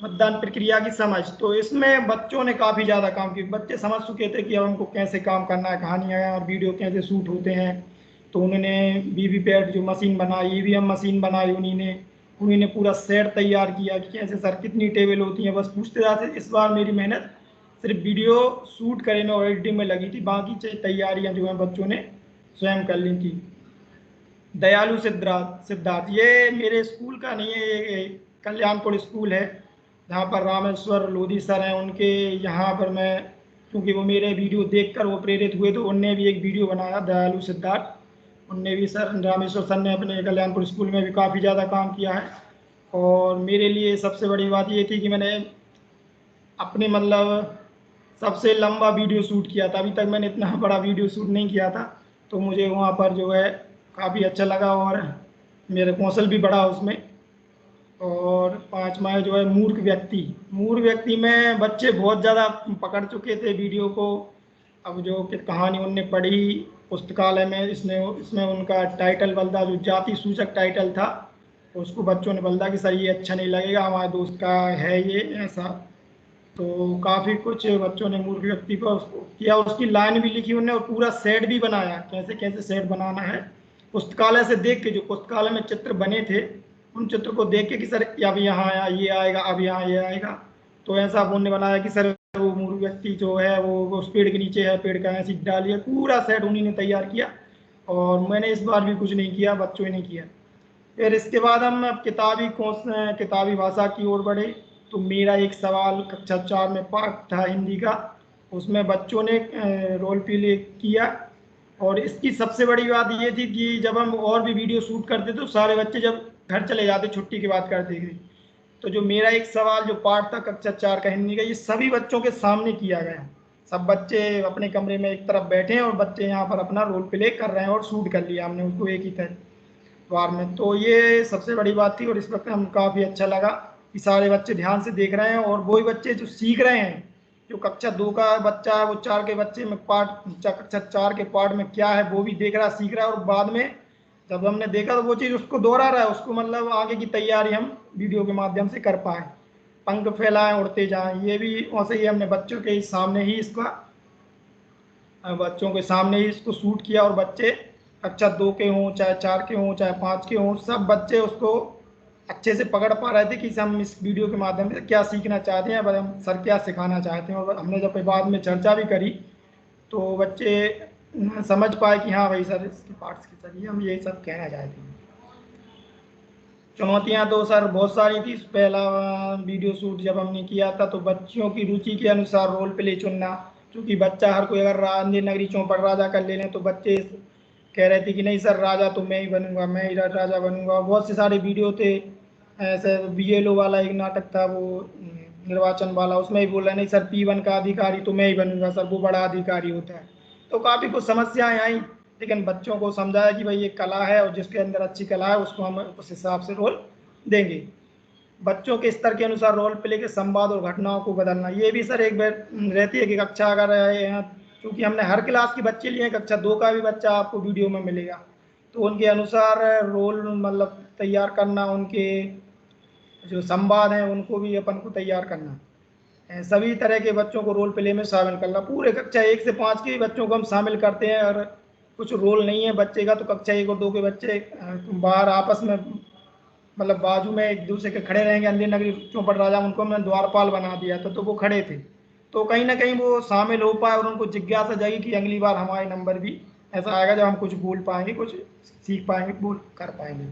Speaker 9: मतदान प्रक्रिया की समझ, तो इसमें बच्चों ने काफ़ी ज़्यादा काम किया। बच्चे समझ चुके थे कि अब हमको कैसे काम करना है, कहानियाँ और वीडियो कैसे शूट होते हैं। तो उन्होंने वीवीपैट जो मशीन बनाई, ईवीएम मशीन बनाई, उन्हीं ने पूरा सेट तैयार किया कि कैसे सर कितनी टेबल होती हैं, बस पूछते जाते। इस बार मेरी मेहनत सिर्फ वीडियो शूट करने और एडिटिंग में लगी थी, बाकी तैयारियाँ जो हैं बच्चों ने स्वयं कर ली थी। दयालु सिद्धार्थ ये मेरे स्कूल का नहीं है, ये कल्याणपुर स्कूल है जहाँ पर रामेश्वर लोधी सर हैं। उनके यहाँ पर मैं, क्योंकि वो मेरे वीडियो देखकर वो प्रेरित हुए, तो उनने भी एक वीडियो बनाया दयालु सिद्धार्थ। उनने भी सर रामेश्वर सर ने अपने कल्याणपुर स्कूल में भी काफ़ी ज़्यादा काम किया है। और मेरे लिए सबसे बड़ी बात ये थी कि मैंने अपने मतलब सबसे लंबा वीडियो शूट किया था। अभी तक मैंने इतना बड़ा वीडियो शूट नहीं किया था, तो मुझे वहाँ पर जो है काफ़ी अच्छा लगा और मेरा कौशल भी बढ़ा उसमें। और 5वां जो है मूर्ख व्यक्ति में बच्चे बहुत ज़्यादा पकड़ चुके थे वीडियो को। अब जो कि कहानी उनने पढ़ी पुस्तकालय में, इसमें उनका टाइटल बल्दा, जो जाति सूचक टाइटल था, उसको बच्चों ने बल्दा कि सर ये अच्छा नहीं लगेगा, हमारे दोस्त का है ये ऐसा। तो काफ़ी कुछ बच्चों ने मूर्ख व्यक्ति को किया, उसकी लाइन भी लिखी उन्होंने और पूरा सेट भी बनाया, कैसे कैसे सेट बनाना है पुस्तकालय से देख के। जो पुस्तकालय में चित्र बने थे उन चित्र को देख के कि सर अब यहाँ आया ये आएगा, अब यहाँ ये आएगा। तो ऐसा उन्होंने बनाया कि सर वो मूर्ख व्यक्ति जो है वो उस पेड़ के नीचे है, पेड़ का ऐसी डालिए, पूरा सेट उन्हीं ने तैयार किया। और मैंने इस बार भी कुछ नहीं किया, बच्चों ने किया। फिर इसके बाद हम किताबी भाषा की ओर बढ़े। तो मेरा एक सवाल कक्षा 4 में पाठ था हिंदी का, उसमें बच्चों ने रोल प्ले किया। और इसकी सबसे बड़ी बात ये थी कि जब हम और भी वीडियो शूट करते तो सारे बच्चे जब घर चले जाते छुट्टी की बात करते थे, तो जो मेरा एक सवाल जो पाठ था कक्षा 4 का हिंदी का, ये सभी बच्चों के सामने किया गया। सब बच्चे अपने कमरे में एक तरफ बैठे हैं और बच्चे यहाँ पर अपना रोल प्ले कर रहे हैं और शूट कर लिया हमने उसको एक ही बार में। तो ये सबसे बड़ी बात थी और इस वक्त हम काफ़ी अच्छा लगा कि सारे बच्चे ध्यान से देख रहे हैं और वही बच्चे जो सीख रहे हैं। जो कक्षा 2 का बच्चा है वो 4 के बच्चे में कक्षा 4 के पार्ट में क्या है वो भी देख रहा है, सीख रहा है। और बाद में जब हमने देखा तो वो चीज़ उसको दोहरा रहा है, उसको मतलब आगे की तैयारी हम वीडियो के माध्यम से कर पाए। पंख फैलाएं उड़ते जाएं, ये भी वैसे ही हमने बच्चों के सामने ही इसको शूट किया। और बच्चे कक्षा 2 के हों, चाहे 4 के हों, चाहे 5 के हों, सब बच्चे उसको अच्छे से पकड़ पा रहे थे कि हम इस वीडियो के माध्यम से क्या सीखना चाहते हैं, हम सर क्या सिखाना चाहते हैं। और हमने जब बाद में चर्चा भी करी तो बच्चे समझ पाए कि हाँ भाई सर इसके पार्ट्स के जरिए हम यही सब कहना चाहते हैं। चुनौतियां तो सर बहुत सारी थी। पहला वीडियो शूट जब हमने किया था तो बच्चों की रुचि के अनुसार रोल प्ले चुनना, क्योंकि बच्चा हर कोई अगर अंजनी नगरी चौपड़ राजा कर ले लें तो बच्चे कह रहे थे कि नहीं सर राजा तो मैं ही बनूंगा, मैं ही राजा बनूंगा। बहुत से सारे वीडियो थे ऐसे। BLO वाला एक नाटक था वो निर्वाचन वाला, उसमें ही बोल रहे नहीं सर P1 का अधिकारी तो मैं ही बनूंगा सर, वो बड़ा अधिकारी होता है। तो काफ़ी कुछ समस्याएं आई, लेकिन बच्चों को समझाया कि भाई ये कला है और जिसके अंदर अच्छी कला है उसको हम उस हिसाब से रोल देंगे। बच्चों के स्तर के अनुसार रोल प्ले के संवाद और घटनाओं को बदलना, ये भी सर एक बार रहती है कि कक्षा अगर क्योंकि हमने हर क्लास के बच्चे लिए, कक्षा 2 का भी बच्चा आपको वीडियो में मिलेगा, तो उनके अनुसार रोल मतलब तैयार करना, उनके जो संवाद हैं उनको भी अपन को तैयार करना। सभी तरह के बच्चों को रोल प्ले में शामिल करना। पूरे कक्षा 1 से 5 के बच्चों को हम शामिल करते हैं, और कुछ रोल नहीं है बच्चे का तो कक्षा 1 और 2 के बच्चे बाहर आपस में मतलब बाजू में एक दूसरे के खड़े रहेंगे। अंजनी नगरी चौपड़ राजा उनको हमने द्वारपाल बना दिया था, तो वो खड़े थे, तो कहीं ना कहीं वो शामिल हो पाए और उनको जिज्ञासा जागी कि अगली बार हमारे नंबर भी ऐसा आएगा जब हम कुछ बोल पाएंगे, कुछ सीख पाएंगे, बोल कर पाएंगे।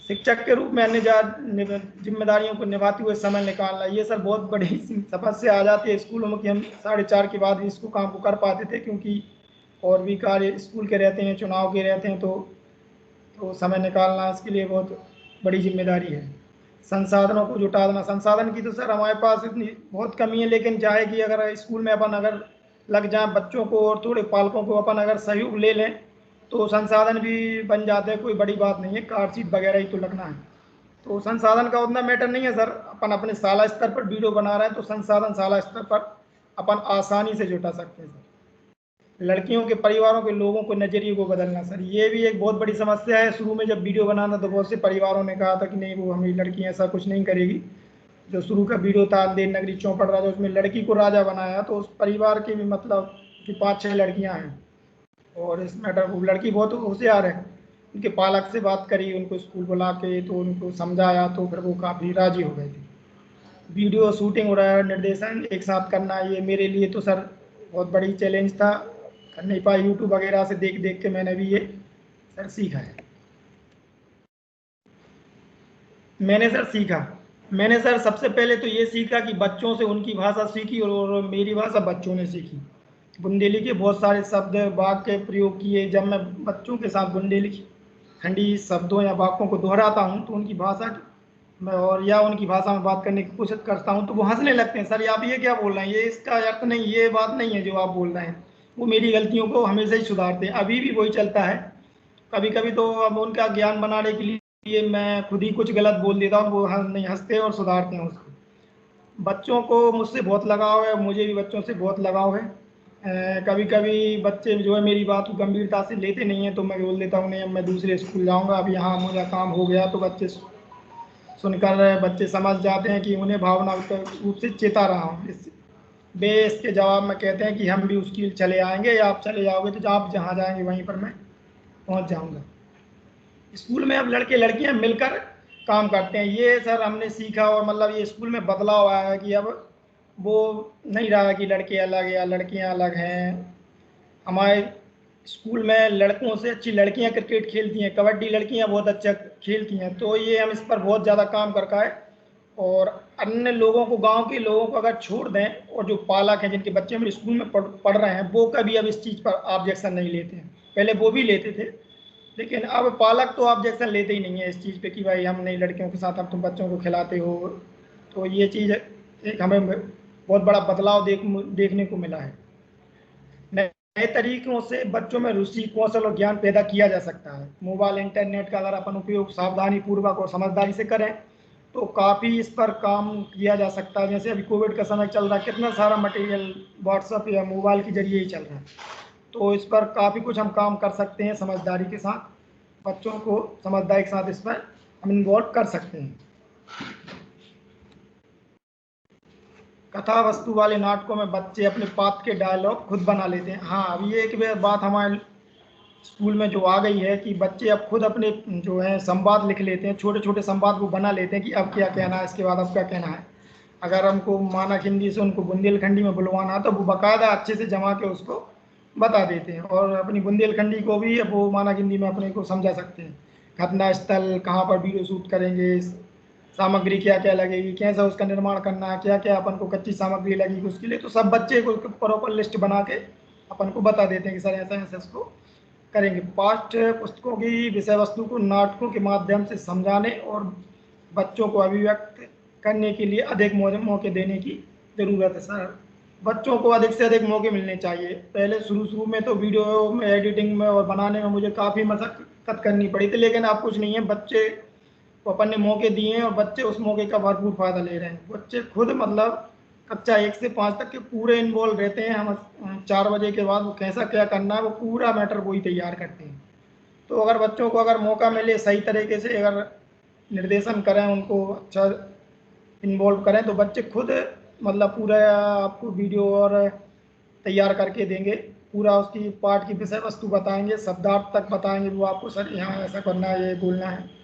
Speaker 9: शिक्षक के रूप में अन्य जिम्मेदारियों को निभाते हुए समय निकालना, ये सर बहुत बड़ी समस्या आ जाती है स्कूलों में कि हम 4:30 के बाद भी इसको काम को कर पाते थे, क्योंकि और भी कार्य स्कूल के रहते हैं, चुनाव के रहते हैं, तो समय निकालना इसके लिए बहुत बड़ी जिम्मेदारी है। संसाधनों को जुटाना, संसाधन की तो सर हमारे पास इतनी बहुत कमी है, लेकिन चाहे कि अगर स्कूल में अपन अगर लग जाए बच्चों को और थोड़े पालकों को अपन अगर सहयोग ले लें तो संसाधन भी बन जाते हैं, कोई बड़ी बात नहीं है, कार सीट वगैरह ही तो लगना है। तो संसाधन का उतना मैटर नहीं है सर। अपन अपने शाला स्तर पर वीडियो बना रहे हैं तो संसाधन शाला स्तर पर अपन आसानी से जुटा सकते हैं सर। लड़कियों के परिवारों के लोगों को नजरिए को बदलना, सर ये भी एक बहुत बड़ी समस्या है। शुरू में जब वीडियो बनाना तो बहुत से परिवारों ने कहा था कि नहीं वो हमारी लड़की ऐसा कुछ नहीं करेगी। जो शुरू का वीडियो था अंजनी नगरी चौपड़ राजा, उसमें लड़की को राजा बनाया, तो उस परिवार के भी मतलब कि 5-6 लड़कियां हैं, और इस मैटर वो लड़की बहुत होशियार है। उनके पालक से बात करी, उनको स्कूल बुला के तो उनको समझाया, तो फिर वो काफ़ी राजी हो गए थे। वीडियो शूटिंग हो रहा है, निर्देशन एक साथ करना, ये मेरे लिए तो सर बहुत बड़ी चैलेंज था, कर नहीं पाया। यूट्यूब वगैरह से देख देख के मैंने भी ये सर सीखा है। मैंने सर सबसे पहले तो ये सीखा कि बच्चों से उनकी भाषा सीखी और मेरी भाषा बच्चों ने सीखी। बुंदेली के बहुत सारे शब्द वाक्य प्रयोग किए। जब मैं बच्चों के साथ बुंदेली खंडी शब्दों या वाक्यों को दोहराता हूँ तो उनकी भाषा में और या उनकी भाषा में बात करने की कोशिश करता हूँ तो वो हंसने लगते हैं, सर आप ये क्या बोल रहे हैं, ये इसका अर्थ नहीं, ये बात नहीं है जो आप बोल रहे हैं। वो मेरी गलतियों को हमेशा ही सुधारते हैं, अभी भी वही चलता है। कभी कभी तो अब उनका ज्ञान बनाने के लिए मैं खुद ही कुछ गलत बोल देता हूँ, वो नहीं हंसते और सुधारते हैं उसको। बच्चों को मुझसे बहुत लगाव है, मुझे भी बच्चों से बहुत लगाव है। कभी कभी बच्चे जो है मेरी बात को गंभीरता से लेते नहीं हैं, तो मैं बोल देता हूँ नहीं अब मैं दूसरे स्कूल जाऊँगा, अब यहाँ मुझे काम हो गया। तो बच्चे सुनकर बच्चे समझ जाते हैं कि उन्हें भावनात्मक रूप से चेता रहा हूँ। वे इसके जवाब में कहते हैं कि हम भी उसकी चले आएंगे, या आप चले जाओगे तो आप जहाँ जाएंगे वहीं पर मैं पहुँच जाऊँगा। स्कूल में अब लड़के लड़कियाँ मिलकर काम करते हैं, ये सर हमने सीखा, और मतलब ये स्कूल में बदलाव आया है कि अब वो नहीं रहा कि लड़के अलग या लड़कियां अलग हैं। हमारे स्कूल में लड़कों से अच्छी लड़कियां क्रिकेट खेलती हैं, कबड्डी लड़कियां बहुत अच्छा खेलती हैं, तो ये हम इस पर बहुत ज़्यादा काम कर है। और अन्य लोगों को, गांव के लोगों को अगर छोड़ दें, और जो पालक हैं जिनके बच्चे मेरे स्कूल में पढ़ रहे हैं, वो कभी अब इस चीज़ पर ऑब्जेक्शन नहीं लेते हैं। पहले वो भी लेते थे, लेकिन अब पालक तो ऑब्जेक्शन लेते ही नहीं है इस चीज़ पे कि भाई हम नहीं लड़कियों के साथ अब तुम बच्चों को खिलाते हो। तो ये चीज़ एक हमें बहुत बड़ा बदलाव देखने को मिला है। नए तरीकों से बच्चों में रुचि, कौशल और ज्ञान पैदा किया जा सकता है। मोबाइल इंटरनेट का अगर अपन उपयोग सावधानी पूर्वक और समझदारी से करें तो काफ़ी इस पर काम किया जा सकता है। जैसे अभी कोविड का समय चल रहा है, कितना सारा मटेरियल व्हाट्सएप या मोबाइल के जरिए ही चल रहा है, तो इस पर काफ़ी कुछ हम काम कर सकते हैं समझदारी के साथ। बच्चों को समझदारी के साथ इस पर हम इन्वॉल्व कर सकते हैं। कथा वस्तु वाले नाटकों में बच्चे अपने पात्र के डायलॉग खुद बना लेते हैं। हाँ, अब ये एक बात हमारे स्कूल में जो आ गई है कि बच्चे अब खुद अपने जो है संवाद लिख लेते हैं, छोटे छोटे संवाद वो बना लेते हैं कि अब क्या कहना है, इसके बाद अब क्या कहना है। अगर हमको मानक हिंदी से उनको बुंदेलखंडी में बुलवाना तो वो बाकायदा अच्छे से जमा के उसको बता देते हैं, और अपनी बुंदेलखंडी को भी अब वो मानक हिंदी में अपने को समझा सकते हैं। घटना स्थल, कहाँ पर वीडियो शूट करेंगे, सामग्री क्या क्या लगेगी, कैसा उसका निर्माण करना है, क्या क्या अपन को कच्ची सामग्री लगेगी उसके लिए, तो सब बच्चे को प्रॉपर लिस्ट बना के अपन को बता देते हैं कि सर ऐसा ऐसा इसको करेंगे। पाठ्य पुस्तकों की विषय वस्तु को नाटकों के माध्यम से समझाने और बच्चों को अभिव्यक्त करने के लिए अधिक मौके देने की ज़रूरत है सर। बच्चों को अधिक से अधिक मौके मिलने चाहिए। पहले शुरू में तो वीडियो में एडिटिंग में और बनाने में मुझे काफ़ी मशक्क़त करनी पड़ी थी, लेकिन अब कुछ नहीं है। बच्चे को अपन ने मौके दिए हैं और बच्चे उस मौके का भरपूर फ़ायदा ले रहे हैं। बच्चे खुद मतलब कक्षा 1 से 5 तक के पूरे इन्वॉल्व रहते हैं। हम 4 बजे के बाद वो कैसा क्या करना है वो पूरा मैटर वही तैयार करते हैं। तो अगर बच्चों को अगर मौका मिले सही तरीके से अगर निर्देशन करें, उनको अच्छा इन्वॉल्व करें, तो बच्चे खुद मतलब पूरा आपको वीडियो और तैयार करके देंगे। पूरा उसकी पाठ की विषय वस्तु बताएंगे, शब्दार्थ तक बताएंगे वो आपको, सर यहाँ ऐसा करना है, ये बोलना है।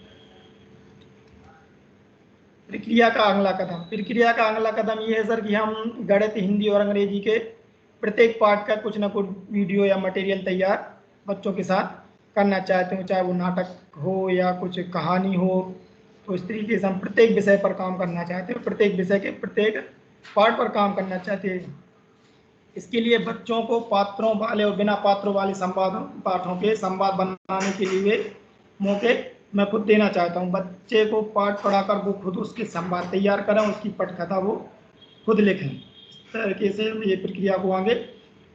Speaker 9: प्रक्रिया का अगला कदम, प्रक्रिया का अगला कदम ये है सर कि हम गणित, हिंदी और अंग्रेजी के प्रत्येक पाठ का कुछ ना कुछ वीडियो या मटेरियल तैयार बच्चों के साथ करना चाहते हो, चाहे वो नाटक हो या कुछ कहानी हो। तो इस तरीके से हम प्रत्येक विषय पर काम करना चाहते हैं, प्रत्येक विषय के प्रत्येक पाठ पर काम करना चाहते हैं। इसके लिए बच्चों को पात्रों वाले और बिना पात्रों वाले पाठों के संवाद बनाने के लिए मौके मैं खुद देना चाहता हूँ। बच्चे को पाठ पढ़ाकर वो खुद उसके संवाद तैयार करें, उसकी पटकथा वो खुद लिखें। इस तरीके से ये प्रक्रिया को आगे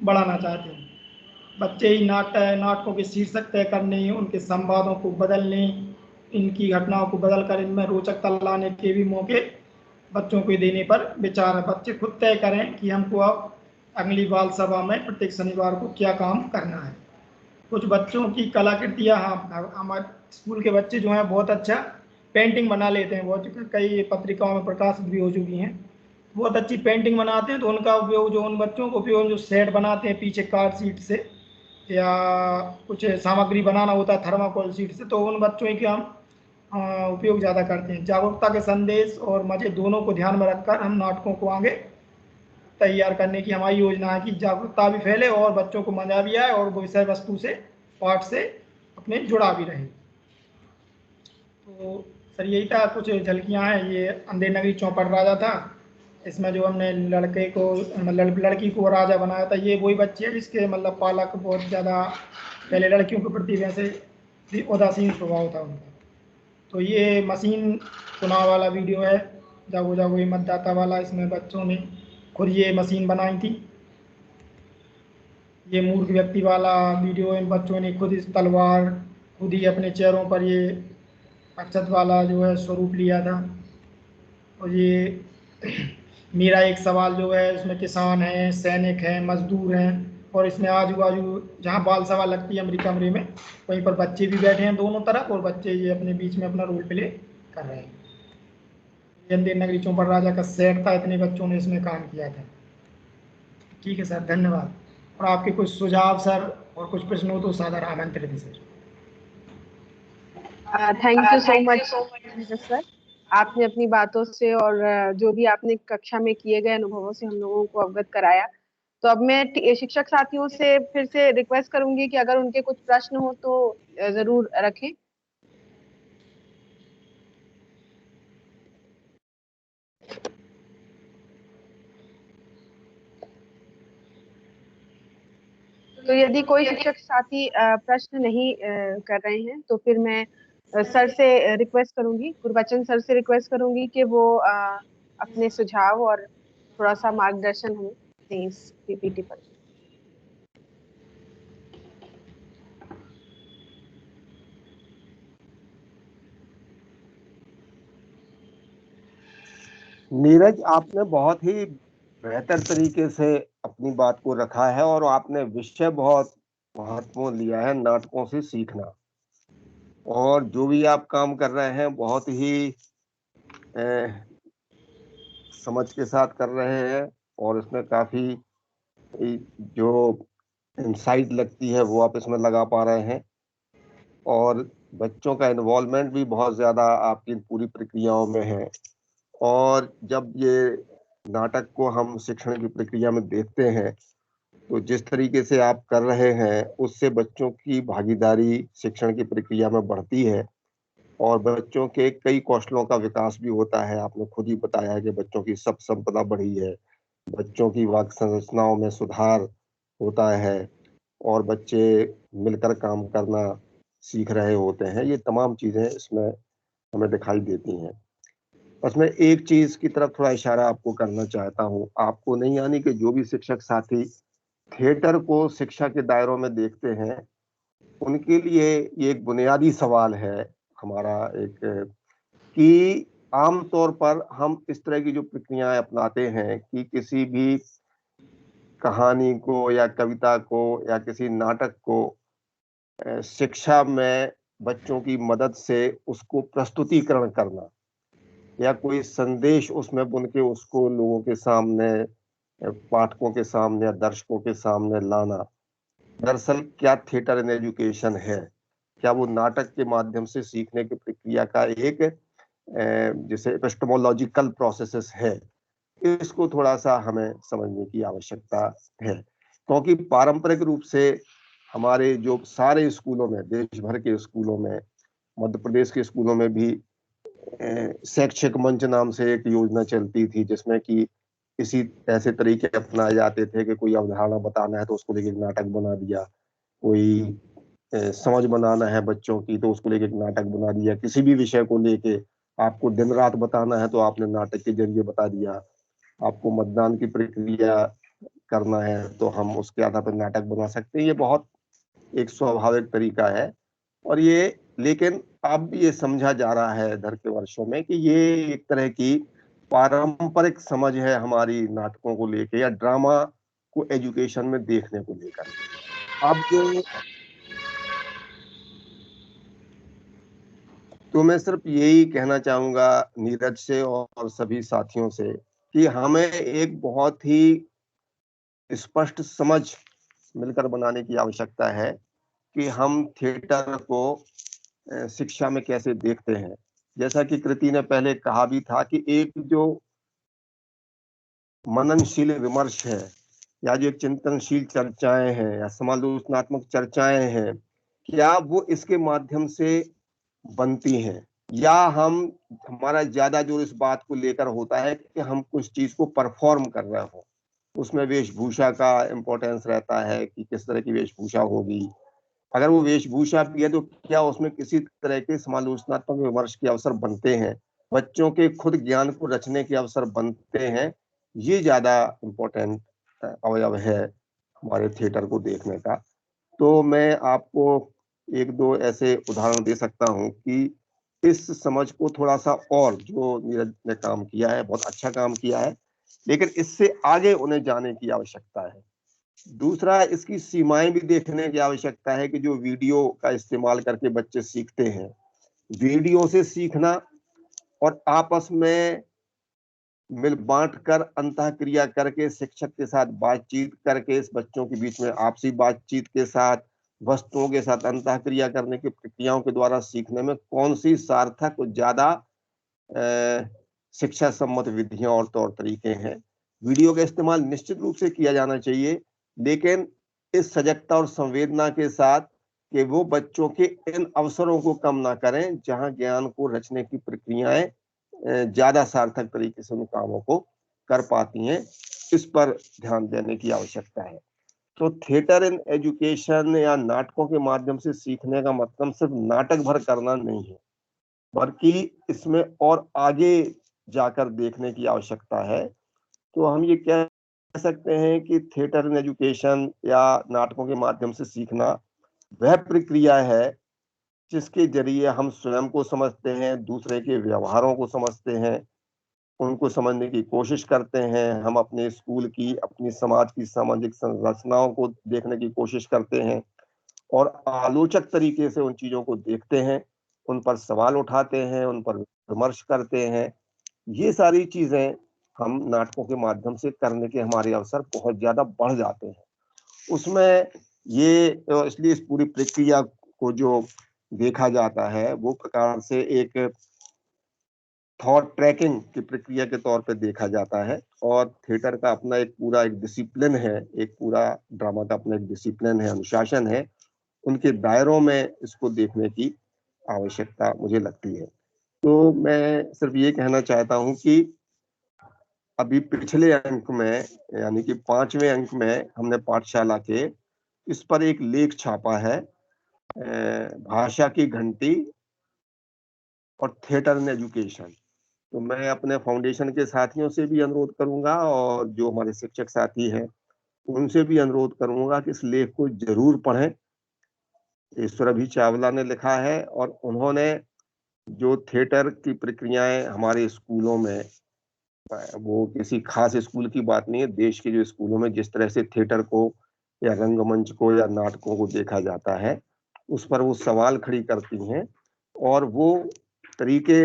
Speaker 9: बढ़ाना चाहते हैं। बच्चे ही नाटकों के शीर्षक तय करने, उनके संवादों को बदलने, इनकी घटनाओं को बदल कर इनमें रोचकता लाने के भी मौके बच्चों को देने पर विचार है। बच्चे खुद तय करें कि हमको अब अगली बाल सभा में प्रत्येक शनिवार को क्या काम करना है। कुछ बच्चों की कलाकृतियाँ, हाँ हमारे स्कूल के बच्चे जो हैं बहुत अच्छा पेंटिंग बना लेते हैं, बहुत कई पत्रिकाओं में प्रकाशित भी हो चुकी हैं, बहुत अच्छी पेंटिंग बनाते हैं। तो उनका उपयोग, जो उन बच्चों को उपयोग जो सेट बनाते हैं पीछे कार्ड शीट से या कुछ सामग्री बनाना होता है थर्माकोल शीट से, तो उन बच्चों के हम उपयोग ज़्यादा करते हैं। जागरूकता के संदेश और मज़े दोनों को ध्यान में रखकर हम नाटकों को आगे तैयार करने की हमारी योजना है कि जागरूकता भी फैले और बच्चों को मजा भी आए और वो विषय वस्तु से, पाठ से अपने जुड़ा भी रहे। तो सर यही था, कुछ झलकियाँ हैं। ये अंधेर नगरी चौपड़ राजा था, इसमें जो हमने लड़के को मतलब लड़की को राजा बनाया था, ये वही बच्चे हैं जिसके मतलब पालक बहुत ज़्यादा पहले लड़कियों के प्रति वैसे उदासीन स्वभाव था उनका। तो ये मशीन चुनाव वाला वीडियो है, जागो जागो ये मतदाता वाला। इसमें बच्चों ने खुद ये मशीन बनाई थी। ये मूर्ख व्यक्ति वाला वीडियो इन बच्चों ने खुद इस तलवार, खुद ही अपने चेहरों पर ये अक्षत वाला जो है स्वरूप लिया था। और ये मेरा एक सवाल जो है, इसमें किसान हैं, सैनिक हैं, मजदूर हैं, और इसमें आजू बाजू जहाँ बाल सभा लगती है अमरीका कमरे में, वहीं पर बच्चे भी बैठे हैं दोनों तरफ, और बच्चे ये अपने बीच में अपना रोल प्ले कर रहे हैं। अंधेर नगरी चौपड़ राजा का सेट था, इतने बच्चों ने इसमें काम किया था। ठीक है सर, धन्यवाद। और आपके कुछ सुझाव सर और कुछ प्रश्न हो तो सादर आमंत्रित है sir.
Speaker 2: Thank you so much sir. आपने अपनी बातों से और जो भी आपने कक्षा में किए गए अनुभवों से हम लोगों को अवगत कराया। तो अब मैं शिक्षक साथियों से फिर से रिक्वेस्ट करूंगी कि अगर उनके कुछ प्रश्न हो तो जरूर रखें। तो यदि कोई शिक्षक साथी प्रश्न नहीं कर रहे हैं तो फिर मैं सर से रिक्वेस्ट करूंगी, गुरबचन सर से रिक्वेस्ट करूंगी कि वो अपने सुझाव और थोड़ा सा मार्गदर्शन हमें दें इस पीपीटी पर।
Speaker 7: नीरज, आपने बहुत ही बेहतर तरीके से अपनी बात को रखा है और आपने विषय बहुत महत्वपूर्ण लिया है, नाटकों से सीखना। और जो भी आप काम कर रहे हैं बहुत ही समझ के साथ कर रहे हैं, और इसमें काफी जो इंसाइट लगती है वो आप इसमें लगा पा रहे हैं, और बच्चों का इन्वॉल्वमेंट भी बहुत ज़्यादा आपकी पूरी प्रक्रियाओं में है। और जब ये नाटक को हम शिक्षण की प्रक्रिया में देखते हैं तो जिस तरीके से आप कर रहे हैं उससे बच्चों की भागीदारी शिक्षण की प्रक्रिया में बढ़ती है और बच्चों के कई कौशलों का विकास भी होता है। आपने खुद ही बताया है कि बच्चों की शब्द संपदा बढ़ी है, बच्चों की वाक्य संरचनाओं में सुधार होता है और बच्चे मिलकर काम करना सीख रहे होते हैं। ये तमाम चीजें इसमें हमें दिखाई देती हैं। बस मैं एक चीज की तरफ थोड़ा इशारा आपको करना चाहता हूँ। आपको नहीं, यानी कि जो भी शिक्षक साथी थिएटर को शिक्षा के दायरों में देखते हैं उनके लिए ये एक बुनियादी सवाल है हमारा, एक कि आमतौर पर हम इस तरह की जो प्रक्रियाएं अपनाते हैं कि किसी भी कहानी को या कविता को या किसी नाटक को शिक्षा में बच्चों की मदद से उसको प्रस्तुतिकरण करना या कोई संदेश उसमें बुन के उसको लोगों के सामने, पाठकों के सामने या दर्शकों के सामने लाना। दरअसल क्या थिएटर इन एजुकेशन है? क्या वो नाटक के माध्यम से सीखने की प्रक्रिया का एक जैसे एपिस्टेमोलॉजिकल प्रोसेसेस है? इसको थोड़ा सा हमें समझने की आवश्यकता है, क्योंकि पारंपरिक रूप से हमारे जो सारे स्कूलों में, देश भर के स्कूलों में, मध्य प्रदेश के स्कूलों में भी शैक्षिक मंच नाम से एक योजना चलती थी जिसमें कि इसी ऐसे तरीके अपनाए जाते थे कि कोई अवधारणा बताना है तो उसको लेके एक नाटक बना दिया, कोई समझ बनाना है बच्चों की तो उसको लेके एक नाटक बना दिया, किसी भी विषय को लेके आपको दिन रात बताना है तो आपने नाटक के जरिए बता दिया, आपको मतदान की प्रक्रिया करना है तो हम उसके आधार पर नाटक बना सकते हैं। ये बहुत एक स्वाभाविक तरीका है और ये, लेकिन अब ये समझा जा रहा है इधर के वर्षों में कि ये एक तरह की पारंपरिक समझ है हमारी नाटकों को लेके या ड्रामा को एजुकेशन में देखने को लेकर। अब जो तो मैं सिर्फ यही कहना चाहूंगा नीरज से और सभी साथियों से कि हमें एक बहुत ही स्पष्ट समझ मिलकर बनाने की आवश्यकता है कि हम थिएटर को शिक्षा में कैसे देखते हैं। जैसा कि कृति ने पहले कहा भी था कि एक जो मननशील विमर्श है या जो एक चिंतनशील चर्चाएं हैं या समालोचनात्मक चर्चाएं हैं, क्या वो इसके माध्यम से बनती हैं या हम, हमारा ज्यादा जोर इस बात को लेकर होता है कि हम कुछ चीज को परफॉर्म कर रहे हो, उसमें वेशभूषा का इम्पोर्टेंस रहता है कि किस तरह की वेशभूषा होगी। अगर वो वेशभूषा भी है तो क्या उसमें किसी तरह के समालोचनात्मक विमर्श के अवसर बनते हैं, बच्चों के खुद ज्ञान को रचने के अवसर बनते हैं? ये ज्यादा इम्पोर्टेंट अवयव है हमारे थिएटर को देखने का। तो मैं आपको एक दो ऐसे उदाहरण दे सकता हूँ कि इस समझ को थोड़ा सा, और जो नीरज ने काम किया है बहुत अच्छा काम किया है, लेकिन इससे आगे उन्हें जाने की आवश्यकता है। दूसरा, इसकी सीमाएं भी देखने की आवश्यकता है कि जो वीडियो का इस्तेमाल करके बच्चे सीखते हैं, वीडियो से सीखना और आपस में मिल बांट कर अंतःक्रिया करके शिक्षक के साथ बातचीत करके इस बच्चों के बीच में आपसी बातचीत के साथ वस्तुओं के साथ अंतःक्रिया करने की प्रक्रियाओं के द्वारा सीखने में कौन सी सार्थक और ज्यादा शिक्षा सम्मत विधियां और तौर तरीके हैं। वीडियो का इस्तेमाल निश्चित रूप से किया जाना चाहिए, लेकिन इस सजगता और संवेदना के साथ कि वो बच्चों के इन अवसरों को कम ना करें जहां ज्ञान को रचने की प्रक्रियाएं ज्यादा सार्थक तरीके से उन कामों को कर पाती हैं। इस पर ध्यान देने की आवश्यकता है। तो थिएटर इन एजुकेशन या नाटकों के माध्यम से सीखने का मतलब सिर्फ नाटक भर करना नहीं है, बल्कि इसमें और आगे जाकर देखने की आवश्यकता है। तो हम ये कह सकते हैं कि थिएटर इन एजुकेशन या नाटकों के माध्यम से सीखना वह प्रक्रिया है जिसके जरिए हम स्वयं को समझते हैं, दूसरे के व्यवहारों को समझते हैं, उनको समझने की कोशिश करते हैं। हम अपने स्कूल की, अपनी समाज की सामाजिक संरचनाओं को देखने की कोशिश करते हैं और आलोचक तरीके से उन चीजों को देखते हैं, उन पर सवाल उठाते हैं, उन पर विमर्श करते हैं। ये सारी चीजें हम नाटकों के माध्यम से करने के हमारे अवसर बहुत ज्यादा बढ़ जाते हैं उसमें ये इसलिए इस पूरी प्रक्रिया को जो देखा जाता है वो प्रकार से एक थॉट ट्रैकिंग की प्रक्रिया के तौर पे देखा जाता है। और थिएटर का अपना एक पूरा एक डिसिप्लिन है, एक पूरा ड्रामा का अपना एक डिसिप्लिन है, अनुशासन है, उनके दायरों में इसको देखने की आवश्यकता मुझे लगती है। तो मैं सिर्फ ये कहना चाहता हूँ कि अभी पिछले अंक में यानी कि 5वें अंक में हमने पाठशाला के इस पर एक लेख छापा है, भाषा की घंटी और थिएटर इन एजुकेशन। तो मैं अपने फाउंडेशन के साथियों से भी अनुरोध करूंगा और जो हमारे शिक्षक साथी हैं उनसे भी अनुरोध करूंगा कि इस लेख को जरूर पढ़ें। ईश्वर अभी चावला ने लिखा है और उन्होंने जो थिएटर की प्रक्रियाएं हमारे स्कूलों में, वो किसी खास स्कूल की बात नहीं है, देश के जो स्कूलों में जिस तरह से थिएटर को या रंगमंच को या नाटकों को देखा जाता है उस पर वो सवाल खड़ी करती हैं और वो तरीके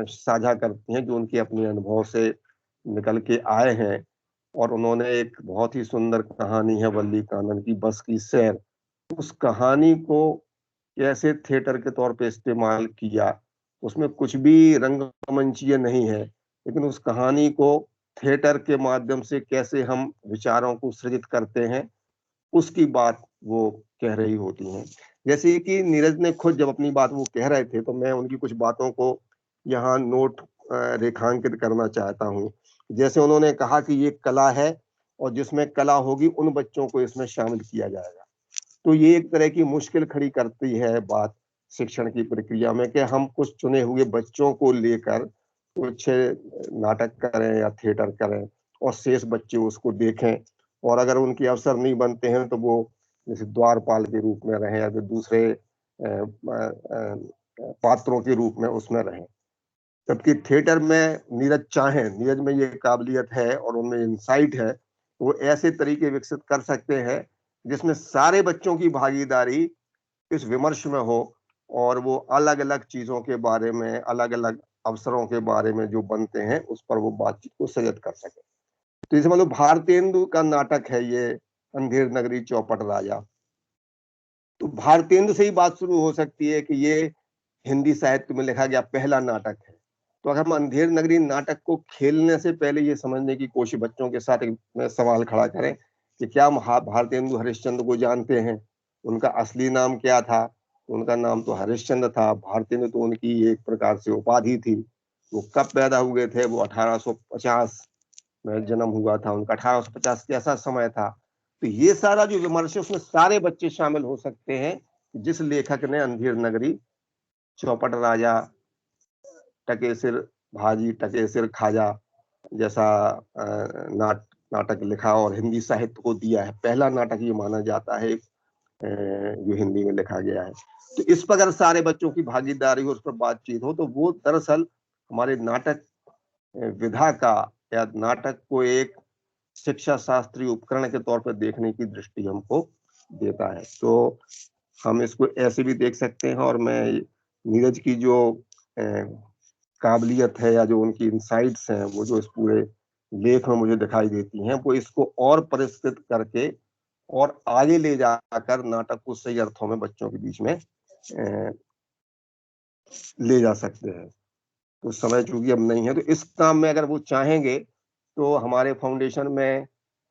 Speaker 7: साझा करती हैं जो उनके अपने अनुभव से निकल के आए हैं। और उन्होंने एक बहुत ही सुंदर कहानी है वल्ली कानन की, बस की सैर, उस कहानी को कैसे थिएटर के तौर पे इस्तेमाल किया। उसमें कुछ भी रंगमंचीय नहीं है, लेकिन उस कहानी को थिएटर के माध्यम से कैसे हम विचारों को सृजित करते हैं उसकी बात वो कह रही होती हैं। जैसे कि नीरज ने खुद जब अपनी बात वो कह रहे थे तो मैं उनकी कुछ बातों को यहाँ नोट रेखांकित करना चाहता हूँ। जैसे उन्होंने कहा कि ये कला है और जिसमें कला होगी उन बच्चों को इसमें शामिल किया जाएगा। तो ये एक तरह की मुश्किल खड़ी करती है बात शिक्षण की प्रक्रिया में कि हम कुछ चुने हुए बच्चों को लेकर कुछ नाटक करें या थिएटर करें और शेष बच्चे उसको देखें, और अगर उनके अवसर नहीं बनते हैं तो वो जैसे द्वारपाल के रूप में रहें या फिर दूसरे पात्रों के रूप में उसमें रहें। जबकि थिएटर में नीरज में ये काबिलियत है और उनमें इंसाइट है, वो ऐसे तरीके विकसित कर सकते हैं जिसमें सारे बच्चों की भागीदारी इस विमर्श में हो और वो अलग अलग चीजों के बारे में, अलग अलग अवसरों के बारे में जो बनते हैं उस पर वो बातचीत को सजग कर सके। तो जैसे मतलब भारतेंदु का नाटक है ये अंधेर नगरी चौपट राजा, तो भारतेंदु से ही बात शुरू हो सकती है कि ये हिंदी साहित्य में लिखा गया पहला नाटक है। तो अगर हम अंधेर नगरी नाटक को खेलने से पहले ये समझने की कोशिश बच्चों के साथ एक सवाल खड़ा करें कि क्या भारतेंदु हरिश्चंद्र को जानते हैं, उनका असली नाम क्या था। उनका नाम तो हरिश्चंद्र था, भारतेंदु तो उनकी एक प्रकार से उपाधि थी। वो कब पैदा हुए थे, वो 1850 में जन्म हुआ था उनका, 1850 कैसा समय था। तो ये सारा जो विमर्श है उसमें सारे बच्चे शामिल हो सकते हैं जिस लेखक ने अंधेर नगरी चौपट राजा, टके सिर भाजी टके सिर खाजा जैसा नाटक लिखा और हिंदी साहित्य को दिया है। पहला नाटक ये माना जाता है जो हिंदी में लिखा गया है। तो इस पर अगर सारे बच्चों की भागीदारी हो, उस पर बातचीत हो, तो वो दरअसल हमारे नाटक विधा का या नाटक को एक शिक्षा शास्त्रीय उपकरण के तौर पर देखने की दृष्टि हमको देता है। तो हम इसको ऐसे भी देख सकते हैं। और मैं नीरज की जो काबिलियत है या जो उनकी इंसाइट्स हैं वो जो इस पूरे लेख में मुझे दिखाई देती हैं, वो इसको और परिष्कृत करके और आगे ले जाकर नाटक को सही अर्थों में बच्चों के बीच में ले जा सकते हैं। तो समय चूंकि अब नहीं है, तो इस काम में अगर वो चाहेंगे तो हमारे फाउंडेशन में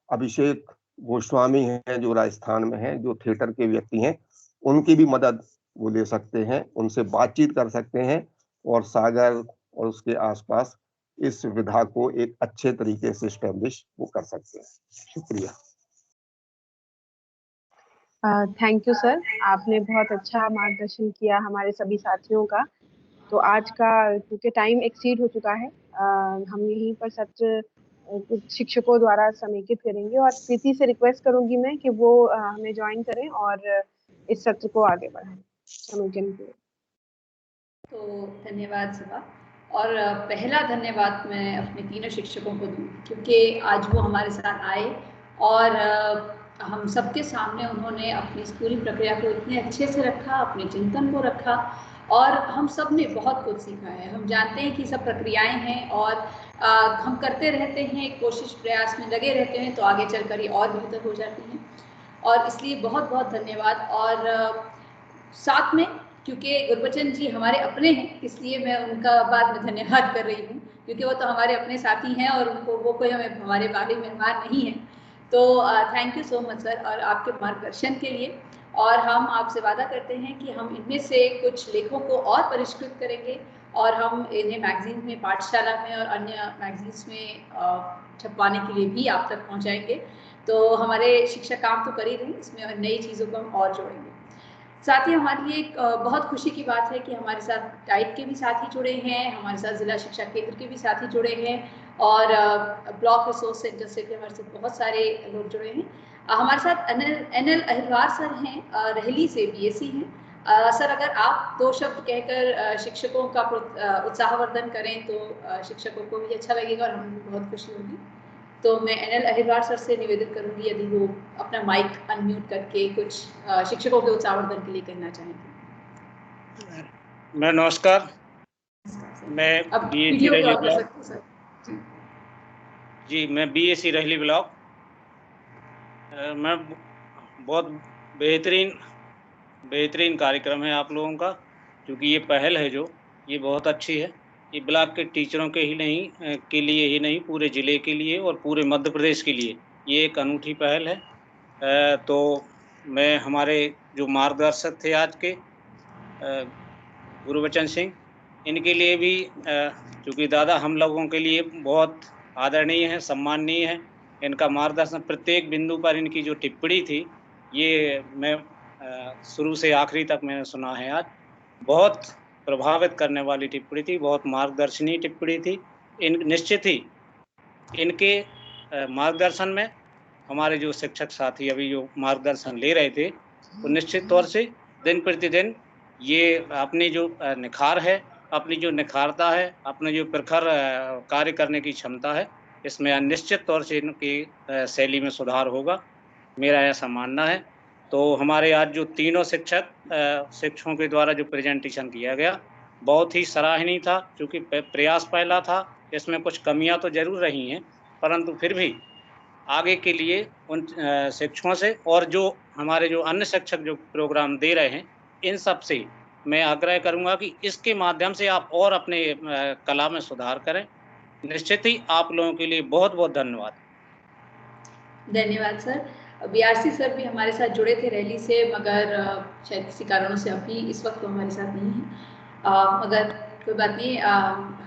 Speaker 7: अभिषेक गोस्वामी हैं जो राजस्थान में हैं, जो थिएटर के व्यक्ति हैं, उनकी भी मदद वो ले सकते हैं, उनसे बातचीत कर सकते हैं और सागर और उसके आसपास इस विधा को एक अच्छे तरीके से एस्टेब्लिश वो कर सकते हैं। शुक्रिया।
Speaker 2: थैंक यू सर, आपने बहुत अच्छा मार्गदर्शन किया हमारे सभी साथियों का। तो आज का क्योंकि टाइम एक्सीड हो चुका है, हम यहीं पर सत्र कुछ शिक्षकों द्वारा समेकित करेंगे और प्रीति से रिक्वेस्ट करूंगी मैं कि वो हमें ज्वाइन करें और इस सत्र को आगे बढ़ाएं समेकन के लिए।
Speaker 1: तो धन्यवाद सुभा। और पहला धन्यवाद मैं अपने तीनों शिक्षकों को दूँ क्योंकि आज वो हमारे साथ आए और हम सबके सामने उन्होंने अपनी इस पूरी प्रक्रिया को इतने अच्छे से रखा, अपने चिंतन को रखा और हम सब ने बहुत कुछ सीखा है। हम जानते हैं कि सब प्रक्रियाएं हैं और हम करते रहते हैं, कोशिश प्रयास में लगे रहते हैं, तो आगे चलकर ये और बेहतर हो जाती हैं। और इसलिए बहुत बहुत धन्यवाद। और साथ में क्योंकि गुरबचन जी हमारे अपने हैं, इसलिए मैं उनका बाद में धन्यवाद कर रही हूँ, क्योंकि वो तो हमारे अपने साथी हैं और उनको वो कोई हमारे बाहरी मेहमान नहीं है। तो thank you so much sir, और आपके मार्गदर्शन के लिए। और हम आपसे वादा करते हैं कि हम इनमें से कुछ लेखों को और परिष्कृत करेंगे और हम इन्हें मैगजीन में, पाठशाला में और अन्य मैगजीन्स में छपवाने के लिए भी आप तक पहुंचाएंगे। तो हमारे शिक्षक काम तो कर ही रहे हैं, इसमें नई चीज़ों को हम और जोड़ेंगे। साथ ही हमारे लिए एक बहुत खुशी की बात है कि हमारे साथ टाइट के भी साथी जुड़े हैं, हमारे साथ जिला शिक्षा केंद्र के भी साथी जुड़े हैं और ब्लॉक रिसोर्स सेंटर से भी हमारे साथ बहुत सारे लोग जुड़े हैं। हमारे साथ एनएल अहिरवार सर हैं, रहली से बीएससी हैं। सर, अगर आप 2 शब्द कहकर शिक्षकों का उत्साहवर्धन करें तो शिक्षकों को भी अच्छा लगेगा और हमें भी बहुत खुशी होगी। तो मैं एनएल अहिरवार सर से निवेदन करूंगी यदि वो अपना माइक अनम्यूट करके कुछ शिक्षकों के उत्साहवर्धन के लिए कहना चाहेंगे।
Speaker 10: मैं नमस्कार, मैं
Speaker 1: अब
Speaker 10: बीएससी
Speaker 1: वीडियो
Speaker 10: रहली
Speaker 1: कर
Speaker 10: ब्लॉक
Speaker 1: सकते हैं सर
Speaker 10: जी, मैं बीएससी रहली ब्लॉक। मैं बहुत बेहतरीन कार्यक्रम है आप लोगों का, क्योंकि ये पहल है जो ये बहुत अच्छी है। ये ब्लॉक के टीचरों के लिए ही नहीं पूरे ज़िले के लिए और पूरे मध्य प्रदेश के लिए ये एक अनूठी पहल है। तो मैं हमारे जो मार्गदर्शक थे आज के गुरबचन सिंह, इनके लिए भी चूँकि दादा हम लोगों के लिए बहुत आदरणीय है, सम्माननीय है। इनका मार्गदर्शन प्रत्येक बिंदु पर, इनकी जो टिप्पणी थी ये मैं शुरू से आखिरी तक मैंने सुना है आज। बहुत प्रभावित करने वाली टिप्पणी थी, बहुत मार्गदर्शनीय टिप्पणी थी। निश्चित ही इनके मार्गदर्शन में हमारे जो शिक्षक साथी अभी जो मार्गदर्शन ले रहे थे, वो निश्चित तौर से दिन प्रतिदिन ये अपनी जो निखार है, अपनी जो निखारता है, अपने जो प्रखर कार्य करने की क्षमता है, इसमें निश्चित तौर से इनकी शैली में सुधार होगा, मेरा ऐसा मानना है। तो हमारे आज जो तीनों शिक्षकों के द्वारा जो प्रेजेंटेशन किया गया बहुत ही सराहनीय था। क्योंकि प्रयास पहला था, इसमें कुछ कमियां तो जरूर रही हैं, परंतु फिर भी आगे के लिए उन शिक्षकों से और जो हमारे जो अन्य शिक्षक जो प्रोग्राम दे रहे हैं, इन सब से मैं आग्रह करूंगा कि इसके माध्यम से आप और अपने कला में सुधार करें। निश्चित ही आप लोगों के लिए बहुत बहुत धन्यवाद।
Speaker 1: धन्यवाद सर। बीआरसी सर भी हमारे साथ जुड़े थे रैली से, मगर शायद किसी कारणों से अभी इस वक्त तो हमारे साथ नहीं है, मगर कोई बात नहीं।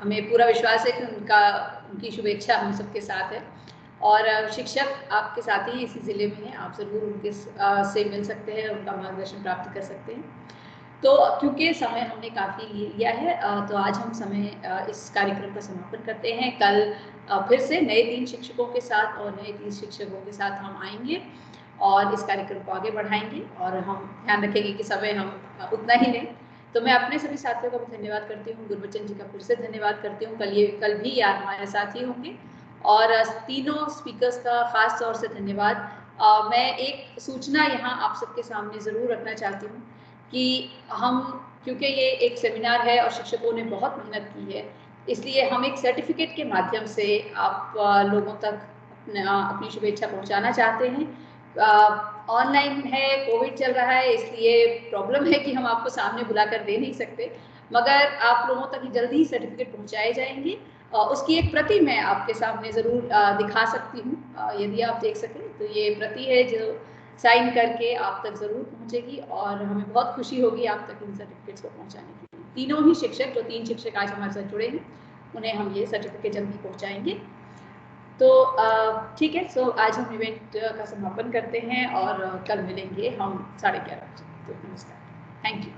Speaker 1: हमें पूरा विश्वास है कि उनकी शुभेच्छा हम सबके साथ है। और शिक्षक आपके साथ ही इसी ज़िले में हैं, आप ज़रूर उनके से मिल सकते हैं, उनका मार्गदर्शन प्राप्त कर सकते हैं। तो क्योंकि समय हमने काफ़ी लिया है, तो आज हम इस कार्यक्रम का समापन करते हैं। कल फिर से नए 3 शिक्षकों के साथ और नए 30 शिक्षकों के साथ हम आएंगे और इस कार्यक्रम को आगे बढ़ाएंगे, और हम ध्यान रखेंगे कि समय हम उतना ही लें। तो मैं अपने सभी साथियों का भी धन्यवाद करती हूँ, गुरबचन जी का फिर से धन्यवाद करती हूँ। कल भी यार हमारे साथ ही होंगे, और तीनों स्पीकर्स का खास तौर से धन्यवाद। मैं एक सूचना यहाँ आप सबके सामने ज़रूर रखना चाहती हूँ कि हम, क्योंकि ये एक सेमिनार है और शिक्षकों ने बहुत मेहनत की है, इसलिए हम एक सर्टिफिकेट के माध्यम से आप लोगों तक अपनी शुभेच्छा पहुंचाना चाहते हैं। ऑनलाइन है, कोविड चल रहा है, इसलिए प्रॉब्लम है कि हम आपको सामने बुलाकर दे नहीं सकते, मगर आप लोगों तक जल्दी ही सर्टिफिकेट पहुंचाए जाएंगे। उसकी एक प्रति मैं आपके सामने ज़रूर दिखा सकती हूँ, यदि आप देख सकें तो ये प्रति है जो साइन करके आप तक ज़रूर पहुँचेगी, और हमें बहुत खुशी होगी आप तक इन सर्टिफिकेट्स को पहुँचाने के लिए। तीनों ही शिक्षक, जो 3 शिक्षक आज हमारे साथ जुड़े हैं, उन्हें हम ये सर्टिफिकेट जल्दी पहुँचाएंगे। तो ठीक है, सो आज हम इवेंट का समापन करते हैं और कल मिलेंगे हम 11:30 बजे। तो नमस्कार, थैंक यू।